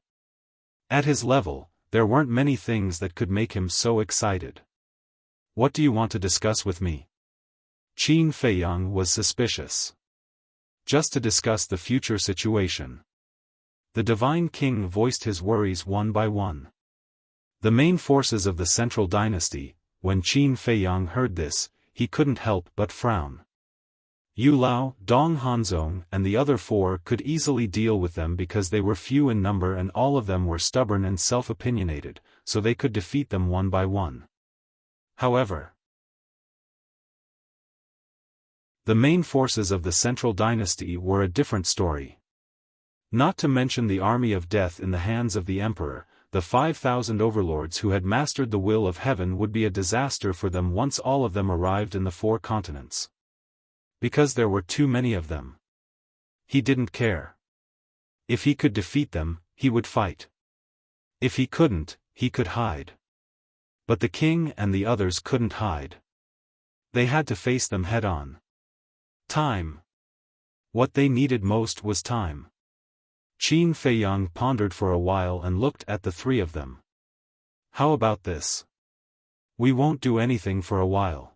At his level, there weren't many things that could make him so excited. What do you want to discuss with me? Qin Feiyang was suspicious. Just to discuss the future situation. The divine king voiced his worries one by one. The main forces of the central dynasty, when Qin Feiyang heard this, he couldn't help but frown. Yu Lao, Dong Hanzong and the other four could easily deal with them because they were few in number and all of them were stubborn and self-opinionated, so they could defeat them one by one. However, the main forces of the central dynasty were a different story. Not to mention the army of death in the hands of the emperor, the 5,000 overlords who had mastered the will of heaven would be a disaster for them once all of them arrived in the 4 continents. Because there were too many of them. He didn't care. If he could defeat them, he would fight. If he couldn't, he could hide. But the king and the others couldn't hide. They had to face them head-on. Time. What they needed most was time. Qin Feiyang pondered for a while and looked at the three of them. How about this? We won't do anything for a while.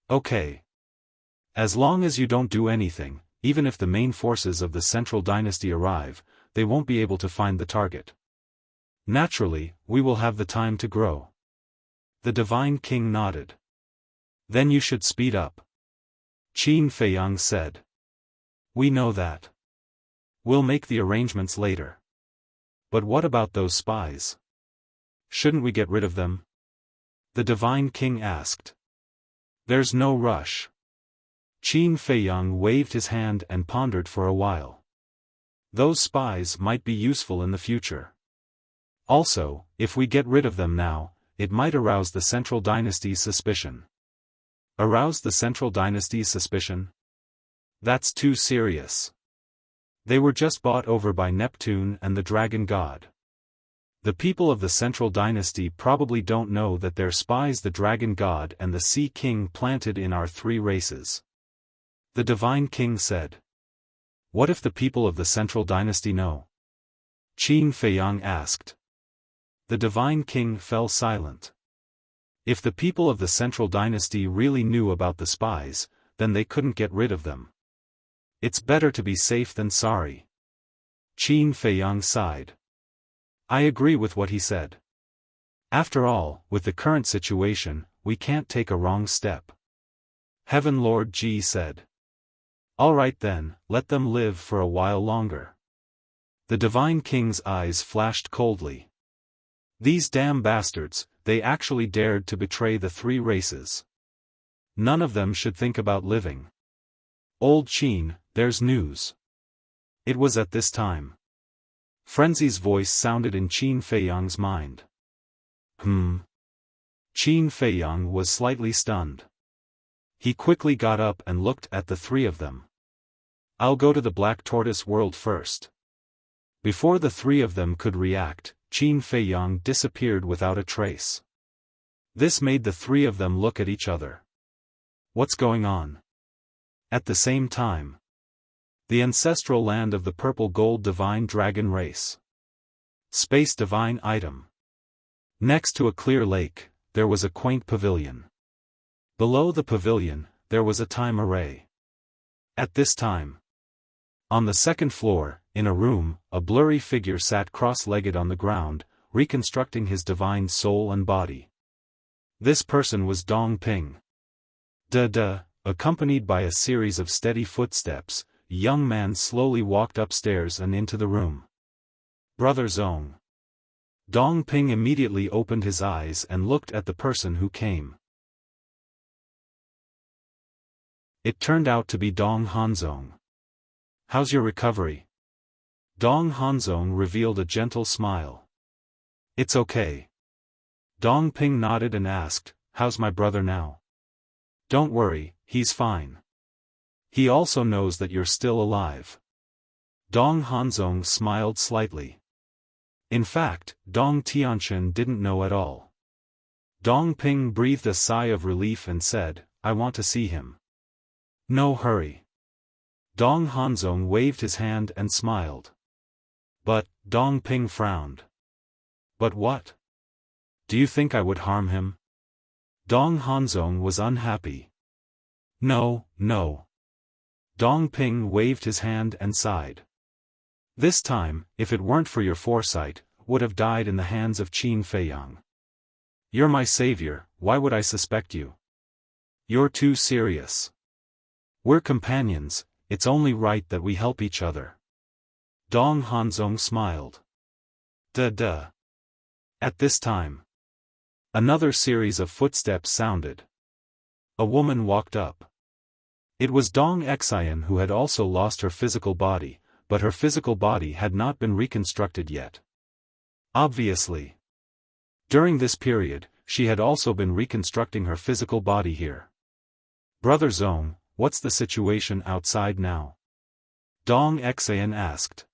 Okay. As long as you don't do anything, even if the main forces of the central dynasty arrive, they won't be able to find the target. Naturally, we will have the time to grow. The divine king nodded. Then you should speed up. Qin Feiyang said. We know that. We'll make the arrangements later. But what about those spies? Shouldn't we get rid of them? The divine king asked. There's no rush. Qin Feiyang waved his hand and pondered for a while. Those spies might be useful in the future. Also, if we get rid of them now, it might arouse the central dynasty's suspicion. Arouse the central dynasty's suspicion? That's too serious. They were just bought over by Neptune and the dragon god. The people of the central dynasty probably don't know that they're spies the dragon god and the sea king planted in our three races. The divine king said. What if the people of the central dynasty know? Qin Feiyang asked. The divine king fell silent. If the people of the central dynasty really knew about the spies, then they couldn't get rid of them. It's better to be safe than sorry. Qin Feiyang sighed. I agree with what he said. After all, with the current situation, we can't take a wrong step. Heaven Lord Ji said. All right then, let them live for a while longer. The divine king's eyes flashed coldly. These damn bastards, they actually dared to betray the three races. None of them should think about living. Old Qin, there's news. It was at this time. Frenzy's voice sounded in Qin Feiyang's mind. Qin Feiyang was slightly stunned. He quickly got up and looked at the three of them. I'll go to the Black Tortoise world first. Before the three of them could react, Qin Feiyang disappeared without a trace. This made the three of them look at each other. What's going on? At the same time. The ancestral land of the purple gold divine dragon race. Space divine item. Next to a clear lake, there was a quaint pavilion. Below the pavilion, there was a time array. At this time. On the second floor, in a room, a blurry figure sat cross-legged on the ground, reconstructing his divine soul and body. This person was Dong Ping. Accompanied by a series of steady footsteps, a young man slowly walked upstairs and into the room. Brother Zong. Dong Ping immediately opened his eyes and looked at the person who came. It turned out to be Dong Hanzong. How's your recovery? Dong Hanzong revealed a gentle smile. It's okay. Dong Ping nodded and asked, how's my brother now? Don't worry, he's fine. He also knows that you're still alive. Dong Hanzong smiled slightly. In fact, Dong Tianqian didn't know at all. Dong Ping breathed a sigh of relief and said, I want to see him. No hurry. Dong Hanzong waved his hand and smiled. But, Dong Ping frowned. But what? Do you think I would harm him? Dong Hanzong was unhappy. No. Dong Ping waved his hand and sighed. This time, if it weren't for your foresight, would have died in the hands of Qin Feiyang. You're my savior, why would I suspect you? You're too serious. We're companions, it's only right that we help each other. Dong Hanzong smiled. At this time. Another series of footsteps sounded. A woman walked up. It was Dong Xian, who had also lost her physical body, but her physical body had not been reconstructed yet. Obviously. During this period, she had also been reconstructing her physical body here. Brother Zong, what's the situation outside now? Dong Xian asked.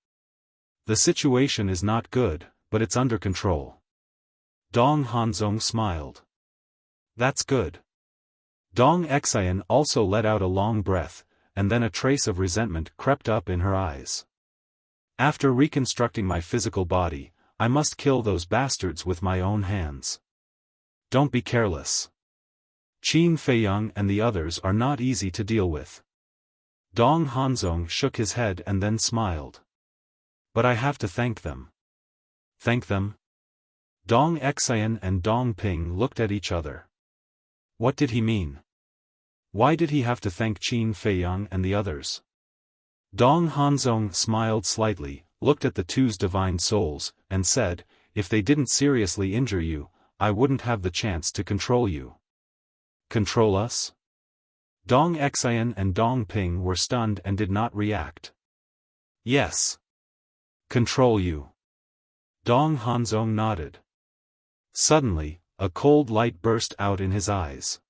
The situation is not good, but it's under control. Dong Hanzong smiled. That's good. Dong Xian also let out a long breath, and then a trace of resentment crept up in her eyes. After reconstructing my physical body, I must kill those bastards with my own hands. Don't be careless. Qin Feiyang and the others are not easy to deal with. Dong Hanzong shook his head and then smiled. But I have to thank them. Thank them? Dong Xian and Dong Ping looked at each other. What did he mean? Why did he have to thank Qin Feiyang and the others? Dong Hanzong smiled slightly, looked at the two's divine souls, and said, if they didn't seriously injure you, I wouldn't have the chance to control you. Control us? Dong Xian and Dong Ping were stunned and did not react. Yes. Control you. Dong Hanzong nodded. Suddenly, a cold light burst out in his eyes.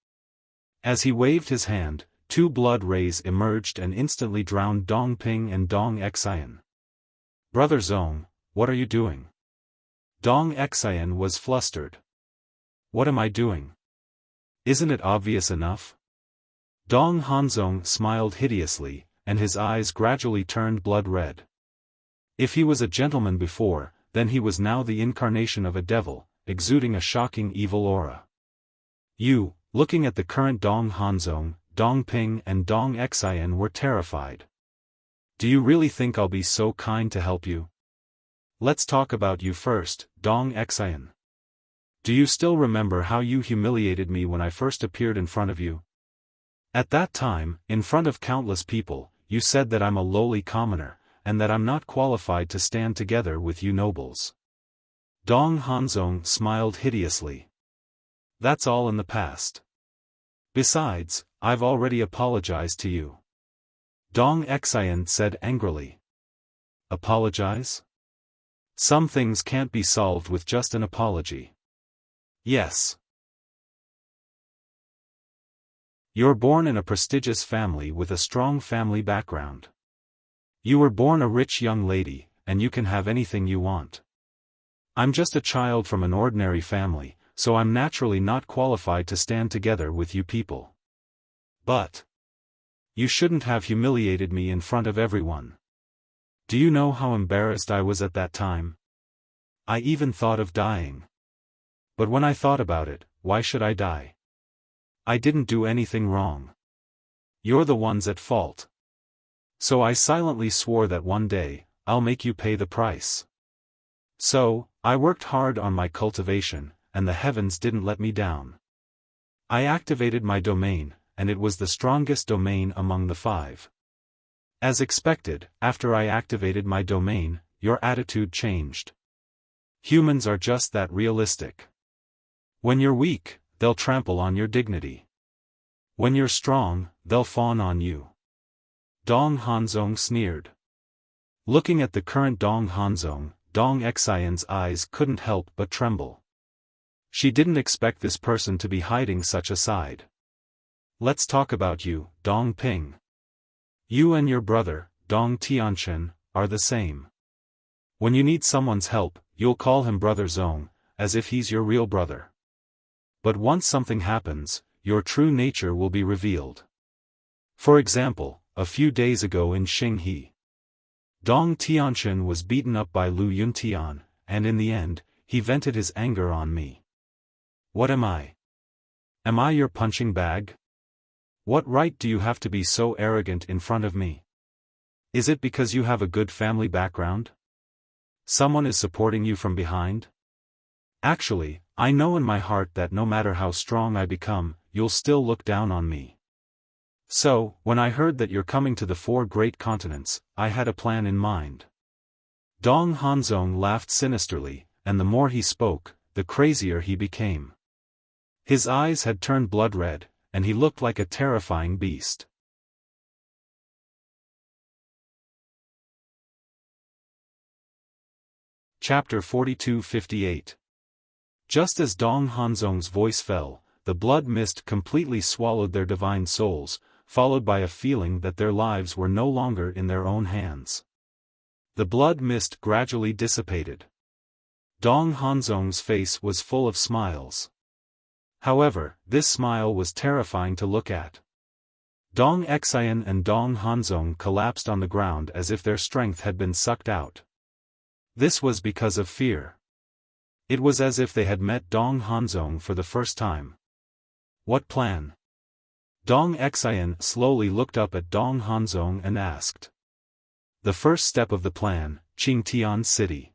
As he waved his hand, two blood rays emerged and instantly drowned Dong Ping and Dong Xian. Brother Zong, what are you doing? Dong Xian was flustered. What am I doing? Isn't it obvious enough? Dong Hanzong smiled hideously, and his eyes gradually turned blood red. If he was a gentleman before, then he was now the incarnation of a devil, exuding a shocking evil aura. You, looking at the current Dong Hanzong, Dong Ping and Dong Xian were terrified. Do you really think I'll be so kind to help you? Let's talk about you first, Dong Xian. Do you still remember how you humiliated me when I first appeared in front of you? At that time, in front of countless people, you said that I'm a lowly commoner, and that I'm not qualified to stand together with you nobles. Dong Hanzong smiled hideously. That's all in the past. Besides, I've already apologized to you. Dong Xian said angrily. Apologize? Some things can't be solved with just an apology. Yes. You're born in a prestigious family with a strong family background. You were born a rich young lady, and you can have anything you want. I'm just a child from an ordinary family, so I'm naturally not qualified to stand together with you people. But you shouldn't have humiliated me in front of everyone. Do you know how embarrassed I was at that time? I even thought of dying. But when I thought about it, why should I die? I didn't do anything wrong. You're the ones at fault. So I silently swore that one day, I'll make you pay the price. So, I worked hard on my cultivation, and the heavens didn't let me down. I activated my domain, and it was the strongest domain among the 5. As expected, after I activated my domain, your attitude changed. Humans are just that realistic. When you're weak, they'll trample on your dignity. When you're strong, they'll fawn on you. Dong Hanzong sneered. Looking at the current Dong Hanzong, Dong Xian's eyes couldn't help but tremble. She didn't expect this person to be hiding such a side. Let's talk about you, Dong Ping. You and your brother, Dong Tianchen, are the same. When you need someone's help, you'll call him Brother Zong, as if he's your real brother. But once something happens, your true nature will be revealed. For example, a few days ago in Xinghe, Dong Tianchen was beaten up by Lu Yuntian, and in the end, he vented his anger on me. What am I? Am I your punching bag? What right do you have to be so arrogant in front of me? Is it because you have a good family background? Someone is supporting you from behind? Actually, I know in my heart that no matter how strong I become, you'll still look down on me. So, when I heard that you're coming to the 4 great continents, I had a plan in mind. Dong Hanzong laughed sinisterly, and the more he spoke, the crazier he became. His eyes had turned blood red, and he looked like a terrifying beast. Chapter 42-58. Just as Dong Hanzong's voice fell, the blood mist completely swallowed their divine souls, followed by a feeling that their lives were no longer in their own hands. The blood mist gradually dissipated. Dong Hanzong's face was full of smiles. However, this smile was terrifying to look at. Dong Xian and Dong Hanzong collapsed on the ground as if their strength had been sucked out. This was because of fear. It was as if they had met Dong Hanzong for the first time. What plan? Dong Xian slowly looked up at Dong Hanzong and asked. The first step of the plan, Qingtian City.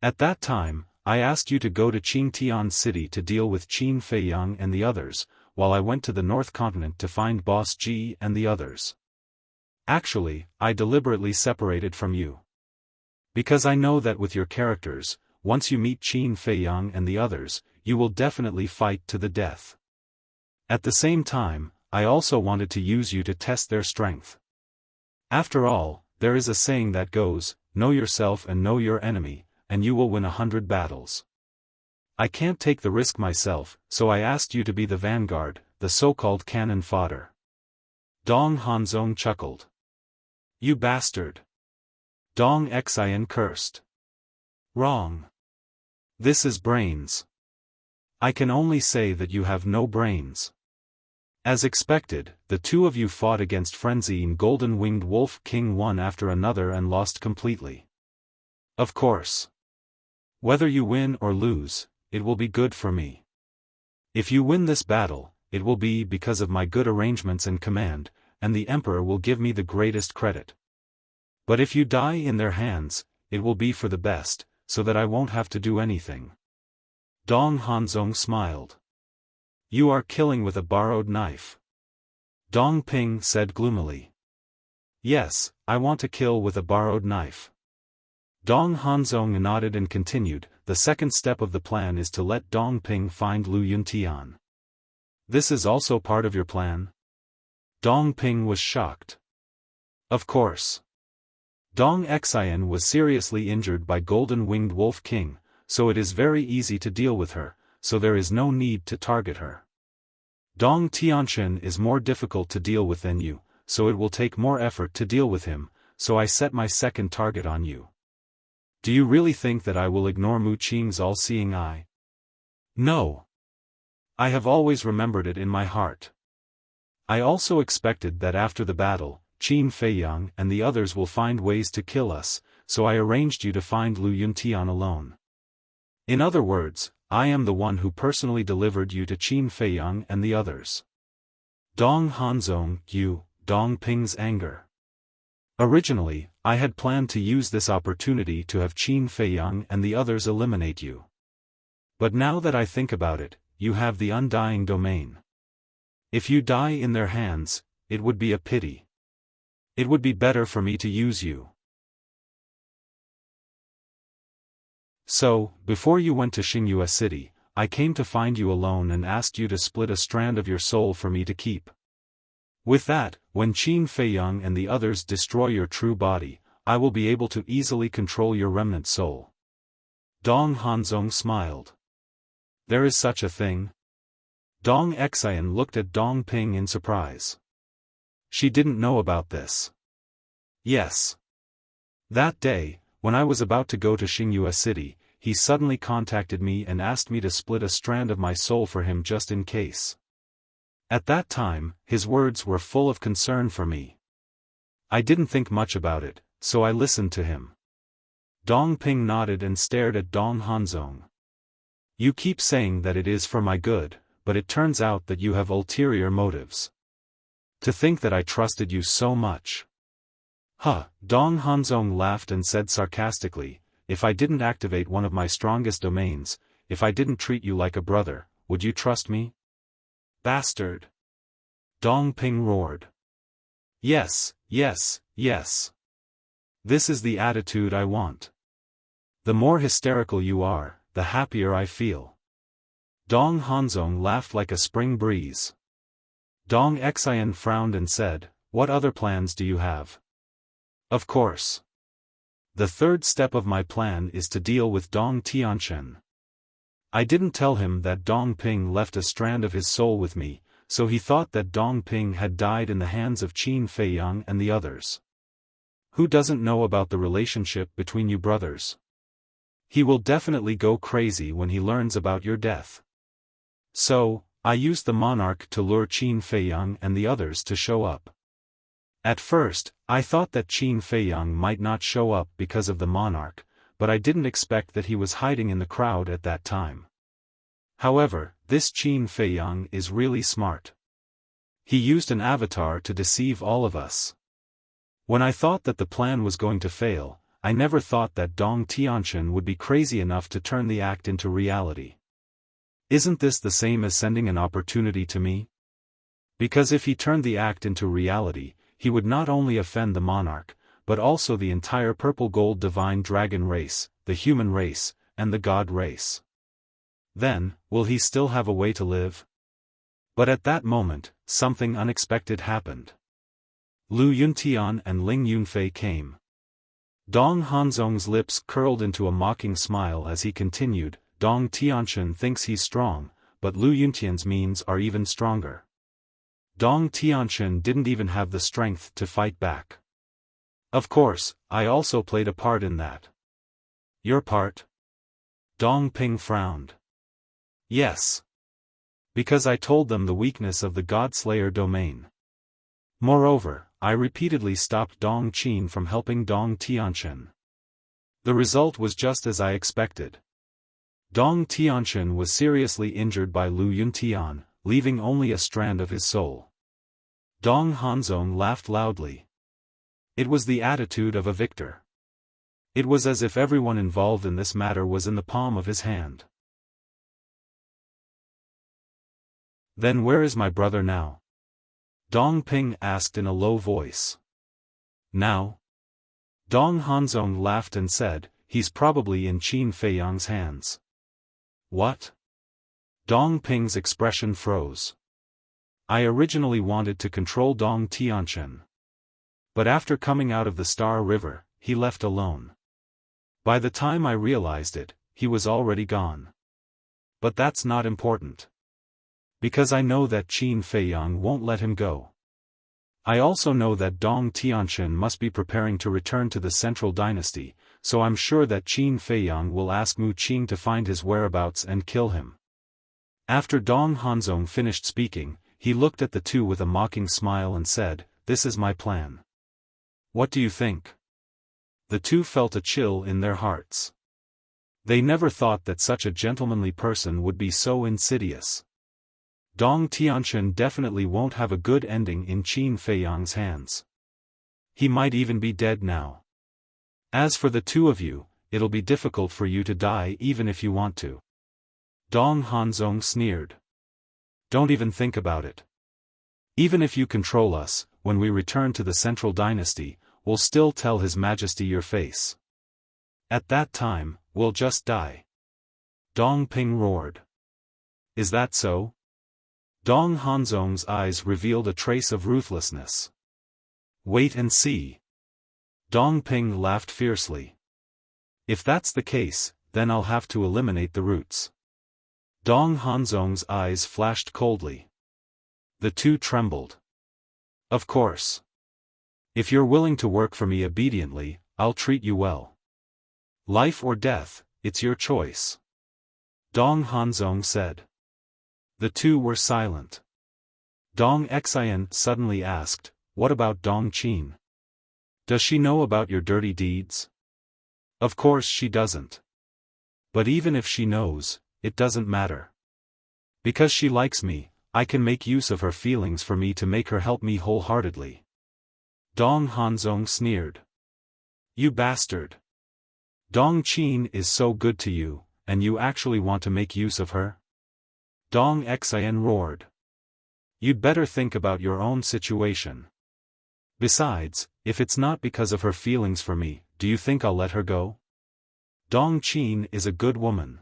At that time, I asked you to go to Qingtian City to deal with Qin Feiyang and the others, while I went to the North Continent to find Boss Ji and the others. Actually, I deliberately separated from you. Because I know that with your characters, once you meet Qin Feiyang and the others, you will definitely fight to the death. At the same time, I also wanted to use you to test their strength. After all, there is a saying that goes, know yourself and know your enemy, and you will win 100 battles. I can't take the risk myself, so I asked you to be the vanguard, the so-called cannon fodder. Dong Hanzong chuckled. You bastard! Dong Xian cursed. Wrong. This is brains. I can only say that you have no brains. As expected, the two of you fought against Frenzy and Golden-Winged Wolf King one after another and lost completely. Of course. Whether you win or lose, it will be good for me. If you win this battle, it will be because of my good arrangements and command, and the Emperor will give me the greatest credit. But if you die in their hands, it will be for the best, so that I won't have to do anything. Dong Hanzong smiled. You are killing with a borrowed knife. Dong Ping said gloomily. Yes, I want to kill with a borrowed knife. Dong Hanzong nodded and continued, the second step of the plan is to let Dong Ping find Lu Yuntian. This is also part of your plan? Dong Ping was shocked. Of course. Dong Xian was seriously injured by Golden-Winged Wolf King, so it is very easy to deal with her, so there is no need to target her. Dong Tianqian is more difficult to deal with than you, so it will take more effort to deal with him, so I set my second target on you. Do you really think that I will ignore Mu Qing's all-seeing eye? No. I have always remembered it in my heart. I also expected that after the battle, Qin Feiyang and the others will find ways to kill us, so I arranged you to find Lu Yuntian alone. In other words, I am the one who personally delivered you to Qin Feiyang and the others. Dong Hanzong, Dong Ping's anger. Originally, I had planned to use this opportunity to have Qin Feiyang and the others eliminate you. But now that I think about it, you have the undying domain. If you die in their hands, it would be a pity. It would be better for me to use you. So, before you went to Xingyue City, I came to find you alone and asked you to split a strand of your soul for me to keep. With that, when Qin Feiyang and the others destroy your true body, I will be able to easily control your remnant soul. Dong Hanzong smiled. There is such a thing? Dong Xian looked at Dong Ping in surprise. She didn't know about this. Yes. That day, when I was about to go to Xingyue City, he suddenly contacted me and asked me to split a strand of my soul for him just in case. At that time, his words were full of concern for me. I didn't think much about it, so I listened to him. Dong Ping nodded and stared at Dong Hanzong. You keep saying that it is for my good, but it turns out that you have ulterior motives. To think that I trusted you so much. Dong Hanzong laughed and said sarcastically, if I didn't activate one of my strongest domains, if I didn't treat you like a brother, would you trust me? Bastard! Dong Ping roared. Yes, yes, yes. This is the attitude I want. The more hysterical you are, the happier I feel. Dong Hanzong laughed like a spring breeze. Dong Xian frowned and said, what other plans do you have? Of course. The third step of my plan is to deal with Dong Tianqian. I didn't tell him that Dong Ping left a strand of his soul with me, so he thought that Dong Ping had died in the hands of Qin Feiyang and the others. Who doesn't know about the relationship between you brothers? He will definitely go crazy when he learns about your death. So, I used the monarch to lure Qin Feiyang and the others to show up. At first, I thought that Qin Feiyang might not show up because of the monarch, but I didn't expect that he was hiding in the crowd at that time. However, this Qin Feiyang is really smart. He used an avatar to deceive all of us. When I thought that the plan was going to fail, I never thought that Dong Tianquan would be crazy enough to turn the act into reality. Isn't this the same as sending an opportunity to me? Because if he turned the act into reality, he would not only offend the monarch, but also the entire purple-gold divine dragon race, the human race, and the god race. Then, will he still have a way to live? But at that moment, something unexpected happened. Lu Yuntian and Ling Yunfei came. Dong Hanzong's lips curled into a mocking smile as he continued, Dong Tianquan thinks he's strong, but Lu Yuntian's means are even stronger. Dong Tianquan didn't even have the strength to fight back. Of course, I also played a part in that. Your part? Dong Ping frowned. Yes. Because I told them the weakness of the God-Slayer domain. Moreover, I repeatedly stopped Dong Qin from helping Dong Tianquan. The result was just as I expected. Dong Tianquan was seriously injured by Lu Yuntian, leaving only a strand of his soul. Dong Hanzong laughed loudly. It was the attitude of a victor. It was as if everyone involved in this matter was in the palm of his hand. Then where is my brother now? Dong Ping asked in a low voice. Now? Dong Hanzong laughed and said, he's probably in Qin Feiyang's hands. What? Dong Ping's expression froze. I originally wanted to control Dong Tianquan. But after coming out of the Star River, he left alone. By the time I realized it, he was already gone. But that's not important. Because I know that Qin Feiyang won't let him go. I also know that Dong Tianquan must be preparing to return to the Central Dynasty, so I'm sure that Qin Feiyang will ask Mu Qing to find his whereabouts and kill him. After Dong Hanzong finished speaking, he looked at the two with a mocking smile and said, "This is my plan. What do you think?" The two felt a chill in their hearts. They never thought that such a gentlemanly person would be so insidious. Dong Tianquan definitely won't have a good ending in Qin Feiyang's hands. He might even be dead now. As for the two of you, it'll be difficult for you to die even if you want to. Dong Hanzong sneered. Don't even think about it. Even if you control us, when we return to the Central Dynasty, we'll still tell His Majesty your face. At that time, we'll just die. Dong Ping roared. Is that so? Dong Hanzong's eyes revealed a trace of ruthlessness. Wait and see. Dong Ping laughed fiercely. If that's the case, then I'll have to eliminate the roots. Dong Hanzong's eyes flashed coldly. The two trembled. Of course. If you're willing to work for me obediently, I'll treat you well. Life or death, it's your choice. Dong Hanzong said. The two were silent. Dong Xian suddenly asked, what about Dong Qin? Does she know about your dirty deeds? Of course she doesn't. But even if she knows, it doesn't matter. Because she likes me, I can make use of her feelings for me to make her help me wholeheartedly. Dong Hanzong sneered. You bastard. Dong Qin is so good to you, and you actually want to make use of her? Dong Xian roared. You'd better think about your own situation. Besides, if it's not because of her feelings for me, do you think I'll let her go? Dong Qin is a good woman.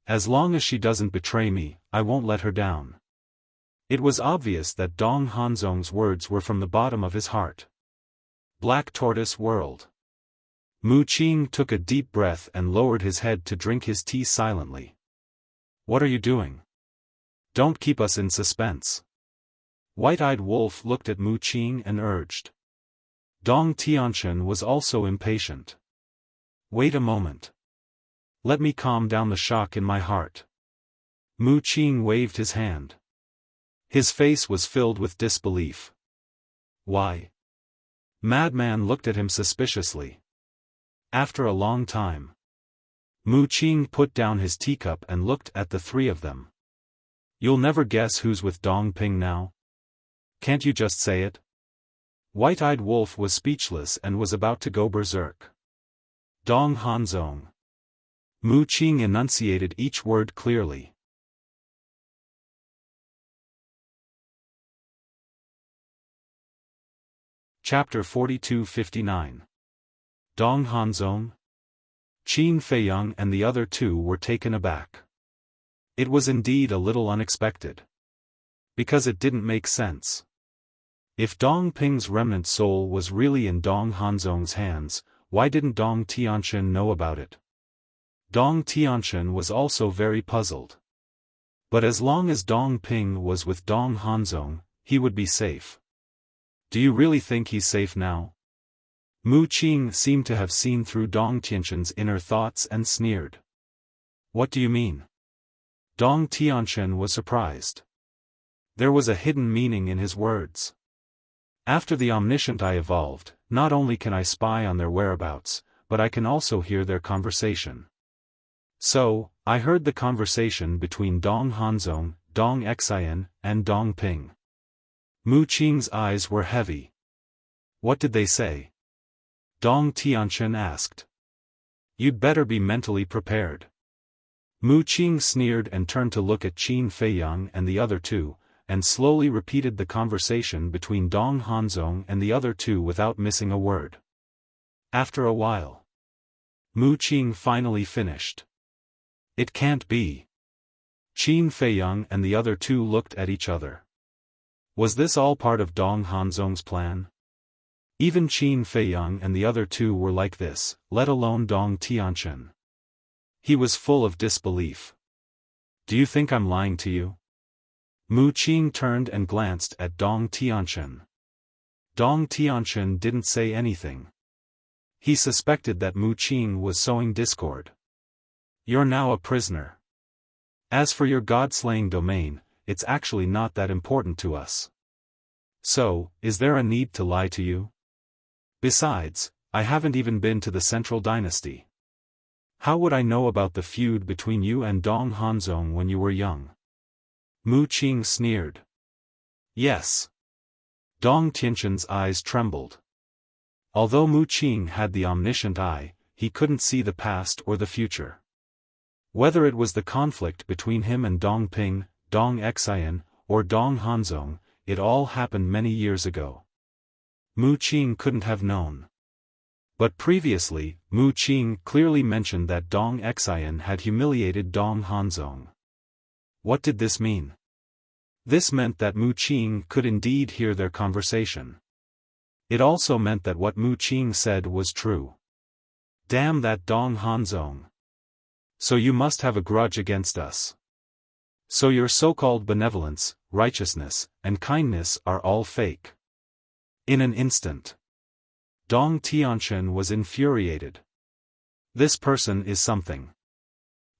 As long as she doesn't betray me, I won't let her down. It was obvious that Dong Hanzong's words were from the bottom of his heart. Black Tortoise whirled. Mu Qing took a deep breath and lowered his head to drink his tea silently. What are you doing? Don't keep us in suspense. White-eyed wolf looked at Mu Qing and urged. Dong Tianqian was also impatient. Wait a moment. Let me calm down the shock in my heart. Mu Qing waved his hand. His face was filled with disbelief. Why? Madman looked at him suspiciously. After a long time, Mu Qing put down his teacup and looked at the three of them. You'll never guess who's with Dong Ping now? Can't you just say it? White-eyed wolf was speechless and was about to go berserk. Dong Hanzong. Mu Qing enunciated each word clearly. Chapter 42-59. Dong Hanzong? Qin Feiyang and the other two were taken aback. It was indeed a little unexpected. Because it didn't make sense. If Dong Ping's remnant soul was really in Dong Hanzong's hands, why didn't Dong Tianqian know about it? Dong Tianqian was also very puzzled. But as long as Dong Ping was with Dong Hanzong, he would be safe. Do you really think he's safe now? Mu Qing seemed to have seen through Dong Tianqian's inner thoughts and sneered. What do you mean? Dong Tianqian was surprised. There was a hidden meaning in his words. After the omniscient I evolved, not only can I spy on their whereabouts, but I can also hear their conversation. So, I heard the conversation between Dong Hanzong, Dong Xian, and Dong Ping. Mu Qing's eyes were heavy. What did they say? Dong Tianqian asked. You'd better be mentally prepared. Mu Qing sneered and turned to look at Qin Feiyang and the other two, and slowly repeated the conversation between Dong Hanzong and the other two without missing a word. After a while, Mu Qing finally finished. It can't be. Qin Feiyang and the other two looked at each other. Was this all part of Dong Hanzong's plan? Even Qin Feiyang and the other two were like this, let alone Dong Tianqian. He was full of disbelief. Do you think I'm lying to you? Mu Qing turned and glanced at Dong Tianqian. Dong Tianqian didn't say anything. He suspected that Mu Qing was sowing discord. You're now a prisoner. As for your god-slaying domain, it's actually not that important to us. So, is there a need to lie to you? Besides, I haven't even been to the Central Dynasty. How would I know about the feud between you and Dong Hanzong when you were young? Mu Qing sneered. Yes. Dong Tianqian's eyes trembled. Although Mu Qing had the omniscient eye, he couldn't see the past or the future. Whether it was the conflict between him and Dong Ping, Dong Xian, or Dong Hanzong, it all happened many years ago. Mu Qing couldn't have known. But previously, Mu Qing clearly mentioned that Dong Xian had humiliated Dong Hanzong. What did this mean? This meant that Mu Qing could indeed hear their conversation. It also meant that what Mu Qing said was true. Damn that Dong Hanzong. So you must have a grudge against us. So your so-called benevolence, righteousness, and kindness are all fake. In an instant, Dong Tianqian was infuriated. This person is something.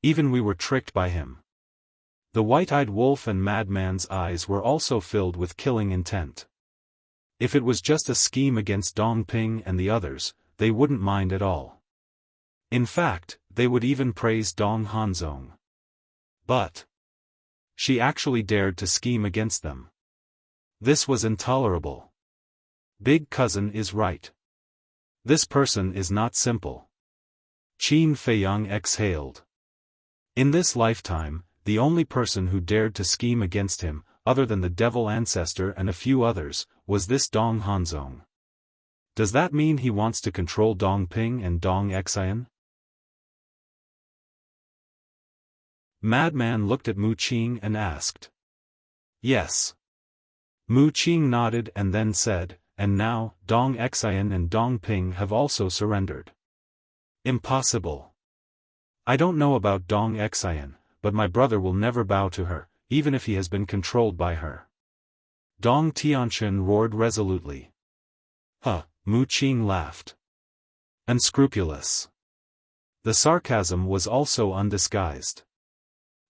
Even we were tricked by him. The white-eyed wolf and madman's eyes were also filled with killing intent. If it was just a scheme against Dong Ping and the others, they wouldn't mind at all. In fact, they would even praise Dong Hanzong. But she actually dared to scheme against them. This was intolerable. Big cousin is right. This person is not simple. Qin Feiyang exhaled. In this lifetime, the only person who dared to scheme against him, other than the devil ancestor and a few others, was this Dong Hanzong. Does that mean he wants to control Dong Ping and Dong Xian? Madman looked at Mu Qing and asked. Yes. Mu Qing nodded and then said, and now, Dong Xian and Dong Ping have also surrendered. Impossible. I don't know about Dong Xian, but my brother will never bow to her, even if he has been controlled by her. Dong Tianquan roared resolutely. Huh, Mu Qing laughed. Unscrupulous. The sarcasm was also undisguised.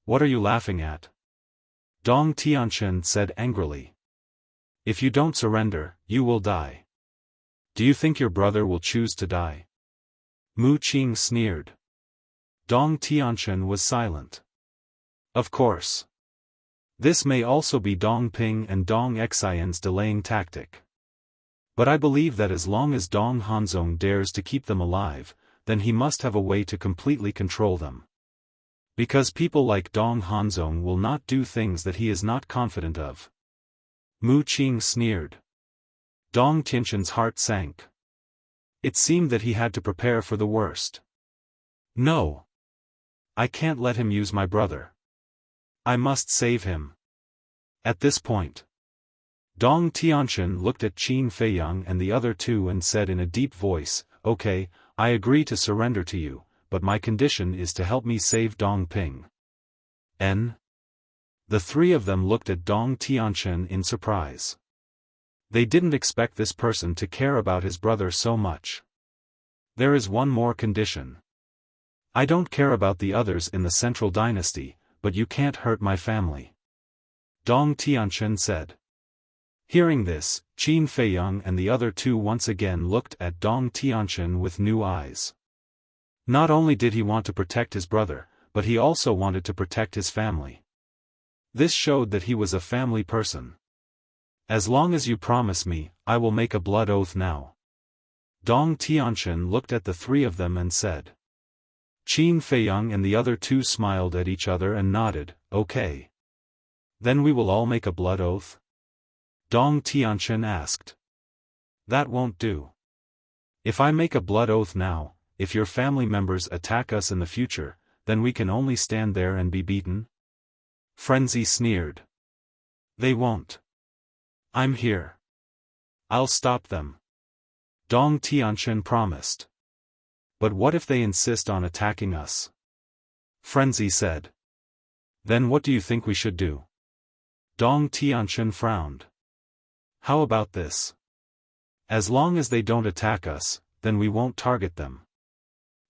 What are you laughing at? Dong Tianquan said angrily. If you don't surrender, you will die. Do you think your brother will choose to die? Mu Qing sneered. Dong Tianquan was silent. Of course. This may also be Dong Ping and Dong Xian's delaying tactic. But I believe that as long as Dong Hanzong dares to keep them alive, then he must have a way to completely control them. Because people like Dong Hanzong will not do things that he is not confident of. Mu Qing sneered. Dong Tianquan's heart sank. It seemed that he had to prepare for the worst. No. I can't let him use my brother. I must save him. At this point, Dong Tianquan looked at Qin Feiyang and the other two and said in a deep voice, "Okay, I agree to surrender to you, but my condition is to help me save Dong Ping." The three of them looked at Dong Tianquan in surprise. They didn't expect this person to care about his brother so much. There is one more condition. I don't care about the others in the central dynasty, but you can't hurt my family. Dong Tianquan said. Hearing this, Qin Feiyang and the other two once again looked at Dong Tianquan with new eyes. Not only did he want to protect his brother, but he also wanted to protect his family. This showed that he was a family person. As long as you promise me, I will make a blood oath now. Dong Tianquan looked at the three of them and said. Qin Feiyang and the other two smiled at each other and nodded, okay. Then we will all make a blood oath? Dong Tianquan asked. That won't do. If I make a blood oath now, if your family members attack us in the future, then we can only stand there and be beaten? Frenzy sneered. They won't. I'm here. I'll stop them. Dong Tianquan promised. But what if they insist on attacking us? Frenzy said. Then what do you think we should do? Dong Tianquan frowned. How about this? As long as they don't attack us, then we won't target them.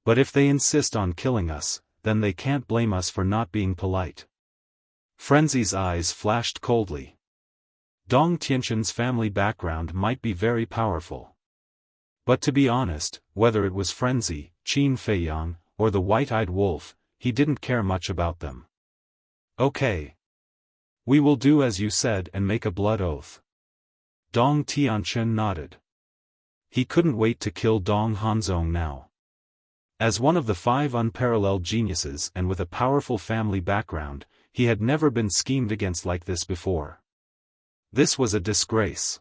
But if they insist on killing us, then they can't blame us for not being polite. Frenzy's eyes flashed coldly. Dong Tianquan's family background might be very powerful. But to be honest, whether it was Frenzy, Qin Feiyang, or the white-eyed wolf, he didn't care much about them. Okay. We will do as you said and make a blood oath. Dong Tianquan nodded. He couldn't wait to kill Dong Hanzong now. As one of the 5 unparalleled geniuses and with a powerful family background, he had never been schemed against like this before. This was a disgrace.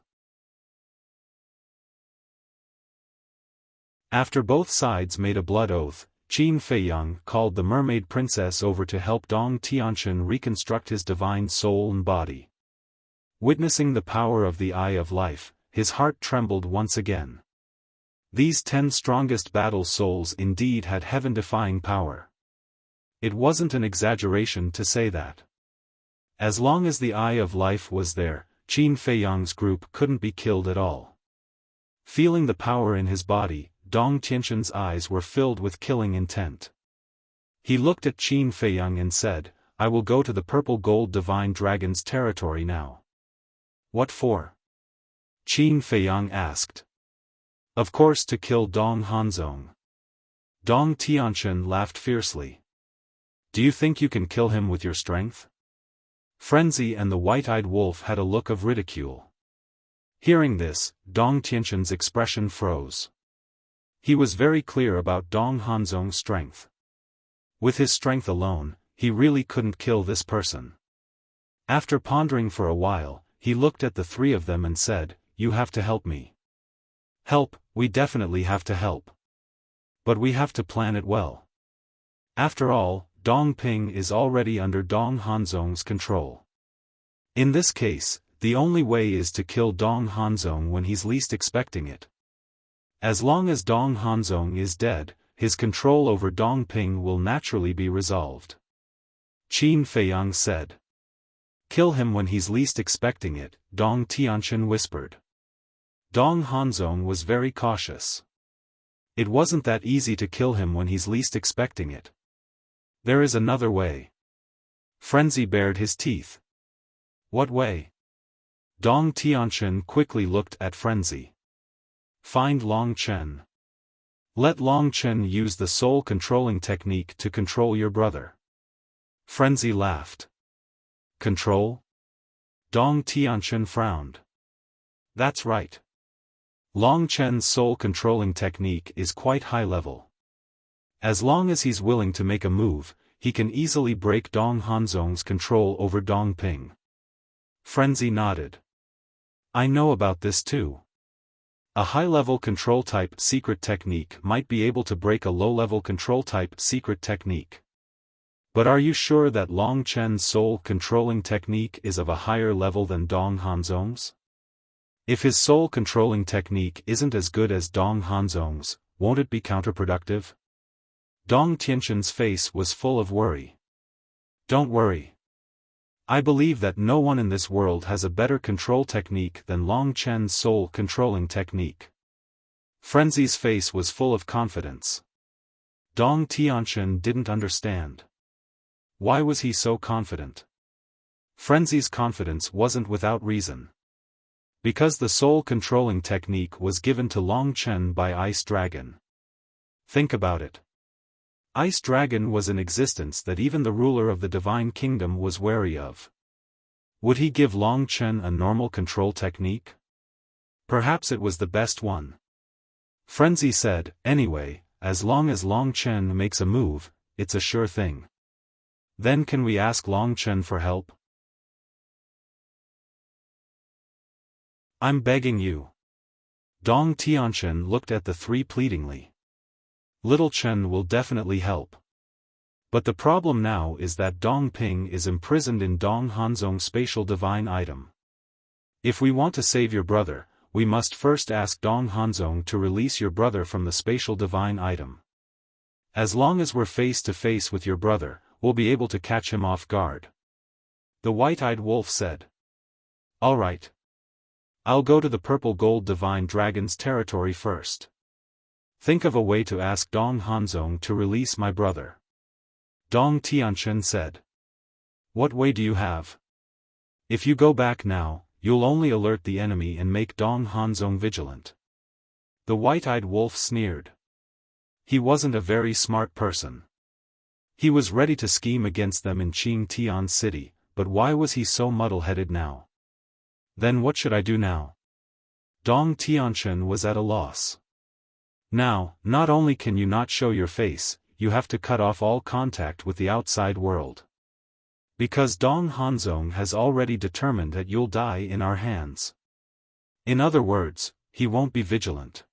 After both sides made a blood oath, Qin Feiyang called the mermaid princess over to help Dong Tianquan reconstruct his divine soul and body. Witnessing the power of the Eye of Life, his heart trembled once again. These 10 strongest battle souls indeed had heaven-defying power. It wasn't an exaggeration to say that. As long as the Eye of Life was there, Qin Feiyang's group couldn't be killed at all. Feeling the power in his body, Dong Tianquan's eyes were filled with killing intent. He looked at Qin Feiyang and said, I will go to the purple gold divine dragon's territory now. What for? Qin Feiyang asked. Of course to kill Dong Hanzong. Dong Tianquan laughed fiercely. Do you think you can kill him with your strength? Frenzy and the white-eyed wolf had a look of ridicule. Hearing this, Dong Tianquan's expression froze. He was very clear about Dong Hanzong's strength. With his strength alone, he really couldn't kill this person. After pondering for a while, he looked at the three of them and said, You have to help me. Help, we definitely have to help. But we have to plan it well. After all, Dong Ping is already under Dong Hanzong's control. In this case, the only way is to kill Dong Hanzong when he's least expecting it. As long as Dong Hanzong is dead, his control over Dong Ping will naturally be resolved. Qin Feiyang said. Kill him when he's least expecting it, Dong Tianqian whispered. Dong Hanzong was very cautious. It wasn't that easy to kill him when he's least expecting it. There is another way. Frenzy bared his teeth. What way? Dong Tianqian quickly looked at Frenzy. Find Long Chen. Let Long Chen use the soul-controlling technique to control your brother. Frenzy laughed. Control? Dong Tianqian frowned. That's right. Long Chen's soul-controlling technique is quite high level. As long as he's willing to make a move, he can easily break Dong Hanzong's control over Dong Ping. Frenzy nodded. I know about this too. A high-level control-type secret technique might be able to break a low-level control-type secret technique. But are you sure that Long Chen's soul-controlling technique is of a higher level than Dong Hanzong's? If his soul-controlling technique isn't as good as Dong Hanzong's, won't it be counterproductive? Dong Tianqian's face was full of worry. Don't worry. I believe that no one in this world has a better control technique than Long Chen's soul-controlling technique. Frenzy's face was full of confidence. Dong Tianqian didn't understand. Why was he so confident? Frenzy's confidence wasn't without reason. Because the soul-controlling technique was given to Long Chen by Ice Dragon. Think about it. Ice Dragon was an existence that even the ruler of the Divine Kingdom was wary of. Would he give Long Chen a normal control technique? Perhaps it was the best one. Frenzy said, anyway, as long as Long Chen makes a move, it's a sure thing. Then can we ask Long Chen for help? I'm begging you. Dong Tianqian looked at the three pleadingly. Little Chen will definitely help. But the problem now is that Dong Ping is imprisoned in Dong Hanzong's spatial divine item. If we want to save your brother, we must first ask Dong Hanzong to release your brother from the spatial divine item. As long as we're face to face with your brother, we'll be able to catch him off guard. The white-eyed wolf said. All right. I'll go to the purple gold divine dragon's territory first. Think of a way to ask Dong Hanzong to release my brother. Dong Tianqian said. What way do you have? If you go back now, you'll only alert the enemy and make Dong Hanzong vigilant. The white-eyed wolf sneered. He wasn't a very smart person. He was ready to scheme against them in Qing Tian City, but why was he so muddle-headed now? Then what should I do now? Dong Tianqian was at a loss. Now, not only can you not show your face, you have to cut off all contact with the outside world. Because Dong Hanzong has already determined that you'll die in our hands. In other words, he won't be vigilant.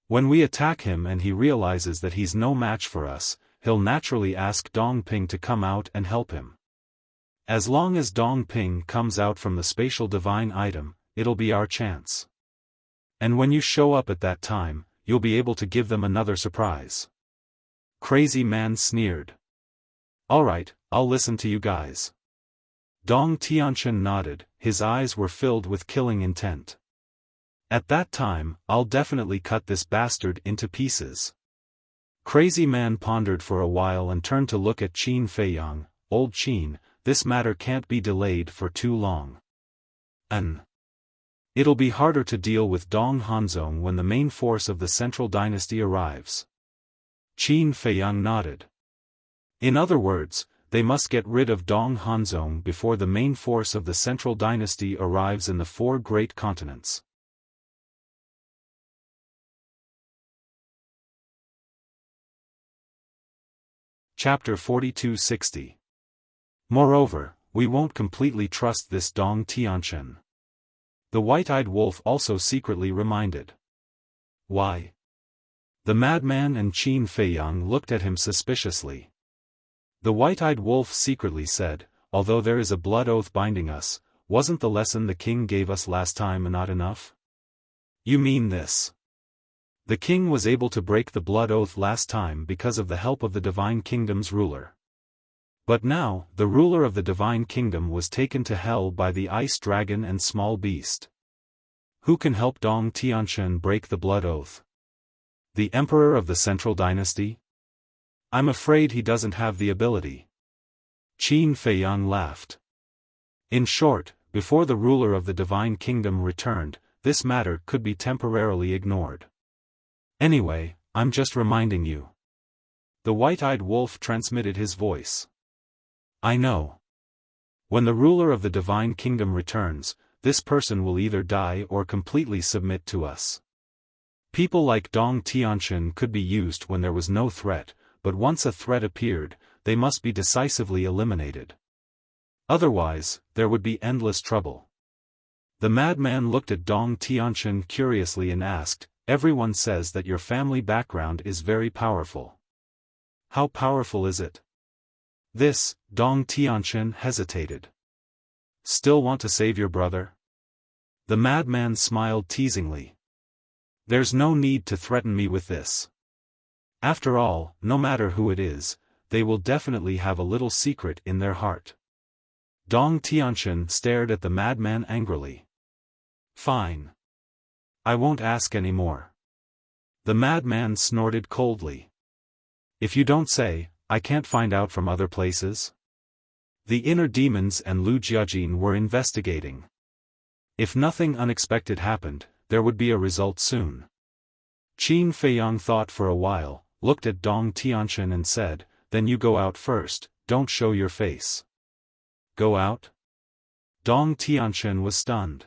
When we attack him and he realizes that he's no match for us, he'll naturally ask Dong Ping to come out and help him. As long as Dong Ping comes out from the spatial divine item, it'll be our chance. And when you show up at that time, you'll be able to give them another surprise. Crazy Man sneered. Alright, I'll listen to you guys. Dong Tianqian nodded, his eyes were filled with killing intent. At that time, I'll definitely cut this bastard into pieces. Crazy Man pondered for a while and turned to look at Qin Feiyang. Old Qin, this matter can't be delayed for too long. It'll be harder to deal with Dong Hanzong when the main force of the Central Dynasty arrives. Qin Feiyang nodded. In other words, they must get rid of Dong Hanzong before the main force of the Central Dynasty arrives in the four great continents. Chapter 4260. Moreover, we won't completely trust this Dong Tianqian. The white-eyed wolf also secretly reminded. Why? The madman and Qin Feiyang looked at him suspiciously. The white-eyed wolf secretly said, although there is a blood oath binding us, wasn't the lesson the king gave us last time not enough? You mean this? The king was able to break the blood oath last time because of the help of the Divine Kingdom's ruler. But now, the ruler of the divine kingdom was taken to hell by the ice dragon and small beast. Who can help Dong Tianquan break the blood oath? The emperor of the central dynasty? I'm afraid he doesn't have the ability. Qin Feiyang laughed. In short, before the ruler of the divine kingdom returned, this matter could be temporarily ignored. Anyway, I'm just reminding you. The white-eyed wolf transmitted his voice. I know. When the ruler of the divine kingdom returns, this person will either die or completely submit to us. People like Dong Tianquan could be used when there was no threat, but once a threat appeared, they must be decisively eliminated. Otherwise, there would be endless trouble. The madman looked at Dong Tianquan curiously and asked, "Everyone says that your family background is very powerful. How powerful is it?" This, Dong Tianquan hesitated. Still want to save your brother? The madman smiled teasingly. There's no need to threaten me with this. After all, no matter who it is, they will definitely have a little secret in their heart. Dong Tianquan stared at the madman angrily. Fine. I won't ask any more. The madman snorted coldly. If you don't say, I can't find out from other places. The inner demons and Lu Jiajin were investigating. If nothing unexpected happened, there would be a result soon. Qin Feiyang thought for a while, looked at Dong Tianquan and said, "Then you go out first, don't show your face." Go out? Dong Tianquan was stunned.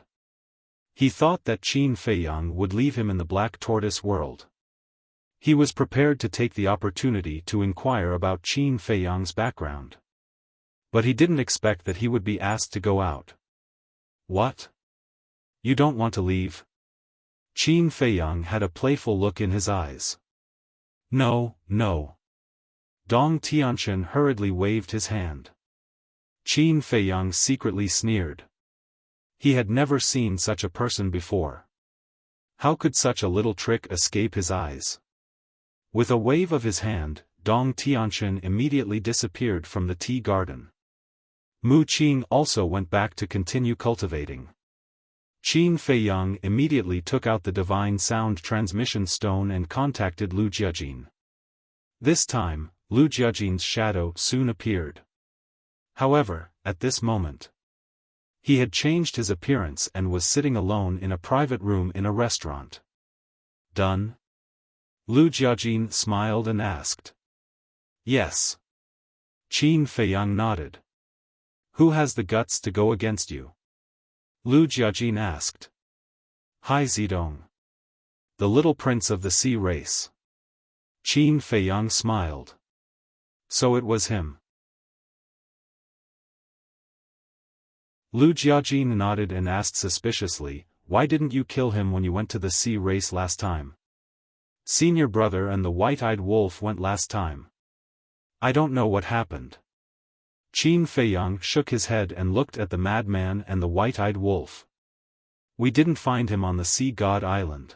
He thought that Qin Feiyang would leave him in the Black Tortoise world. He was prepared to take the opportunity to inquire about Qin Feiyang's background. But he didn't expect that he would be asked to go out. What? You don't want to leave? Qin Feiyang had a playful look in his eyes. No, no. Dong Tianquan hurriedly waved his hand. Qin Feiyang secretly sneered. He had never seen such a person before. How could such a little trick escape his eyes? With a wave of his hand, Dong Tianquan immediately disappeared from the tea garden. Mu Qing also went back to continue cultivating. Qin Feiyang immediately took out the divine sound transmission stone and contacted Lu Jiajin. This time, Lu Jiajin's shadow soon appeared. However, at this moment, he had changed his appearance and was sitting alone in a private room in a restaurant. Done? Lu Jiajin smiled and asked. Yes. Qin Feiyang nodded. Who has the guts to go against you? Lu Jiajin asked. Hai Zidong. The little prince of the sea race. Qin Feiyang smiled. So it was him. Lu Jiajin nodded and asked suspiciously, why didn't you kill him when you went to the sea race last time? Senior brother and the white-eyed wolf went last time. I don't know what happened. Qin Feiyang shook his head and looked at the madman and the white-eyed wolf. We didn't find him on the Sea God Island.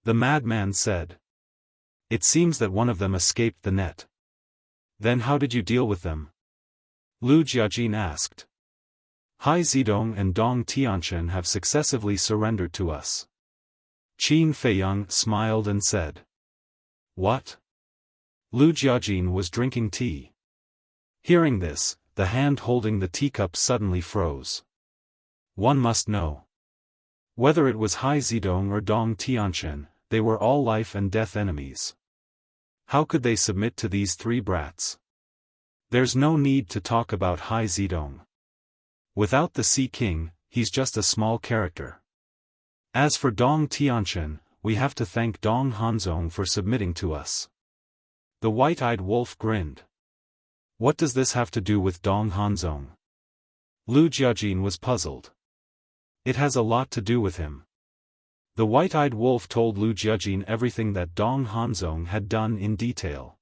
The madman said. It seems that one of them escaped the net. Then how did you deal with them? Lu Jiajin asked. Hai Zidong and Dong Tianquan have successively surrendered to us. Qin Feiyang smiled and said. What? Lu Jiajin was drinking tea. Hearing this, the hand holding the teacup suddenly froze. One must know. Whether it was Hai Zidong or Dong Tianquan, they were all life and death enemies. How could they submit to these three brats? There's no need to talk about Hai Zidong. Without the Sea King, he's just a small character. As for Dong Tianquan, we have to thank Dong Hanzong for submitting to us. The white-eyed wolf grinned. What does this have to do with Dong Hanzong? Lu Jiajin was puzzled. It has a lot to do with him. The white-eyed wolf told Lu Jiajin everything that Dong Hanzong had done in detail.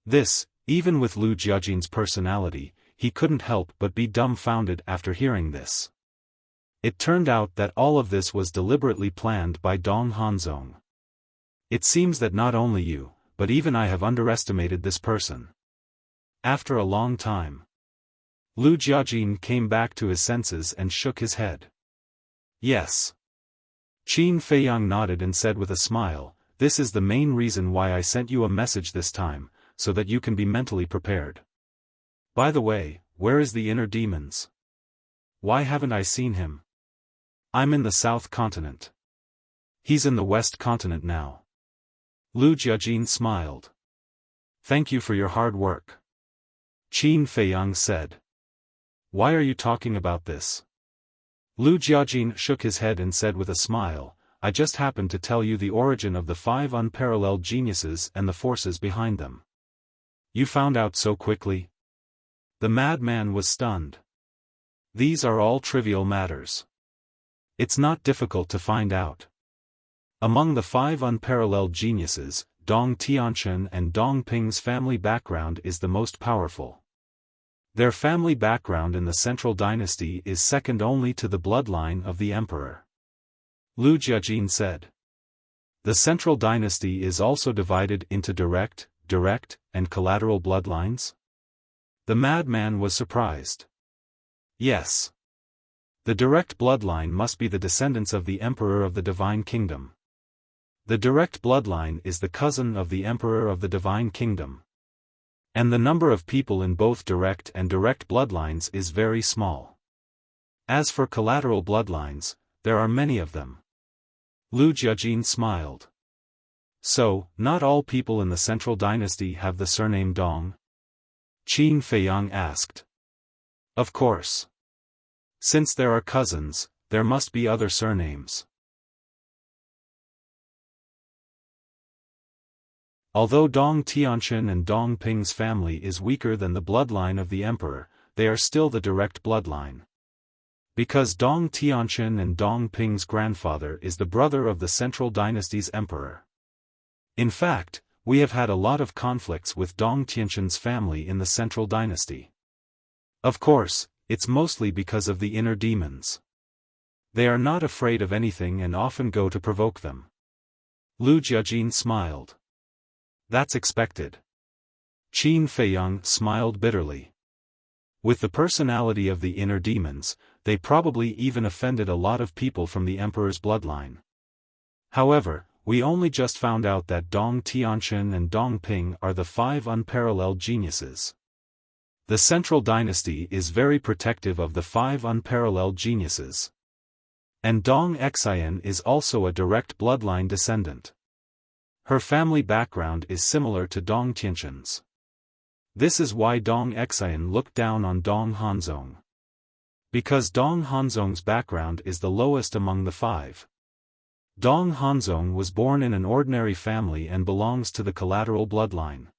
This, even with Lu Jiajin's personality, he couldn't help but be dumbfounded after hearing this. It turned out that all of this was deliberately planned by Dong Hanzong. It seems that not only you, but even I have underestimated this person. After a long time, Lu Jiajin came back to his senses and shook his head. Yes. Qin Feiyang nodded and said with a smile, "This is the main reason why I sent you a message this time, so that you can be mentally prepared. By the way, where is the inner demons? Why haven't I seen him? I'm in the South Continent. He's in the West Continent now." Lu Jiajin smiled. "Thank you for your hard work," Qin Feiyang said. "Why are you talking about this?" Lu Jiajin shook his head and said with a smile, "I just happened to tell you the origin of the 5 unparalleled geniuses and the forces behind them." "You found out so quickly?" The madman was stunned. "These are all trivial matters. It's not difficult to find out. Among the 5 unparalleled geniuses, Dong Tianquan and Dong Ping's family background is the most powerful. Their family background in the Central Dynasty is second only to the bloodline of the emperor," Lu Jiajin said. "The Central Dynasty is also divided into direct, and collateral bloodlines?" The madman was surprised. "Yes. The direct bloodline must be the descendants of the Emperor of the Divine Kingdom. The direct bloodline is the cousin of the Emperor of the Divine Kingdom. And the number of people in both direct and indirect bloodlines is very small. As for collateral bloodlines, there are many of them." Lu Jiajin smiled. "So, not all people in the Central Dynasty have the surname Dong?" Qin Feiyang asked. "Of course. Since there are cousins, there must be other surnames." Although Dong Tianquan and Dong Ping's family is weaker than the bloodline of the emperor, they are still the direct bloodline. Because Dong Tianquan and Dong Ping's grandfather is the brother of the Central Dynasty's emperor. In fact, we have had a lot of conflicts with Dong Tianquan's family in the Central Dynasty. Of course, it's mostly because of the inner demons. They are not afraid of anything and often go to provoke them. Lu Jiajin smiled. "That's expected." Qin Feiyang smiled bitterly. With the personality of the inner demons, they probably even offended a lot of people from the emperor's bloodline. However, we only just found out that Dong Tianquan and Dong Ping are the 5 unparalleled geniuses. The Central Dynasty is very protective of the 5 unparalleled geniuses. And Dong Xian is also a direct bloodline descendant. Her family background is similar to Dong Tianquan's. This is why Dong Xian looked down on Dong Hanzong. Because Dong Hanzong's background is the lowest among the 5. Dong Hanzong was born in an ordinary family and belongs to the collateral bloodline.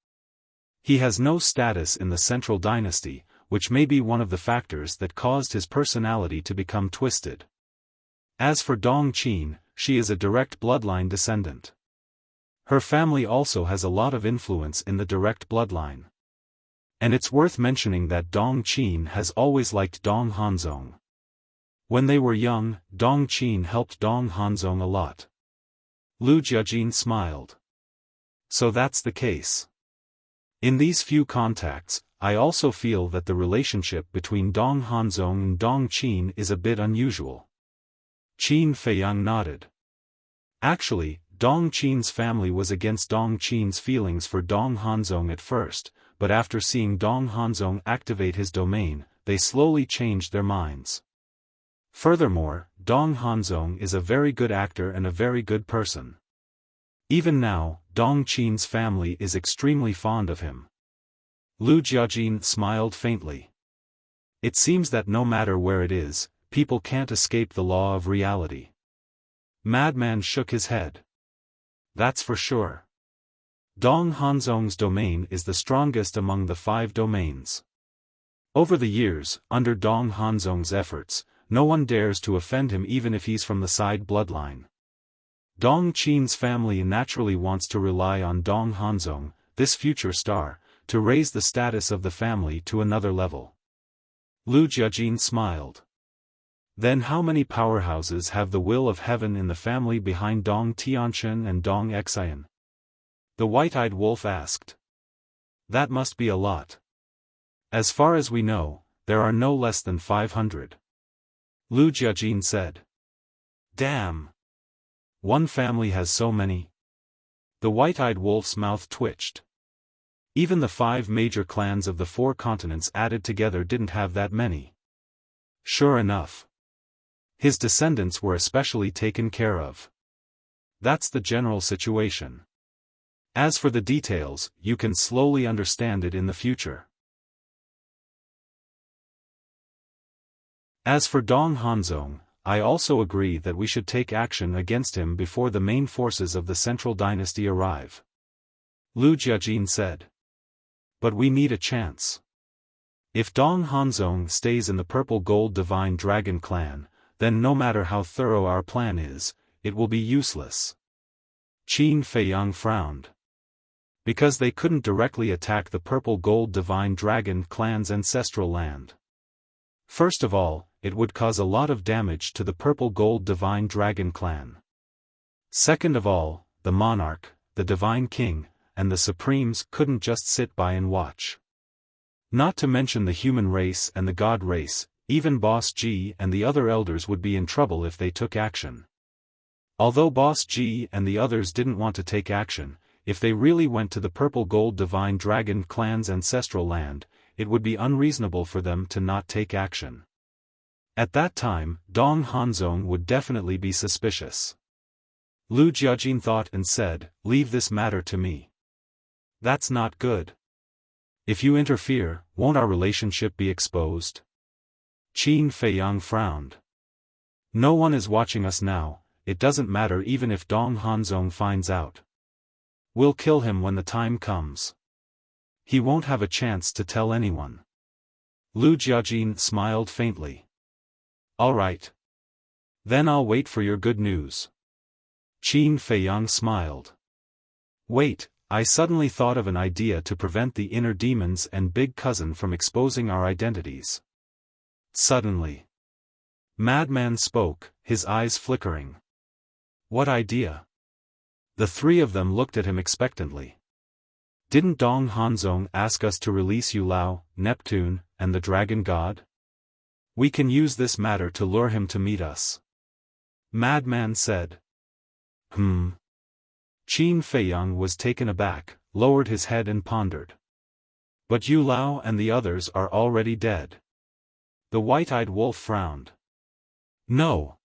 He has no status in the Central Dynasty, which may be one of the factors that caused his personality to become twisted. As for Dong Qin, she is a direct bloodline descendant. Her family also has a lot of influence in the direct bloodline. And it's worth mentioning that Dong Qin has always liked Dong Hanzong. When they were young, Dong Qin helped Dong Hanzong a lot. Lu Jiajin smiled. So that's the case. In these few contacts, I also feel that the relationship between Dong Hanzong and Dong Qin is a bit unusual. Qin Feiyang nodded. Actually, Dong Qin's family was against Dong Qin's feelings for Dong Hanzong at first, but after seeing Dong Hanzong activate his domain, they slowly changed their minds. Furthermore, Dong Hanzong is a very good actor and a very good person. Even now, Dong Qin's family is extremely fond of him. Lu Jiajin smiled faintly. It seems that no matter where it is, people can't escape the law of reality. Madman shook his head. That's for sure. Dong Hanzong's domain is the strongest among the 5 domains. Over the years, under Dong Hanzong's efforts, no one dares to offend him even if he's from the side bloodline. Dong Qin's family naturally wants to rely on Dong Hanzong, this future star, to raise the status of the family to another level. Lu Jiajin smiled. Then how many powerhouses have the will of heaven in the family behind Dong Tianquan and Dong Xian? The white-eyed wolf asked. That must be a lot. As far as we know, there are no less than 500. Lu Jiajin said. Damn! One family has so many? The white-eyed wolf's mouth twitched. Even the 5 major clans of the 4 continents added together didn't have that many. Sure enough. His descendants were especially taken care of. That's the general situation. As for the details, you can slowly understand it in the future. As for Dong Hanzong, I also agree that we should take action against him before the main forces of the Central Dynasty arrive. Lu Jiajin said. But we need a chance. If Dong Hanzong stays in the Purple Gold Divine Dragon clan, then no matter how thorough our plan is, it will be useless. Qin Feiyang frowned. Because they couldn't directly attack the Purple Gold Divine Dragon clan's ancestral land. First of all, it would cause a lot of damage to the Purple Gold Divine Dragon clan. Second of all, the monarch, the Divine King, and the Supremes couldn't just sit by and watch. Not to mention the human race and the god race, even Boss G and the other elders would be in trouble if they took action. Although Boss G and the others didn't want to take action, if they really went to the Purple Gold Divine Dragon clan's ancestral land, it would be unreasonable for them to not take action. At that time, Dong Hanzong would definitely be suspicious. Lu Jiajin thought and said, "Leave this matter to me." That's not good. If you interfere, won't our relationship be exposed? Qin Feiyang frowned. No one is watching us now, it doesn't matter even if Dong Hanzong finds out. We'll kill him when the time comes. He won't have a chance to tell anyone. Lu Jiajin smiled faintly. All right. Then I'll wait for your good news. Qin Feiyang smiled. Wait, I suddenly thought of an idea to prevent the inner demons and big cousin from exposing our identities. Suddenly. Madman spoke, his eyes flickering. What idea? The 3 of them looked at him expectantly. Didn't Dong Hanzong ask us to release Yulao, Neptune, and the Dragon God? We can use this matter to lure him to meet us. Madman said. Qin Feiyang was taken aback, lowered his head and pondered. But Yulao and the others are already dead. The white-eyed wolf frowned. No.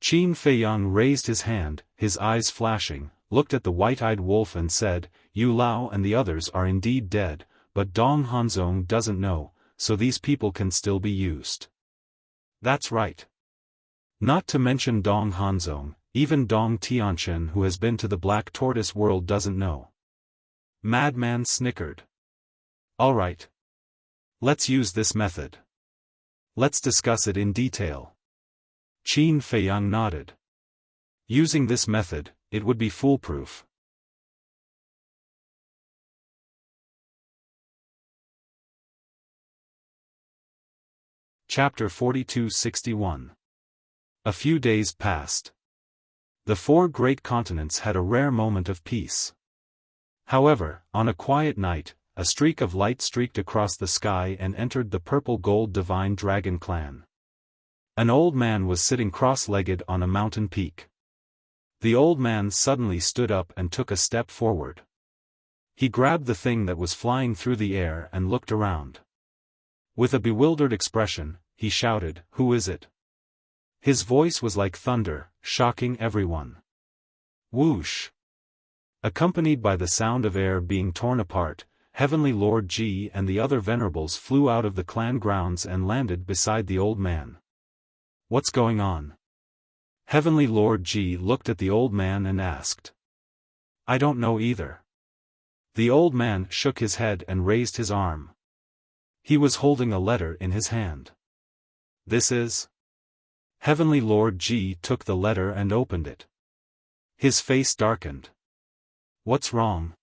Qin Feiyang raised his hand, his eyes flashing, looked at the white-eyed wolf and said, Yulao and the others are indeed dead, but Dong Hanzong doesn't know, so these people can still be used. That's right. Not to mention Dong Hanzong, even Dong Tianchen who has been to the Black Tortoise world doesn't know. Madman snickered. All right. Let's use this method. Let's discuss it in detail. Qin Feiyang nodded. Using this method, it would be foolproof. Chapter 4261. A few days passed. The 4 great continents had a rare moment of peace. However, on a quiet night, a streak of light streaked across the sky and entered the Purple Gold Divine Dragon clan. An old man was sitting cross-legged on a mountain peak. The old man suddenly stood up and took a step forward. He grabbed the thing that was flying through the air and looked around. With a bewildered expression, he shouted, "Who is it?" His voice was like thunder, shocking everyone. Whoosh! Accompanied by the sound of air being torn apart, Heavenly Lord Ji and the other venerables flew out of the clan grounds and landed beside the old man. What's going on? Heavenly Lord Ji looked at the old man and asked. I don't know either. The old man shook his head and raised his arm. He was holding a letter in his hand. This is? Heavenly Lord Ji took the letter and opened it. His face darkened. What's wrong?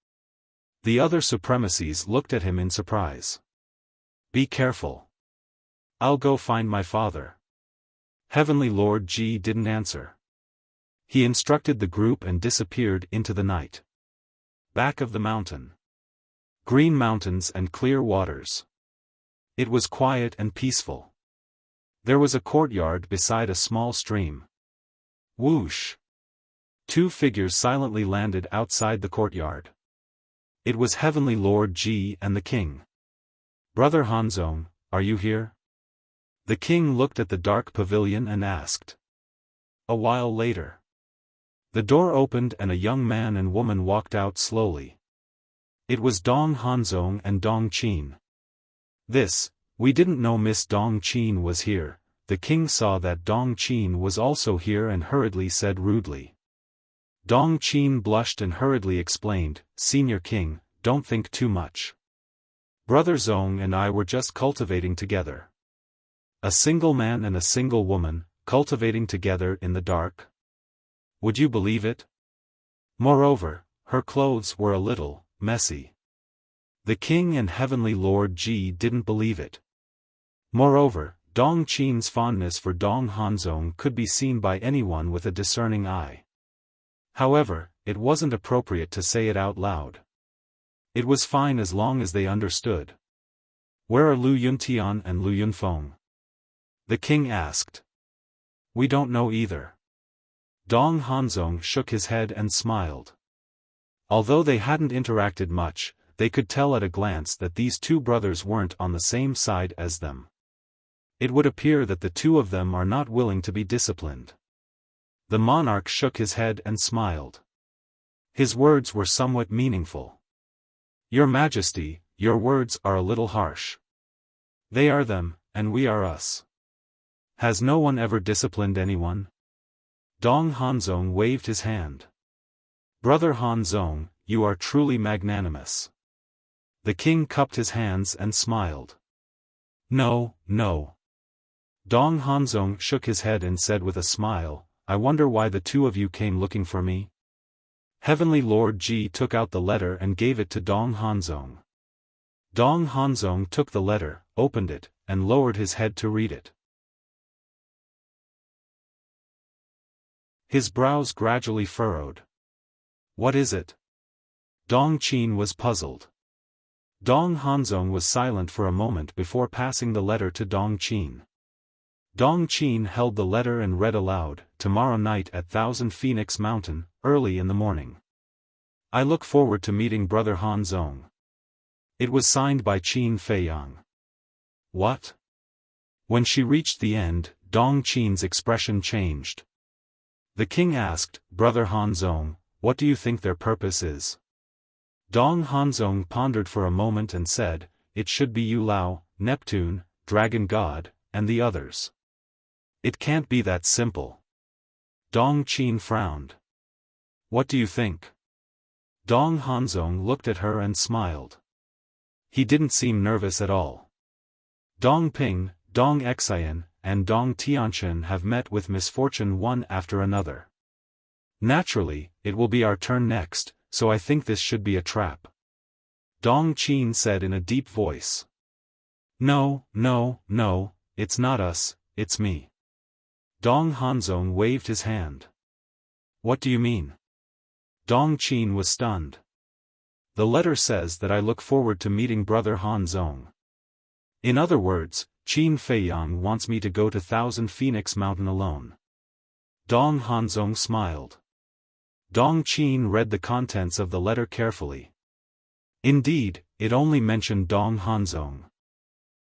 The other supremacies looked at him in surprise. Be careful. I'll go find my father. Heavenly Lord Ji didn't answer. He instructed the group and disappeared into the night. Back of the mountain. Green mountains and clear waters. It was quiet and peaceful. There was a courtyard beside a small stream. Whoosh! Two figures silently landed outside the courtyard. It was Heavenly Lord Ji and the king. "Brother Hanzong, are you here?" The king looked at the dark pavilion and asked. A while later, the door opened and a young man and woman walked out slowly. It was Dong Hanzong and Dong Qin. We didn't know Miss Dong Qin was here." The king saw that Dong Qin was also here and hurriedly said rudely. Dong Qin blushed and hurriedly explained, "Senior king, don't think too much. Brother Zong and I were just cultivating together." A single man and a single woman, cultivating together in the dark? Would you believe it? Moreover, her clothes were a little messy. The king and Heavenly Lord Ji didn't believe it. Moreover, Dong Qin's fondness for Dong Hanzong could be seen by anyone with a discerning eye. However, it wasn't appropriate to say it out loud. It was fine as long as they understood. "Where are Lu Yuntian and Lu Yunfeng?" the king asked. "We don't know either." Dong Hanzong shook his head and smiled. Although they hadn't interacted much, they could tell at a glance that these two brothers weren't on the same side as them. It would appear that the two of them are not willing to be disciplined. The monarch shook his head and smiled. His words were somewhat meaningful. "Your Majesty, your words are a little harsh. They are them, and we are us. Has no one ever disciplined anyone?" Dong Hanzong waved his hand. "Brother Hanzong, you are truly magnanimous." The king cupped his hands and smiled. "No, no." Dong Hanzong shook his head and said with a smile, "I wonder why the two of you came looking for me?" Heavenly Lord Ji took out the letter and gave it to Dong Hanzong. Dong Hanzong took the letter, opened it, and lowered his head to read it. His brows gradually furrowed. "What is it?" Dong Qin was puzzled. Dong Hanzong was silent for a moment before passing the letter to Dong Qin. Dong Qin held the letter and read aloud, "Tomorrow night at Thousand Phoenix Mountain, early in the morning. I look forward to meeting Brother Hanzong." It was signed by Qin Feiyang. "What?" When she reached the end, Dong Qin's expression changed. The king asked, "Brother Hanzong, what do you think their purpose is?" Dong Hanzong pondered for a moment and said, "It should be Yu Lao, Neptune, Dragon God, and the others. It can't be that simple." Dong Qin frowned. "What do you think?" Dong Hanzong looked at her and smiled. He didn't seem nervous at all. "Dong Ping, Dong Xian, and Dong Tianchen have met with misfortune one after another. Naturally, it will be our turn next, so I think this should be a trap." Dong Qin said in a deep voice. No, it's not us, it's me." Dong Hanzong waved his hand. "What do you mean?" Dong Qin was stunned. "The letter says that I look forward to meeting Brother Hanzong. In other words, Qin Feiyang wants me to go to Thousand Phoenix Mountain alone." Dong Hanzong smiled. Dong Qin read the contents of the letter carefully. Indeed, it only mentioned Dong Hanzong.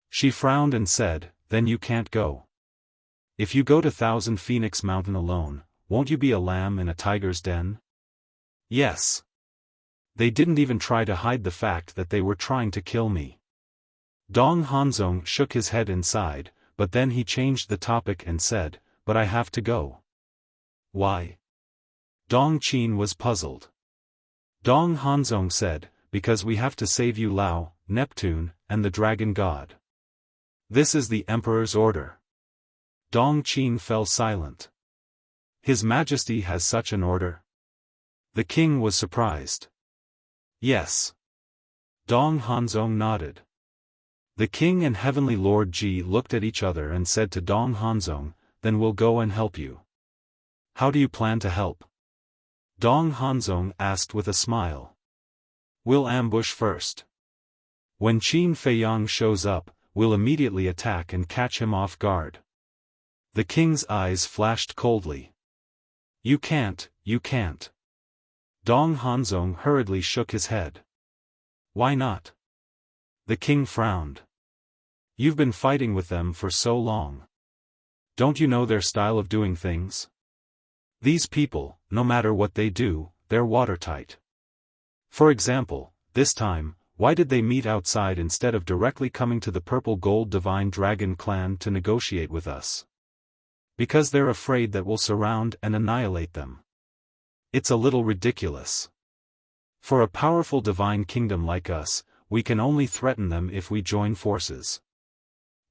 She frowned and said, "Then you can't go. If you go to Thousand Phoenix Mountain alone, won't you be a lamb in a tiger's den?" "Yes. They didn't even try to hide the fact that they were trying to kill me." Dong Hanzong shook his head and sighed, but then he changed the topic and said, "But I have to go." "Why?" Dong Qin was puzzled. Dong Hanzong said, "Because we have to save Yu Lao, Neptune, and the Dragon God. This is the Emperor's order." Dong Qin fell silent. "His Majesty has such an order?" The king was surprised. "Yes." Dong Hanzong nodded. The king and Heavenly Lord Ji looked at each other and said to Dong Hanzong, "Then we'll go and help you." "How do you plan to help?" Dong Hanzong asked with a smile. "We'll ambush first. When Qin Feiyang shows up, we'll immediately attack and catch him off guard. The king's eyes flashed coldly. You can't, you can't. Dong Hanzong hurriedly shook his head. Why not? The king frowned. You've been fighting with them for so long. Don't you know their style of doing things? These people, no matter what they do, they're watertight. For example, this time, why did they meet outside instead of directly coming to the Purple Gold Divine Dragon clan to negotiate with us? Because they're afraid that we'll surround and annihilate them. It's a little ridiculous. For a powerful divine kingdom like us, we can only threaten them if we join forces.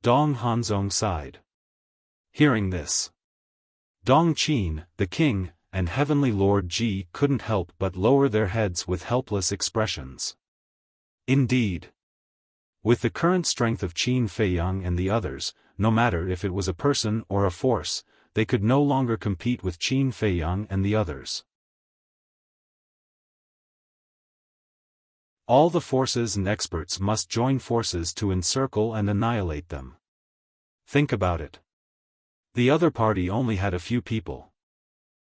Dong Hanzong sighed. Hearing this, Dong Qin, the king, and Heavenly Lord Ji couldn't help but lower their heads with helpless expressions. Indeed. With the current strength of Qin Feiyang and the others, no matter if it was a person or a force, they could no longer compete with Qin Feiyang and the others. All the forces and experts must join forces to encircle and annihilate them. Think about it. The other party only had a few people.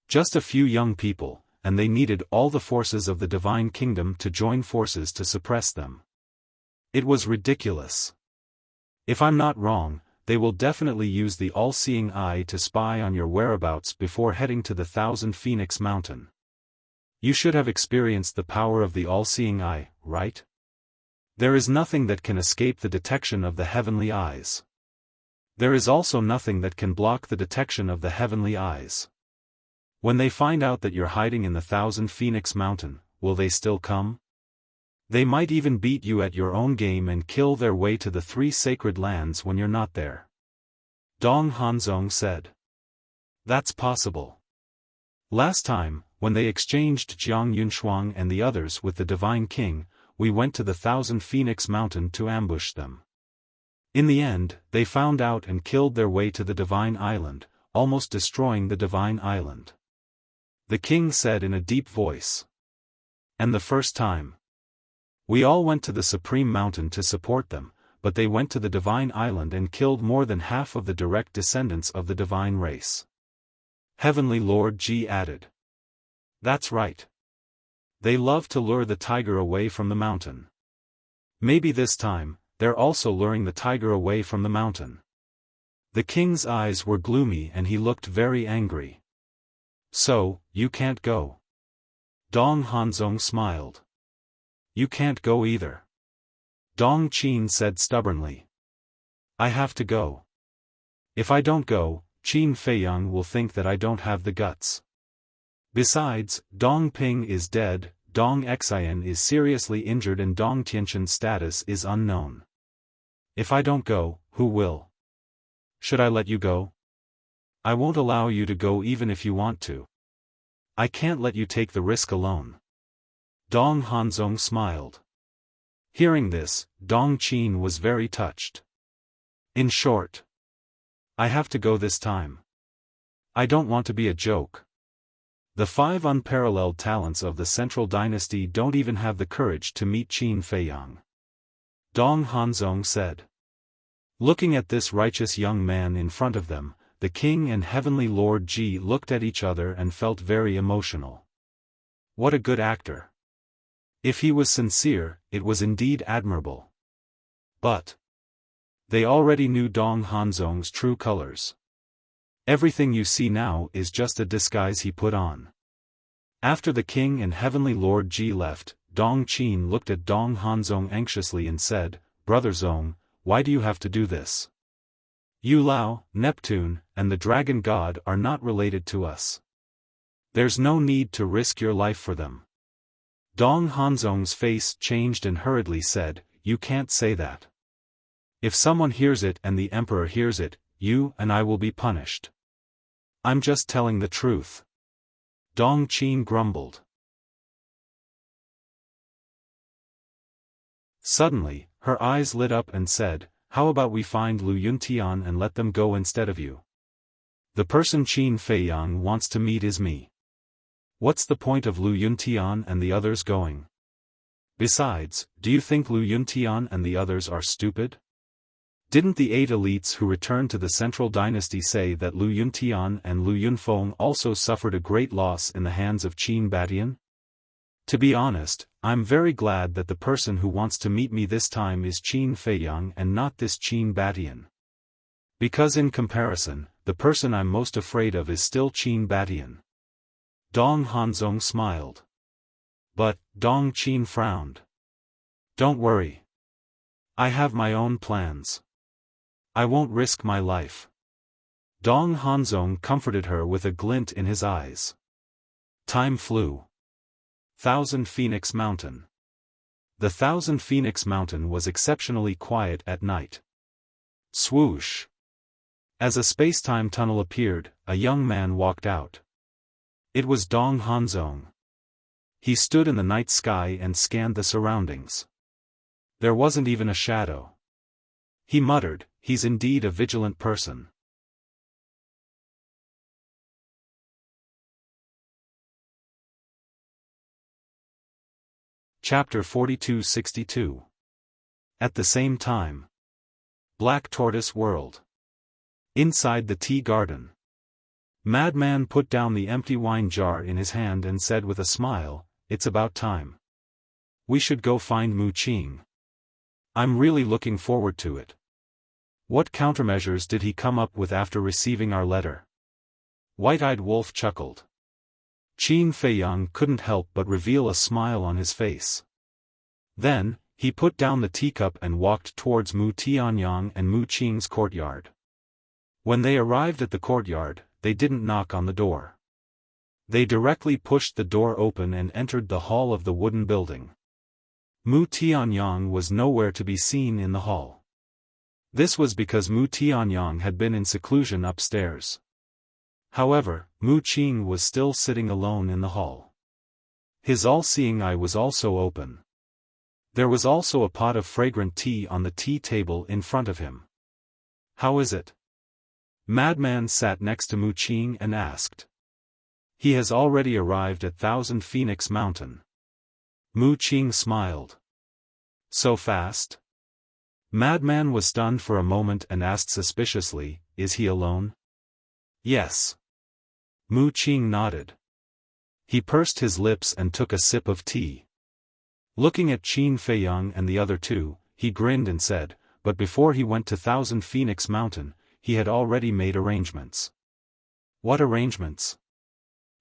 Just a few young people, and they needed all the forces of the Divine Kingdom to join forces to suppress them. It was ridiculous. If I'm not wrong, they will definitely use the all-seeing eye to spy on your whereabouts before heading to the Thousand Phoenix Mountain. You should have experienced the power of the all-seeing eye, right? There is nothing that can escape the detection of the heavenly eyes. There is also nothing that can block the detection of the heavenly eyes. When they find out that you're hiding in the Thousand Phoenix Mountain, will they still come? They might even beat you at your own game and kill their way to the three sacred lands when you're not there. Dong Hanzong said. That's possible. Last time, when they exchanged Jiang Yunshuang and the others with the Divine King, we went to the Thousand Phoenix Mountain to ambush them. In the end, they found out and killed their way to the Divine Island, almost destroying the Divine Island. The king said in a deep voice. And the first time. We all went to the Supreme Mountain to support them, but they went to the Divine Island and killed more than half of the direct descendants of the divine race. Heavenly Lord Ji added. That's right. They love to lure the tiger away from the mountain. Maybe this time, they're also luring the tiger away from the mountain. The king's eyes were gloomy and he looked very angry. So, you can't go. Dong Hanzong smiled. You can't go either. Dong Qin said stubbornly. I have to go. If I don't go, Qin Feiyang will think that I don't have the guts. Besides, Dong Ping is dead, Dong Xian is seriously injured and Dong Tianqian's status is unknown. If I don't go, who will? Should I let you go? I won't allow you to go even if you want to. I can't let you take the risk alone. Dong Hanzong smiled. Hearing this, Dong Qin was very touched. In short, I have to go this time. I don't want to be a joke. The 5 unparalleled talents of the Central Dynasty don't even have the courage to meet Qin Feiyang. Dong Hanzong said. Looking at this righteous young man in front of them, the king and Heavenly Lord Ji looked at each other and felt very emotional. What a good actor. If he was sincere, it was indeed admirable. But they already knew Dong Hanzong's true colors. Everything you see now is just a disguise he put on. After the king and Heavenly Lord Ji left, Dong Qin looked at Dong Hanzong anxiously and said, Brother Zong, why do you have to do this? Yu Lao, Neptune, and the Dragon God are not related to us. There's no need to risk your life for them. Dong Hanzong's face changed and hurriedly said, You can't say that. If someone hears it and the emperor hears it, you and I will be punished. I'm just telling the truth. Dong Qin grumbled. Suddenly, her eyes lit up and said, How about we find Lu Yuntian and let them go instead of you? The person Qin Feiyang wants to meet is me. What's the point of Lu Yuntian and the others going? Besides, do you think Lu Yuntian and the others are stupid? Didn't the 8 elites who returned to the Central Dynasty say that Lu Yuntian and Lu Yunfeng also suffered a great loss in the hands of Qin Badian? To be honest, I'm very glad that the person who wants to meet me this time is Qin Feiyang and not this Qin Badian. Because in comparison, the person I'm most afraid of is still Qin Badian. Dong Hanzong smiled. But, Dong Qin frowned. Don't worry. I have my own plans. I won't risk my life. Dong Hanzong comforted her with a glint in his eyes. Time flew. Thousand Phoenix Mountain. The Thousand Phoenix Mountain was exceptionally quiet at night. Swoosh. As a space-time tunnel appeared, a young man walked out. It was Dong Hanzong. He stood in the night sky and scanned the surroundings. There wasn't even a shadow. He muttered, "He's indeed a vigilant person." Chapter 4262. At the same time. Black Tortoise World. Inside the tea garden. Madman put down the empty wine jar in his hand and said with a smile, "It's about time. We should go find Mu Qing. I'm really looking forward to it." What countermeasures did he come up with after receiving our letter? White-Eyed Wolf chuckled. Qin Feiyang couldn't help but reveal a smile on his face. Then, he put down the teacup and walked towards Mu Tianyang and Mu Qing's courtyard. When they arrived at the courtyard, they didn't knock on the door. They directly pushed the door open and entered the hall of the wooden building. Mu Tianyang was nowhere to be seen in the hall. This was because Mu Tianyang had been in seclusion upstairs. However, Mu Qing was still sitting alone in the hall. His all-seeing eye was also open. There was also a pot of fragrant tea on the tea table in front of him. "How is it?" Madman sat next to Mu Qing and asked. "He has already arrived at Thousand Phoenix Mountain." Mu Qing smiled. "So fast?" Madman was stunned for a moment and asked suspiciously, "Is he alone?" "Yes." Mu Qing nodded. He pursed his lips and took a sip of tea. Looking at Qin Feiyang and the other two, he grinned and said, "But before he went to Thousand Phoenix Mountain, he had already made arrangements." "What arrangements?"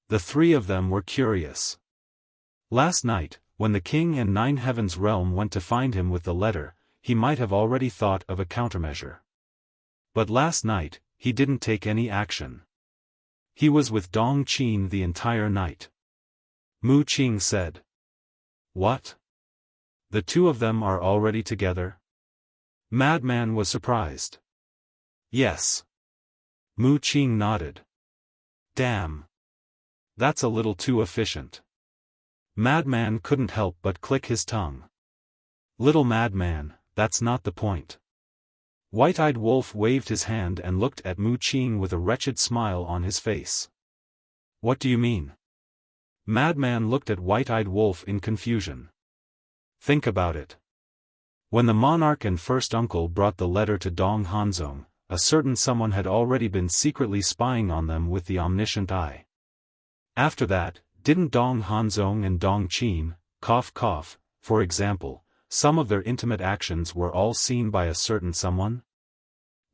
The three of them were curious. Last night, when the king in Nine Heavens realm went to find him with the letter, he might have already thought of a countermeasure. But last night, he didn't take any action. He was with Dong Qin the entire night. Mu Qing said. "What? The two of them are already together?" Madman was surprised. "Yes." Mu Qing nodded. "Damn. That's a little too efficient." Madman couldn't help but click his tongue. "Little Madman, that's not the point." White-Eyed Wolf waved his hand and looked at Mu Qing with a wretched smile on his face. "What do you mean?" Madman looked at White-Eyed Wolf in confusion. "Think about it. When the monarch and first uncle brought the letter to Dong Hanzong, a certain someone had already been secretly spying on them with the omniscient eye. After that, didn't Dong Hanzong and Dong Qin, for example, some of their intimate actions were all seen by a certain someone?"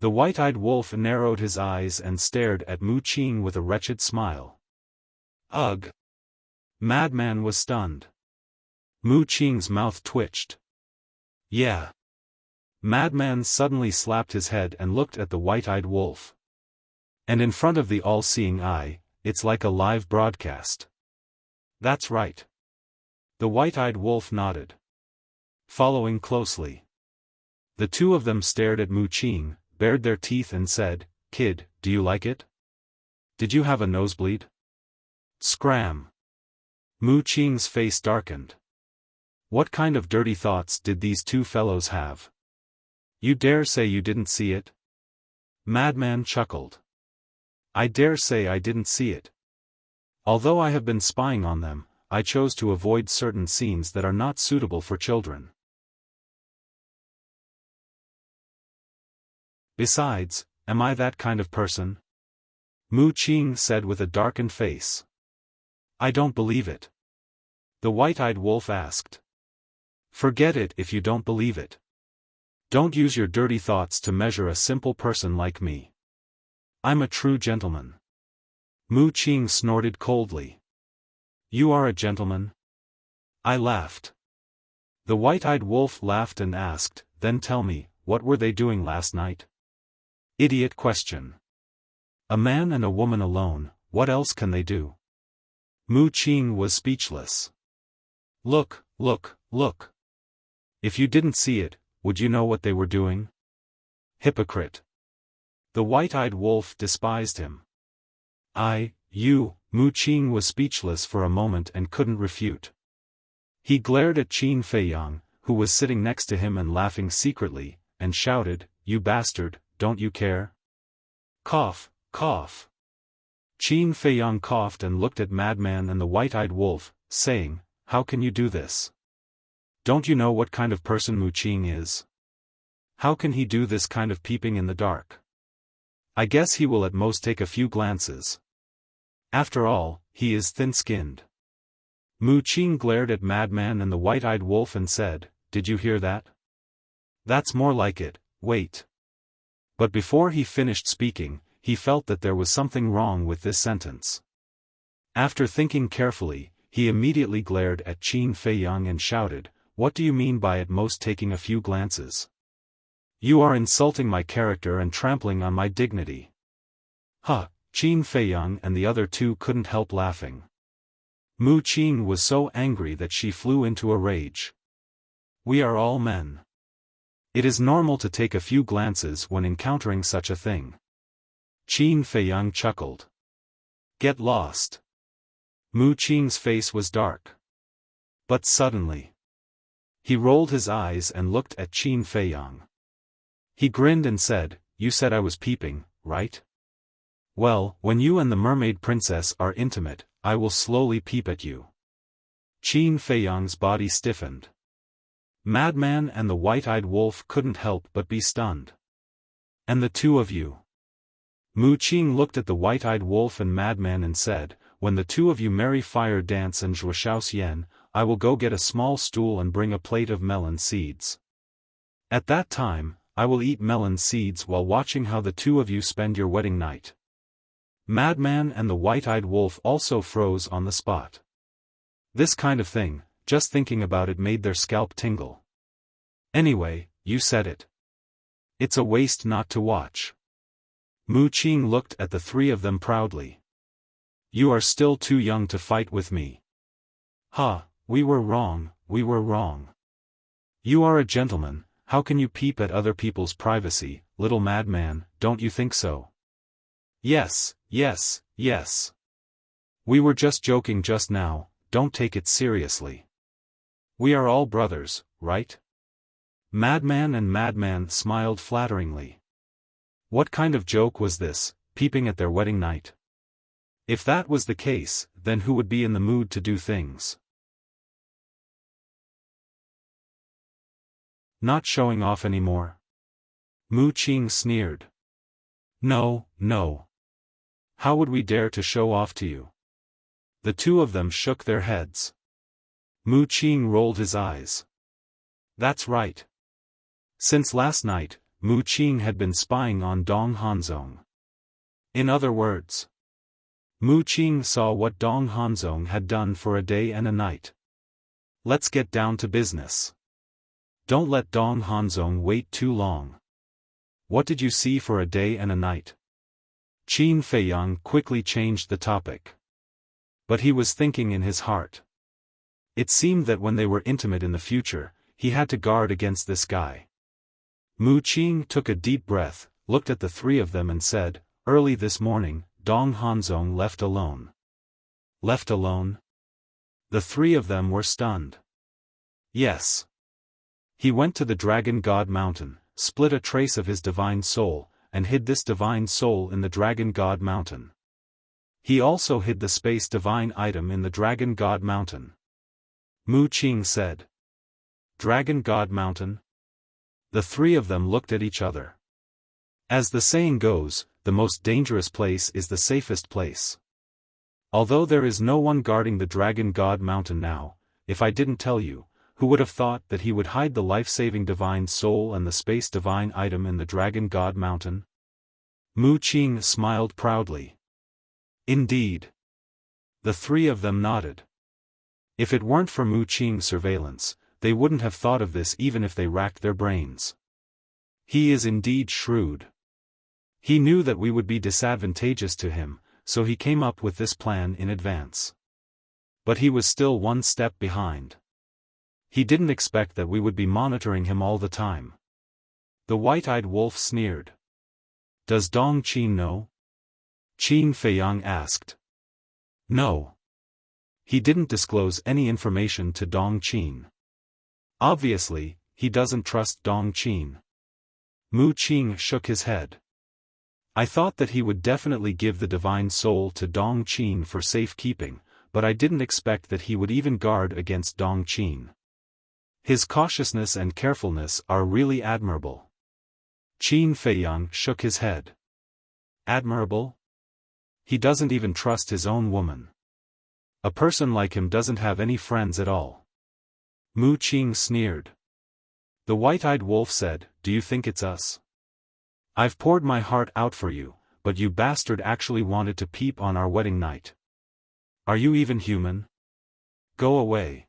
The White-Eyed Wolf narrowed his eyes and stared at Mu Qing with a wretched smile. "Ugh!" Madman was stunned. Mu Qing's mouth twitched. "Yeah." Madman suddenly slapped his head and looked at the White-Eyed Wolf. "And in front of the all-seeing eye, it's like a live broadcast." "That's right." The White-Eyed Wolf nodded. Following closely. The two of them stared at Mu Qing, bared their teeth and said, "Kid, do you like it? Did you have a nosebleed?" Scram. Mu Qing's face darkened. What kind of dirty thoughts did these two fellows have? "You dare say you didn't see it?" Madman chuckled. "I dare say I didn't see it. Although I have been spying on them, I chose to avoid certain scenes that are not suitable for children." Besides, am I that kind of person? Mu Qing said with a darkened face. I don't believe it. The white-eyed wolf asked. Forget it if you don't believe it. Don't use your dirty thoughts to measure a simple person like me. I'm a true gentleman. Mu Qing snorted coldly. You are a gentleman? I laughed. The white-eyed wolf laughed and asked, then tell me, what were they doing last night? Idiot question. A man and a woman alone, what else can they do? Mu Qing was speechless. Look, look, look. If you didn't see it, would you know what they were doing? Hypocrite. The white-eyed wolf despised him. Mu Qing was speechless for a moment and couldn't refute. He glared at Qin Feiyang, who was sitting next to him and laughing secretly, and shouted, You bastard, don't you care? Cough, cough. Qin Feiyang coughed and looked at Madman and the white-eyed wolf, saying, How can you do this? Don't you know what kind of person Mu Qing is? How can he do this kind of peeping in the dark? I guess he will at most take a few glances. After all, he is thin-skinned. Mu Qing glared at Madman and the white-eyed wolf and said, Did you hear that? That's more like it, wait. But before he finished speaking, he felt that there was something wrong with this sentence. After thinking carefully, he immediately glared at Qin Feiyang and shouted, What do you mean by at most taking a few glances? You are insulting my character and trampling on my dignity. Huh, Qin Feiyang and the other two couldn't help laughing. Mu Qing was so angry that she flew into a rage. We are all men. It is normal to take a few glances when encountering such a thing. Qin Feiyang chuckled. Get lost. Mu Qing's face was dark. But suddenly, he rolled his eyes and looked at Qin Feiyang. He grinned and said, You said I was peeping, right? Well, when you and the mermaid princess are intimate, I will slowly peep at you. Qin Feiyang's body stiffened. Madman and the white-eyed wolf couldn't help but be stunned. And the two of you? Mu Qing looked at the white-eyed wolf and Madman and said, When the two of you merry fire dance and zhuoxiaoxian, I will go get a small stool and bring a plate of melon seeds. At that time, I will eat melon seeds while watching how the two of you spend your wedding night. Madman and the white-eyed wolf also froze on the spot. This kind of thing, just thinking about it made their scalp tingle. Anyway, you said it. It's a waste not to watch. Mu Qing looked at the three of them proudly. You are still too young to fight with me. Ha, we were wrong, we were wrong. You are a gentleman, how can you peep at other people's privacy, little madman, don't you think so? Yes, yes, yes. We were just joking just now, don't take it seriously. We are all brothers, right? Madman and Madman smiled flatteringly. What kind of joke was this, peeping at their wedding night? If that was the case, then who would be in the mood to do things? Not showing off anymore? Mu Qing sneered. No, no. How would we dare to show off to you? The two of them shook their heads. Mu Qing rolled his eyes. That's right. Since last night, Mu Qing had been spying on Dong Hanzong. In other words, Mu Qing saw what Dong Hanzong had done for a day and a night. Let's get down to business. Don't let Dong Hanzong wait too long. What did you see for a day and a night? Qin Feiyang quickly changed the topic. But he was thinking in his heart. It seemed that when they were intimate in the future, he had to guard against this guy. Mu Qing took a deep breath, looked at the three of them and said, Early this morning, Dong Hanzong left alone. Left alone? The three of them were stunned. Yes. He went to the Dragon God Mountain, split a trace of his divine soul, and hid this divine soul in the Dragon God Mountain. He also hid the space divine item in the Dragon God Mountain. Mu Qing said. Dragon God Mountain? The three of them looked at each other. As the saying goes, the most dangerous place is the safest place. Although there is no one guarding the Dragon God Mountain now, if I didn't tell you, who would have thought that he would hide the life-saving divine soul and the space divine item in the Dragon God Mountain? Mu Qing smiled proudly. Indeed. The three of them nodded. If it weren't for Mu Qing's surveillance, they wouldn't have thought of this even if they racked their brains. He is indeed shrewd. He knew that we would be disadvantageous to him, so he came up with this plan in advance. But he was still one step behind. He didn't expect that we would be monitoring him all the time. The white-eyed wolf sneered. Does Dong Qin know? Qin Feiyang asked. No. He didn't disclose any information to Dong Qin. Obviously, he doesn't trust Dong Qin. Mu Qing shook his head. I thought that he would definitely give the divine soul to Dong Qin for safekeeping, but I didn't expect that he would even guard against Dong Qin. His cautiousness and carefulness are really admirable. Qin Feiyang shook his head. Admirable? He doesn't even trust his own woman. A person like him doesn't have any friends at all. Mu Qing sneered. The white-eyed wolf said, Do you think it's us? I've poured my heart out for you, but you bastard actually wanted to peep on our wedding night. Are you even human? Go away.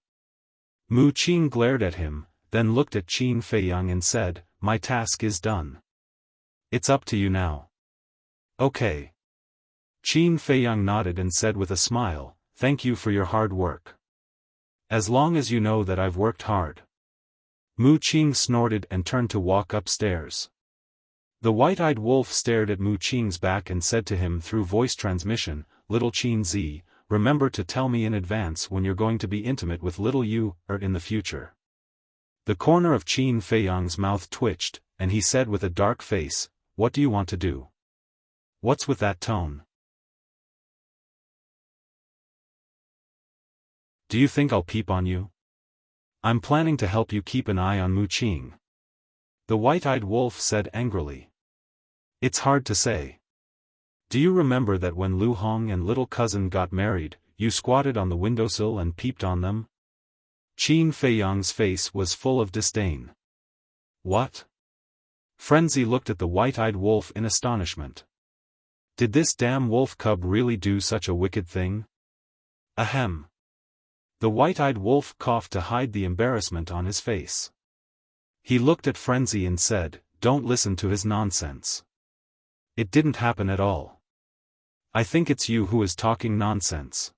Mu Qing glared at him, then looked at Qin Feiyang and said, My task is done. It's up to you now. Okay. Qin Feiyang nodded and said with a smile, Thank you for your hard work. As long as you know that I've worked hard. Mu Qing snorted and turned to walk upstairs. The white-eyed wolf stared at Mu Qing's back and said to him through voice transmission, Little Qin Z, remember to tell me in advance when you're going to be intimate with little you, or in the future. The corner of Qin Feiyang's mouth twitched, and he said with a dark face, What do you want to do? What's with that tone? Do you think I'll peep on you? I'm planning to help you keep an eye on Mu Qing. The white-eyed wolf said angrily. It's hard to say. Do you remember that when Lu Hong and little cousin got married, you squatted on the windowsill and peeped on them? Qin Feiyang's face was full of disdain. What? Frenzy looked at the white-eyed wolf in astonishment. Did this damn wolf cub really do such a wicked thing? Ahem. The white-eyed wolf coughed to hide the embarrassment on his face. He looked at Frenzy and said, Don't listen to his nonsense. It didn't happen at all. I think it's you who is talking nonsense.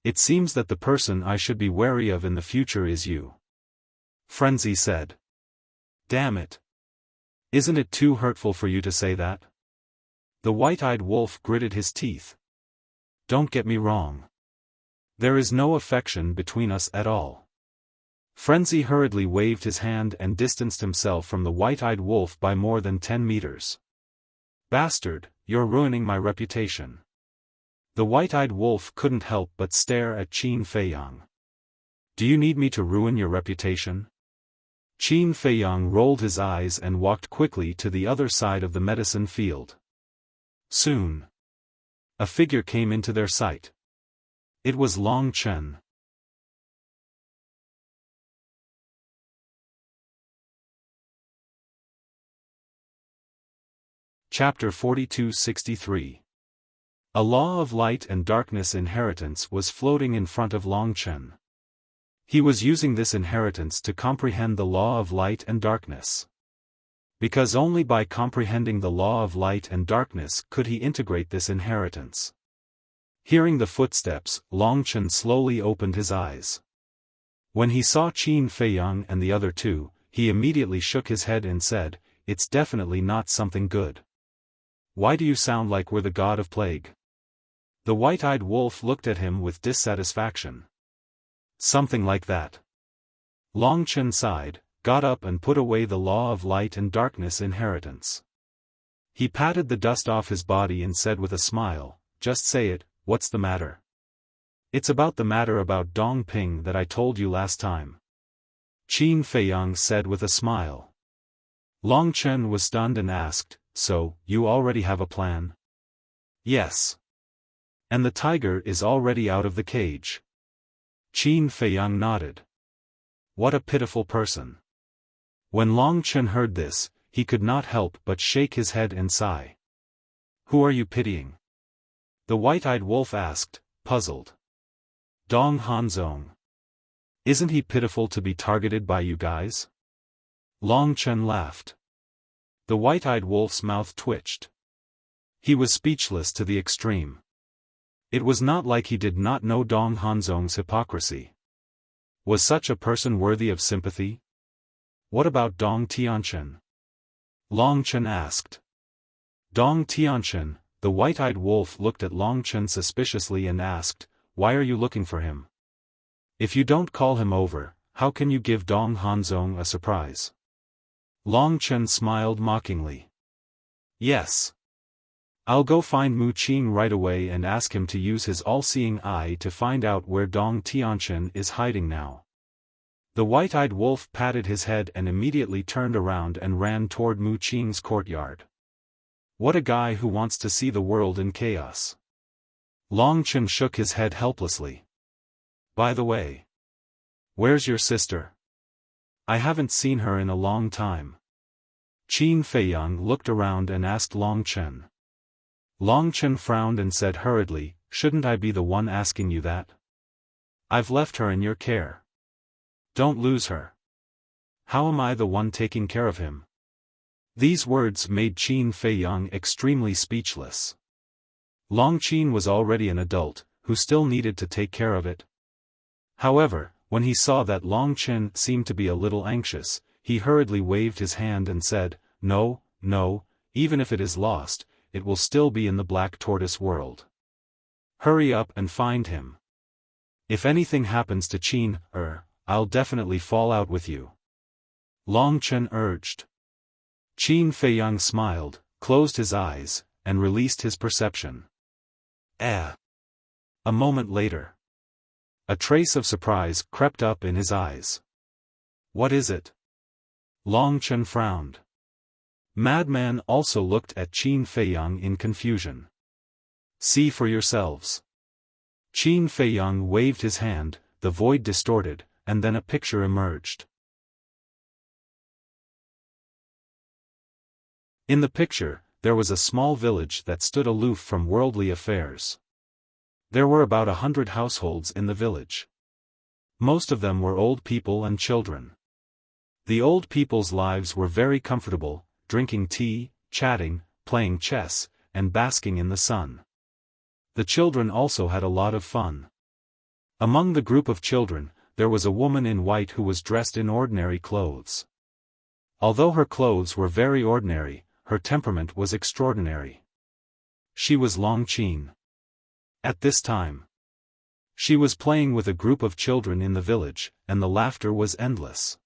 It seems that the person I should be wary of in the future is you. Frenzy said. Damn it. Isn't it too hurtful for you to say that? The white-eyed wolf gritted his teeth. Don't get me wrong. There is no affection between us at all. Frenzy hurriedly waved his hand and distanced himself from the white-eyed wolf by more than 10 meters. Bastard, you're ruining my reputation. The white-eyed wolf couldn't help but stare at Qin Feiyang. Do you need me to ruin your reputation? Qin Feiyang rolled his eyes and walked quickly to the other side of the medicine field. Soon, a figure came into their sight. It was Long Chen. Chapter 4263. A law of light and darkness inheritance was floating in front of Long Chen. He was using this inheritance to comprehend the law of light and darkness. Because only by comprehending the law of light and darkness could he integrate this inheritance. Hearing the footsteps, Long Chen slowly opened his eyes. When he saw Qin Feiyang and the other two, he immediately shook his head and said, It's definitely not something good. Why do you sound like we're the god of plague? The white-eyed wolf looked at him with dissatisfaction. Something like that. Long Chen sighed, got up and put away the law of light and darkness inheritance. He patted the dust off his body and said with a smile, Just say it, what's the matter? It's about the matter about Dong Ping that I told you last time. Qin Feiyang said with a smile. Long Chen was stunned and asked, so, you already have a plan? Yes. And the tiger is already out of the cage. Qin Feiyang nodded. What a pitiful person. When Long Chen heard this, he could not help but shake his head and sigh. Who are you pitying? The white-eyed wolf asked, puzzled. Dong Hanzong. Isn't he pitiful to be targeted by you guys? Long Chen laughed. The white-eyed wolf's mouth twitched. He was speechless to the extreme. It was not like he did not know Dong Hanzong's hypocrisy. Was such a person worthy of sympathy? What about Dong Tianchen? Long Chen asked. Dong Tianchen, the white-eyed wolf looked at Long Chen suspiciously and asked, why are you looking for him? If you don't call him over, how can you give Dong Hanzong a surprise? Long Chen smiled mockingly. Yes. I'll go find Mu Qing right away and ask him to use his all-seeing eye to find out where Dong Tianchen is hiding now. The white-eyed wolf patted his head and immediately turned around and ran toward Mu Qing's courtyard. What a guy who wants to see the world in chaos. Long Chen shook his head helplessly. By the way, where's your sister? I haven't seen her in a long time. Qin Feiyang looked around and asked Long Chen. Long Chen frowned and said hurriedly, shouldn't I be the one asking you that? I've left her in your care. Don't lose her. How am I the one taking care of him? These words made Qin Feiyang extremely speechless. Long Qin was already an adult, who still needed to take care of it. However, when he saw that Long Chen seemed to be a little anxious, he hurriedly waved his hand and said, no, even if it is lost, it will still be in the Black Tortoise world. Hurry up and find him. If anything happens to Qin, I'll definitely fall out with you. Long Chen urged. Qin Feiyang smiled, closed his eyes, and released his perception. A moment later. A trace of surprise crept up in his eyes. What is it? Long Chen frowned. Madman also looked at Qin Feiyang in confusion. See for yourselves. Qin Feiyang waved his hand, the void distorted, and then a picture emerged. In the picture, there was a small village that stood aloof from worldly affairs. There were about 100 households in the village. Most of them were old people and children. The old people's lives were very comfortable, drinking tea, chatting, playing chess, and basking in the sun. The children also had a lot of fun. Among the group of children, there was a woman in white who was dressed in ordinary clothes. Although her clothes were very ordinary, her temperament was extraordinary. She was Long Qin. At this time, she was playing with a group of children in the village, and the laughter was endless.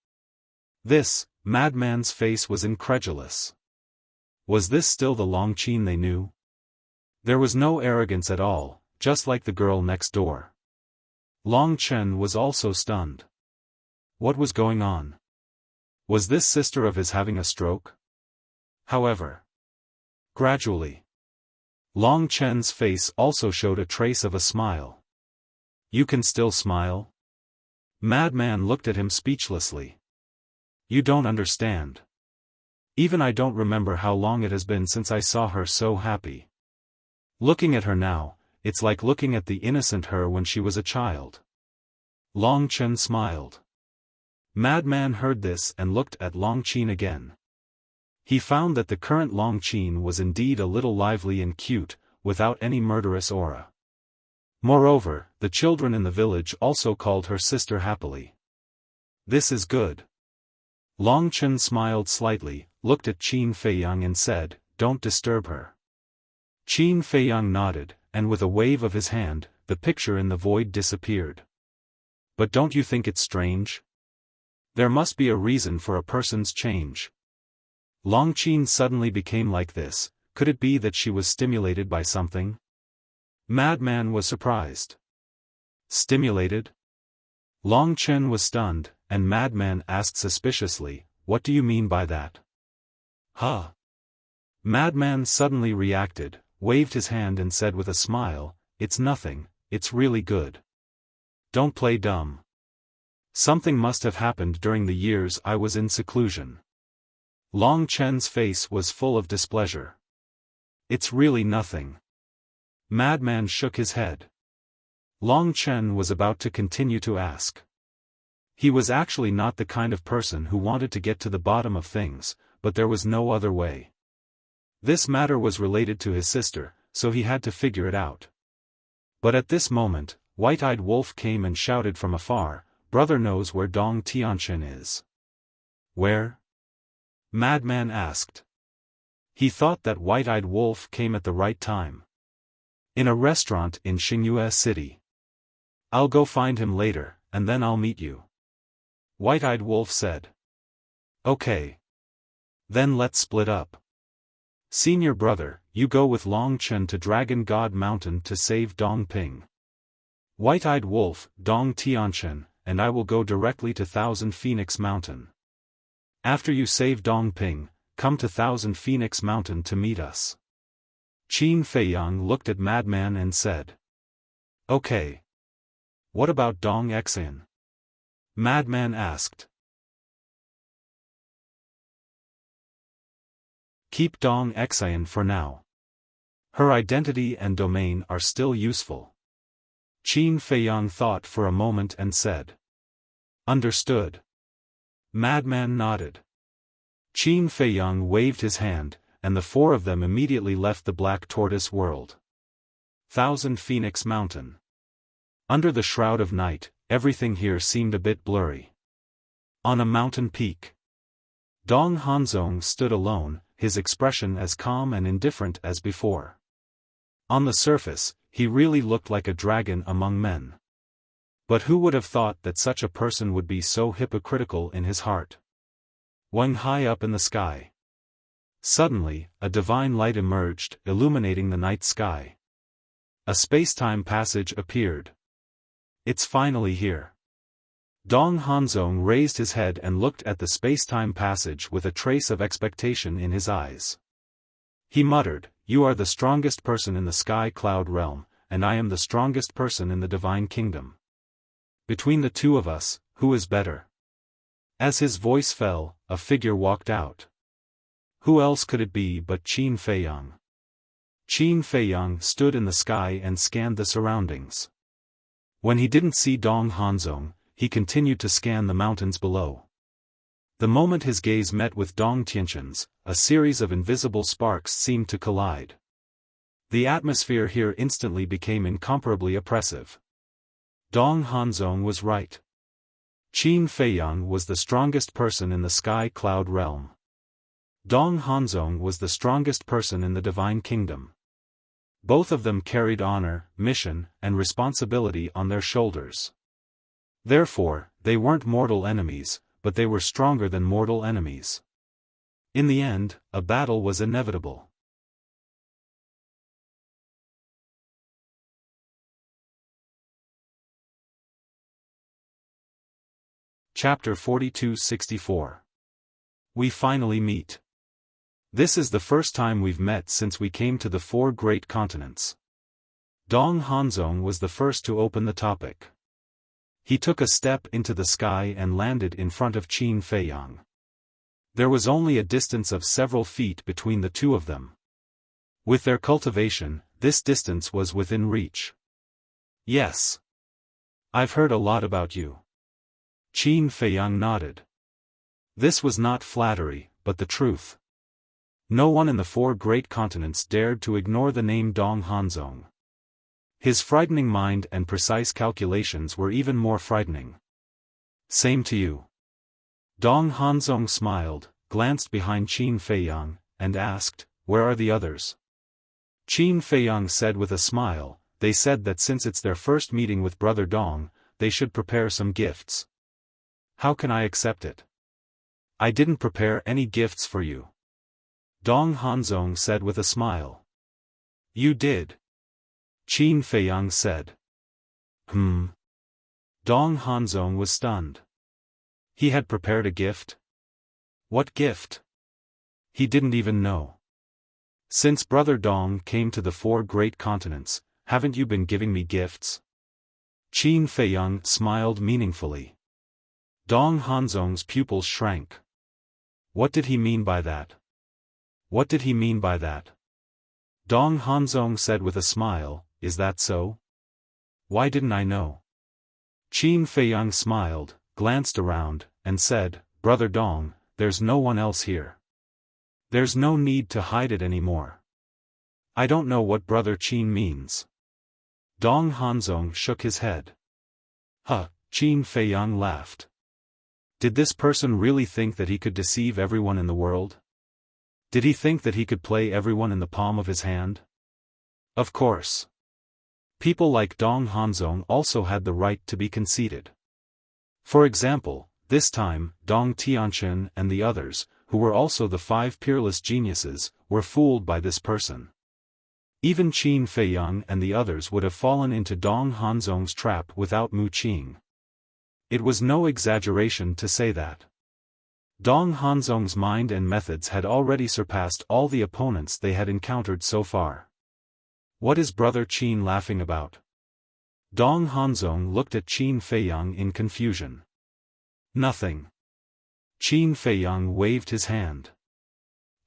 This madman's face was incredulous. Was this still the Long Qin they knew? There was no arrogance at all, just like the girl next door. Long Chen was also stunned. What was going on? Was this sister of his having a stroke? However, gradually, Long Chen's face also showed a trace of a smile. You can still smile? Madman looked at him speechlessly. You don't understand. Even I don't remember how long it has been since I saw her so happy. Looking at her now, it's like looking at the innocent her when she was a child. Long Chen smiled. Madman heard this and looked at Long Qin again. He found that the current Long Qin was indeed a little lively and cute, without any murderous aura. Moreover, the children in the village also called her sister happily. This is good. Long Chen smiled slightly, looked at Qin Feiyang and said, don't disturb her. Qin Feiyang nodded, and with a wave of his hand, the picture in the void disappeared. But don't you think it's strange? There must be a reason for a person's change. Long Qin suddenly became like this, could it be that she was stimulated by something? Madman was surprised. Stimulated? Long Chen was stunned, and Madman asked suspiciously, what do you mean by that? Huh? Madman suddenly reacted, waved his hand and said with a smile, "It's nothing, it's really good. Don't play dumb. Something must have happened during the years I was in seclusion." Long Chen's face was full of displeasure. "It's really nothing." Madman shook his head. Long Chen was about to continue to ask. He was actually not the kind of person who wanted to get to the bottom of things, but there was no other way. This matter was related to his sister, so he had to figure it out. But at this moment, White-Eyed Wolf came and shouted from afar, "Brother knows where Dong Tianchen is." "Where?" Madman asked. He thought that White-Eyed Wolf came at the right time. "In a restaurant in Xingyue City. I'll go find him later, and then I'll meet you," White-Eyed Wolf said. "Okay. Then let's split up. Senior brother, you go with Long Chen to Dragon God Mountain to save Dong Ping. White-Eyed Wolf, Dong Tianchen, and I will go directly to Thousand Phoenix Mountain. After you save Dong Ping, come to Thousand Phoenix Mountain to meet us." Qin Feiyang looked at Madman and said. "Okay. What about Dong Xin?" Madman asked. "Keep Dong Xin for now. Her identity and domain are still useful." Qin Feiyang thought for a moment and said. "Understood." Madman nodded. Qin Feiyang waved his hand, and the four of them immediately left the Black Tortoise world. Thousand Phoenix Mountain. Under the shroud of night, everything here seemed a bit blurry. On a mountain peak, Dong Hanzong stood alone, his expression as calm and indifferent as before. On the surface, he really looked like a dragon among men. But who would have thought that such a person would be so hypocritical in his heart? Wang high up in the sky. Suddenly, a divine light emerged, illuminating the night sky. A space-time passage appeared. "It's finally here." Dong Hanzong raised his head and looked at the space-time passage with a trace of expectation in his eyes. He muttered, "You are the strongest person in the sky cloud realm, and I am the strongest person in the divine kingdom. Between the two of us, who is better?" As his voice fell, a figure walked out. Who else could it be but Qin Feiyang? Qin Feiyang stood in the sky and scanned the surroundings. When he didn't see Dong Hanzong, he continued to scan the mountains below. The moment his gaze met with Dong Tianchen's, a series of invisible sparks seemed to collide. The atmosphere here instantly became incomparably oppressive. Dong Hanzong was right. Qin Feiyang was the strongest person in the sky cloud realm. Dong Hanzong was the strongest person in the divine kingdom. Both of them carried honor, mission, and responsibility on their shoulders. Therefore, they weren't mortal enemies, but they were stronger than mortal enemies. In the end, a battle was inevitable. Chapter 42-64. We finally meet. This is the first time we've met since we came to the four great continents. Dong Hanzong was the first to open the topic. He took a step into the sky and landed in front of Qin Feiyang. There was only a distance of several feet between the two of them. With their cultivation, this distance was within reach. "Yes. I've heard a lot about you." Qin Feiyang nodded. This was not flattery, but the truth. No one in the four great continents dared to ignore the name Dong Hanzong. His frightening mind and precise calculations were even more frightening. "Same to you." Dong Hanzong smiled, glanced behind Qin Feiyang, and asked, "Where are the others?" Qin Feiyang said with a smile, "They said that since it's their first meeting with Brother Dong, they should prepare some gifts. How can I accept it? I didn't prepare any gifts for you." Dong Hanzong said with a smile. "You did." Qin Feiyang said. Dong Hanzong was stunned. He had prepared a gift? What gift? He didn't even know. Since Brother Dong came to the 4 great continents, haven't you been giving me gifts? Qin Feiyang smiled meaningfully. Dong Hanzong's pupils shrank. What did he mean by that? What did he mean by that? Dong Hanzong said with a smile, is that so? Why didn't I know? Qin Feiyang smiled, glanced around, and said, Brother Dong, there's no one else here. There's no need to hide it anymore. I don't know what Brother Qin means. Dong Hanzong shook his head. Huh, Qin Feiyang laughed. Did this person really think that he could deceive everyone in the world? Did he think that he could play everyone in the palm of his hand? Of course. People like Dong Hanzong also had the right to be conceited. For example, this time, Dong Tianqian and the others, who were also the 5 peerless geniuses, were fooled by this person. Even Qin Feiyang and the others would have fallen into Dong Hanzong's trap without Mu Qing. It was no exaggeration to say that. Dong Hanzong's mind and methods had already surpassed all the opponents they had encountered so far. What is Brother Qin laughing about? Dong Hanzong looked at Qin Feiyang in confusion. Nothing. Qin Feiyang waved his hand.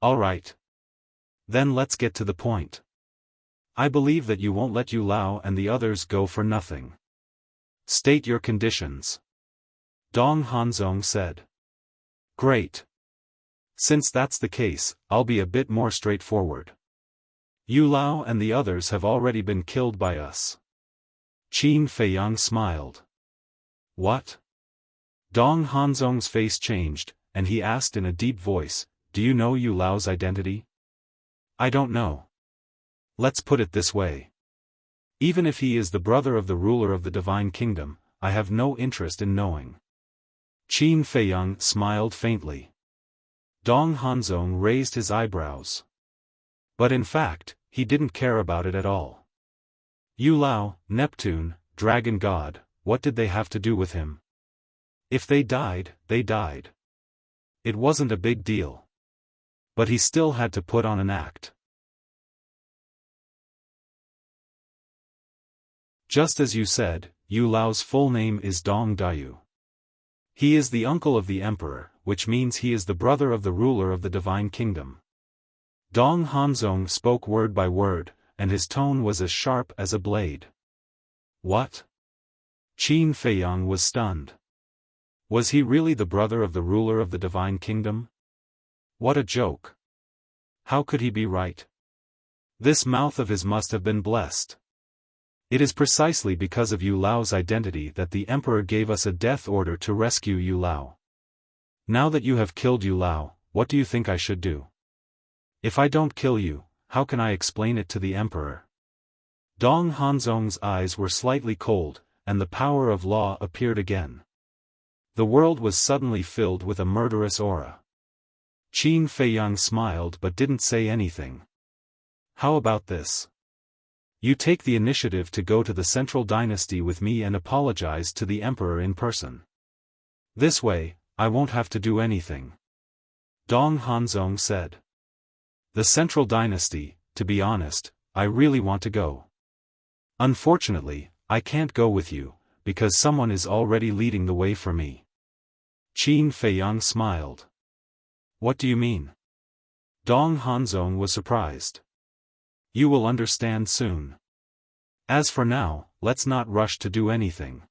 All right. Then let's get to the point. I believe that you won't let Yu Lao and the others go for nothing. State your conditions. Dong Hanzong said. Great. Since that's the case, I'll be a bit more straightforward. Yu Lao and the others have already been killed by us. Qin Feiyang smiled. What? Dong Hanzong's face changed, and he asked in a deep voice, do you know Yu Lao's identity? I don't know. Let's put it this way. Even if he is the brother of the ruler of the Divine Kingdom, I have no interest in knowing. Qin Feiyang smiled faintly. Dong Hanzong raised his eyebrows. But in fact, he didn't care about it at all. Yu Lao, Neptune, Dragon God, what did they have to do with him? If they died, they died. It wasn't a big deal. But he still had to put on an act. Just as you said, Yu Lao's full name is Dong Dayu. He is the uncle of the emperor, which means he is the brother of the ruler of the Divine Kingdom. Dong Hanzong spoke word by word, and his tone was as sharp as a blade. What? Qin Feiyang was stunned. Was he really the brother of the ruler of the Divine Kingdom? What a joke. How could he be right? This mouth of his must have been blessed. It is precisely because of Yu Lao's identity that the emperor gave us a death order to rescue Yu Lao. Now that you have killed Yu Lao, what do you think I should do? If I don't kill you, how can I explain it to the emperor? Dong Hanzong's eyes were slightly cold, and the power of law appeared again. The world was suddenly filled with a murderous aura. Qin Feiyang smiled but didn't say anything. How about this? You take the initiative to go to the Central Dynasty with me and apologize to the emperor in person. This way, I won't have to do anything. Dong Hanzong said. The Central Dynasty, to be honest, I really want to go. Unfortunately, I can't go with you, because someone is already leading the way for me. Qin Feiyang smiled. What do you mean? Dong Hanzong was surprised. You will understand soon. As for now, let's not rush to do anything.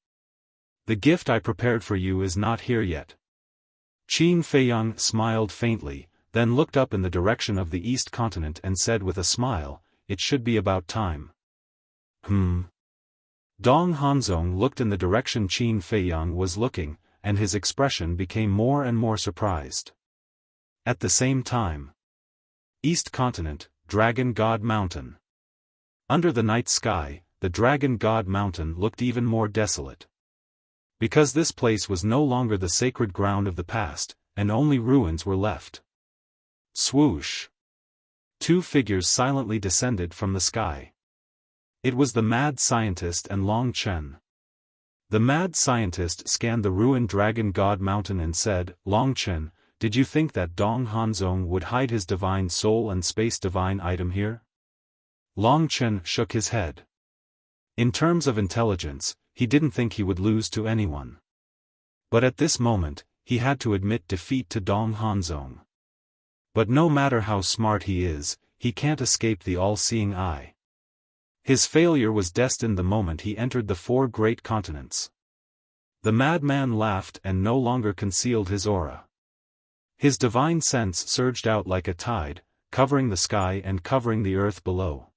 The gift I prepared for you is not here yet. Qin Feiyang smiled faintly, then looked up in the direction of the East Continent and said with a smile, it should be about time. Dong Hanzong looked in the direction Qin Feiyang was looking, and his expression became more and more surprised. At the same time. East Continent, Dragon God Mountain. Under the night sky, the Dragon God Mountain looked even more desolate. Because this place was no longer the sacred ground of the past, and only ruins were left. Swoosh! 2 figures silently descended from the sky. It was the mad scientist and Long Chen. The mad scientist scanned the ruined Dragon God Mountain and said, Long Chen, did you think that Dong Hanzong would hide his divine soul and space divine item here? Long Chen shook his head. In terms of intelligence, he didn't think he would lose to anyone. But at this moment, he had to admit defeat to Dong Hanzong. But no matter how smart he is, he can't escape the all-seeing eye. His failure was destined the moment he entered the 4 great continents. The madman laughed and no longer concealed his aura. His divine sense surged out like a tide, covering the sky and covering the earth below.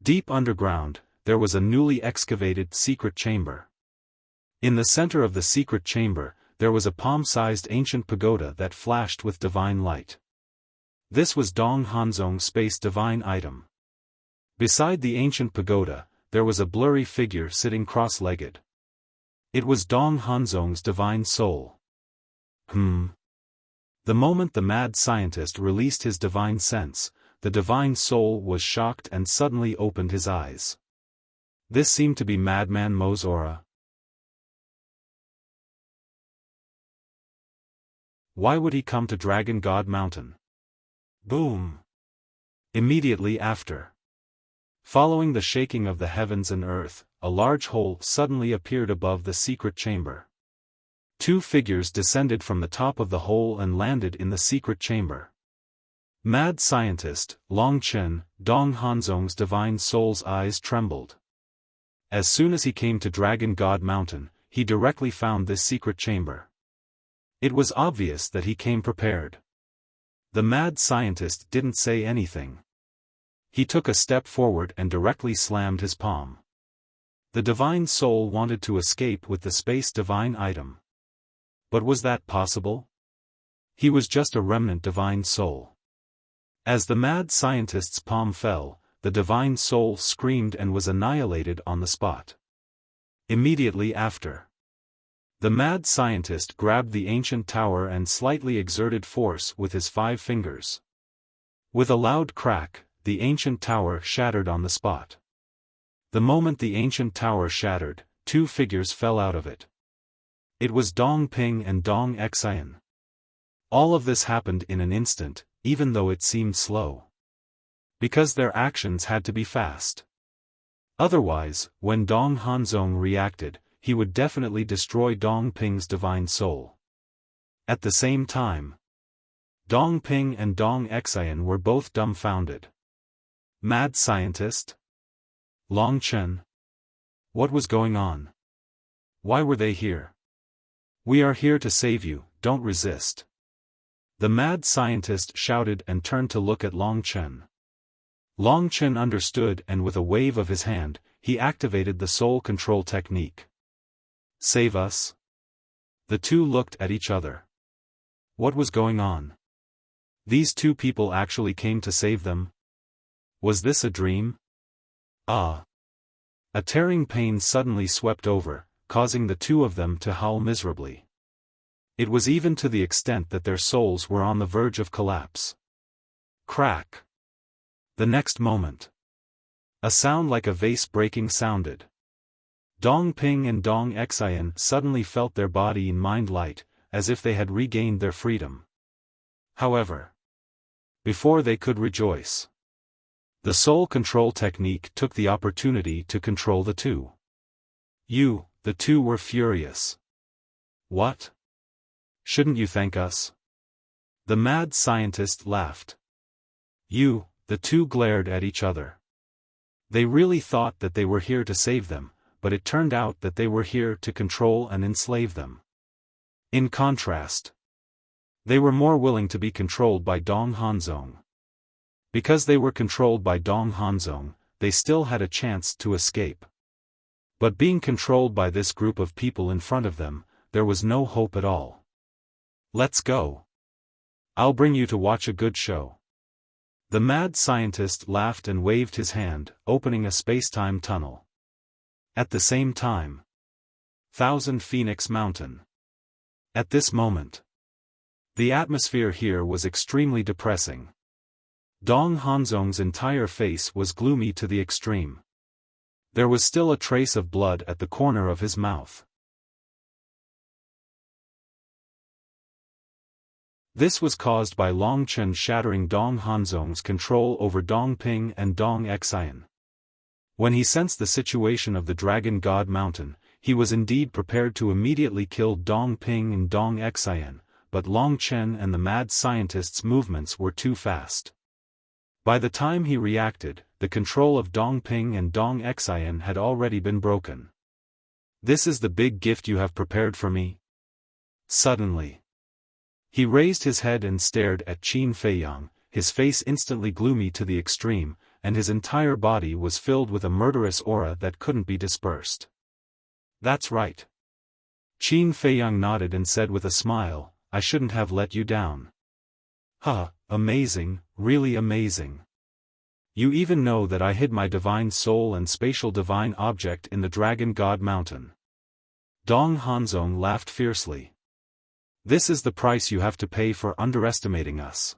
Deep underground, there was a newly excavated secret chamber. In the center of the secret chamber, there was a palm-sized ancient pagoda that flashed with divine light. This was Dong Hanzong's space divine item. Beside the ancient pagoda, there was a blurry figure sitting cross-legged. It was Dong Hanzong's divine soul. The moment the mad scientist released his divine sense, the divine soul was shocked and suddenly opened his eyes. This seemed to be Madman Mo's aura. Why would he come to Dragon God Mountain? Boom! Immediately after. Following the shaking of the heavens and earth, a large hole suddenly appeared above the secret chamber. 2 figures descended from the top of the hole and landed in the secret chamber. Mad scientist, Long Chen, Dong Hanzong's divine soul's eyes trembled. As soon as he came to Dragon God Mountain, he directly found this secret chamber. It was obvious that he came prepared. The mad scientist didn't say anything. He took a step forward and directly slammed his palm. The divine soul wanted to escape with the space divine item. But was that possible? He was just a remnant divine soul. As the mad scientist's palm fell, the divine soul screamed and was annihilated on the spot. Immediately after, the mad scientist grabbed the ancient tower and slightly exerted force with his 5 fingers. With a loud crack, the ancient tower shattered on the spot. The moment the ancient tower shattered, 2 figures fell out of it. It was Dong Ping and Dong Xian. All of this happened in an instant, even though it seemed slow. Because their actions had to be fast. Otherwise, when Dong Hanzong reacted, he would definitely destroy Dong Ping's divine soul. At the same time, Dong Ping and Dong Xian were both dumbfounded. Mad scientist? Long Chen? What was going on? Why were they here? We are here to save you, don't resist. The mad scientist shouted and turned to look at Long Chen. Long Chen understood and with a wave of his hand, he activated the soul control technique. Save us? The 2 looked at each other. What was going on? These 2 people actually came to save them? Was this a dream? Ah! A tearing pain suddenly swept over, causing the 2 of them to howl miserably. It was even to the extent that their souls were on the verge of collapse. Crack! The next moment, a sound like a vase breaking sounded. Dong Ping and Dong Xian suddenly felt their body and mind light, as if they had regained their freedom. However, before they could rejoice, the soul control technique took the opportunity to control the 2. The 2 were furious. What? Shouldn't you thank us? The mad scientist laughed. The 2 glared at each other. They really thought that they were here to save them, but it turned out that they were here to control and enslave them. In contrast, they were more willing to be controlled by Dong Hanzong. Because they were controlled by Dong Hanzong, they still had a chance to escape. But being controlled by this group of people in front of them, there was no hope at all. Let's go. I'll bring you to watch a good show. The mad scientist laughed and waved his hand, opening a space-time tunnel. At the same time, Thousand Phoenix Mountain. At this moment, the atmosphere here was extremely depressing. Dong Hanzong's entire face was gloomy to the extreme. There was still a trace of blood at the corner of his mouth. This was caused by Long Chen shattering Dong Hanzong's control over Dong Ping and Dong Xian. When he sensed the situation of the Dragon God Mountain, he was indeed prepared to immediately kill Dong Ping and Dong Xian, but Long Chen and the mad scientist's movements were too fast. By the time he reacted, the control of Dong Ping and Dong Xian had already been broken. "This is the big gift you have prepared for me?" Suddenly, he raised his head and stared at Qin Feiyang, his face instantly gloomy to the extreme, and his entire body was filled with a murderous aura that couldn't be dispersed. "That's right." Qin Feiyang nodded and said with a smile, "I shouldn't have let you down." "Huh, amazing, really amazing. You even know that I hid my divine soul and spatial divine object in the Dragon God Mountain." Dong Hanzong laughed fiercely. "This is the price you have to pay for underestimating us.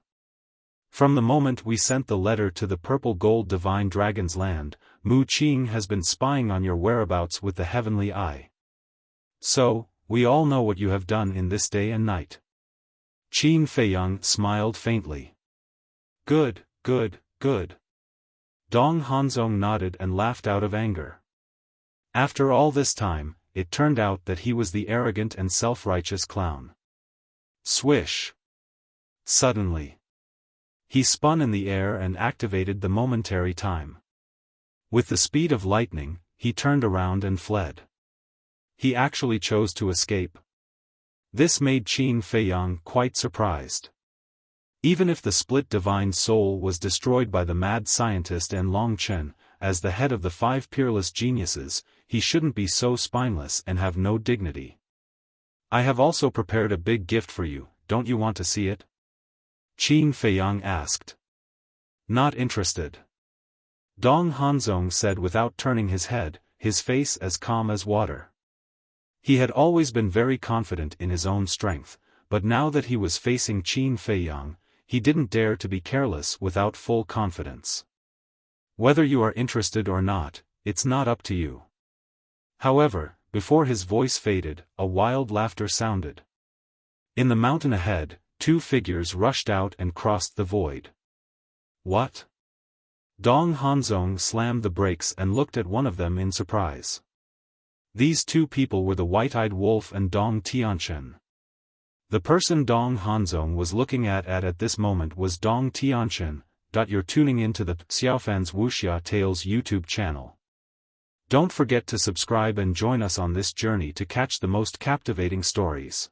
From the moment we sent the letter to the Purple Gold Divine Dragon's land, Mu Qing has been spying on your whereabouts with the heavenly eye. So, we all know what you have done in this day and night." Qin Feiyang smiled faintly. Good, good, good." Dong Hanzong nodded and laughed out of anger. After all this time, it turned out that he was the arrogant and self-righteous clown. Swish! Suddenly, he spun in the air and activated the momentary time. With the speed of lightning, he turned around and fled. He actually chose to escape. This made Qin Feiyang quite surprised. Even if the split divine soul was destroyed by the mad scientist and Long Chen, as the head of the 5 peerless geniuses, he shouldn't be so spineless and have no dignity. "I have also prepared a big gift for you, don't you want to see it?" Qin Feiyang asked. "Not interested." Dong Hanzong said without turning his head, his face as calm as water. He had always been very confident in his own strength, but now that he was facing Qin Feiyang, he didn't dare to be careless without full confidence. "Whether you are interested or not, it's not up to you." However, before his voice faded, a wild laughter sounded. In the mountain ahead, 2 figures rushed out and crossed the void. "What?" Dong Hanzong slammed the brakes and looked at one of them in surprise. These 2 people were the white-eyed wolf and Dong Tianchen. The person Dong Hanzong was looking at this moment was Dong Tianchen. You're tuning into the Xiaofan's Wuxia Tales YouTube channel. Don't forget to subscribe and join us on this journey to catch the most captivating stories.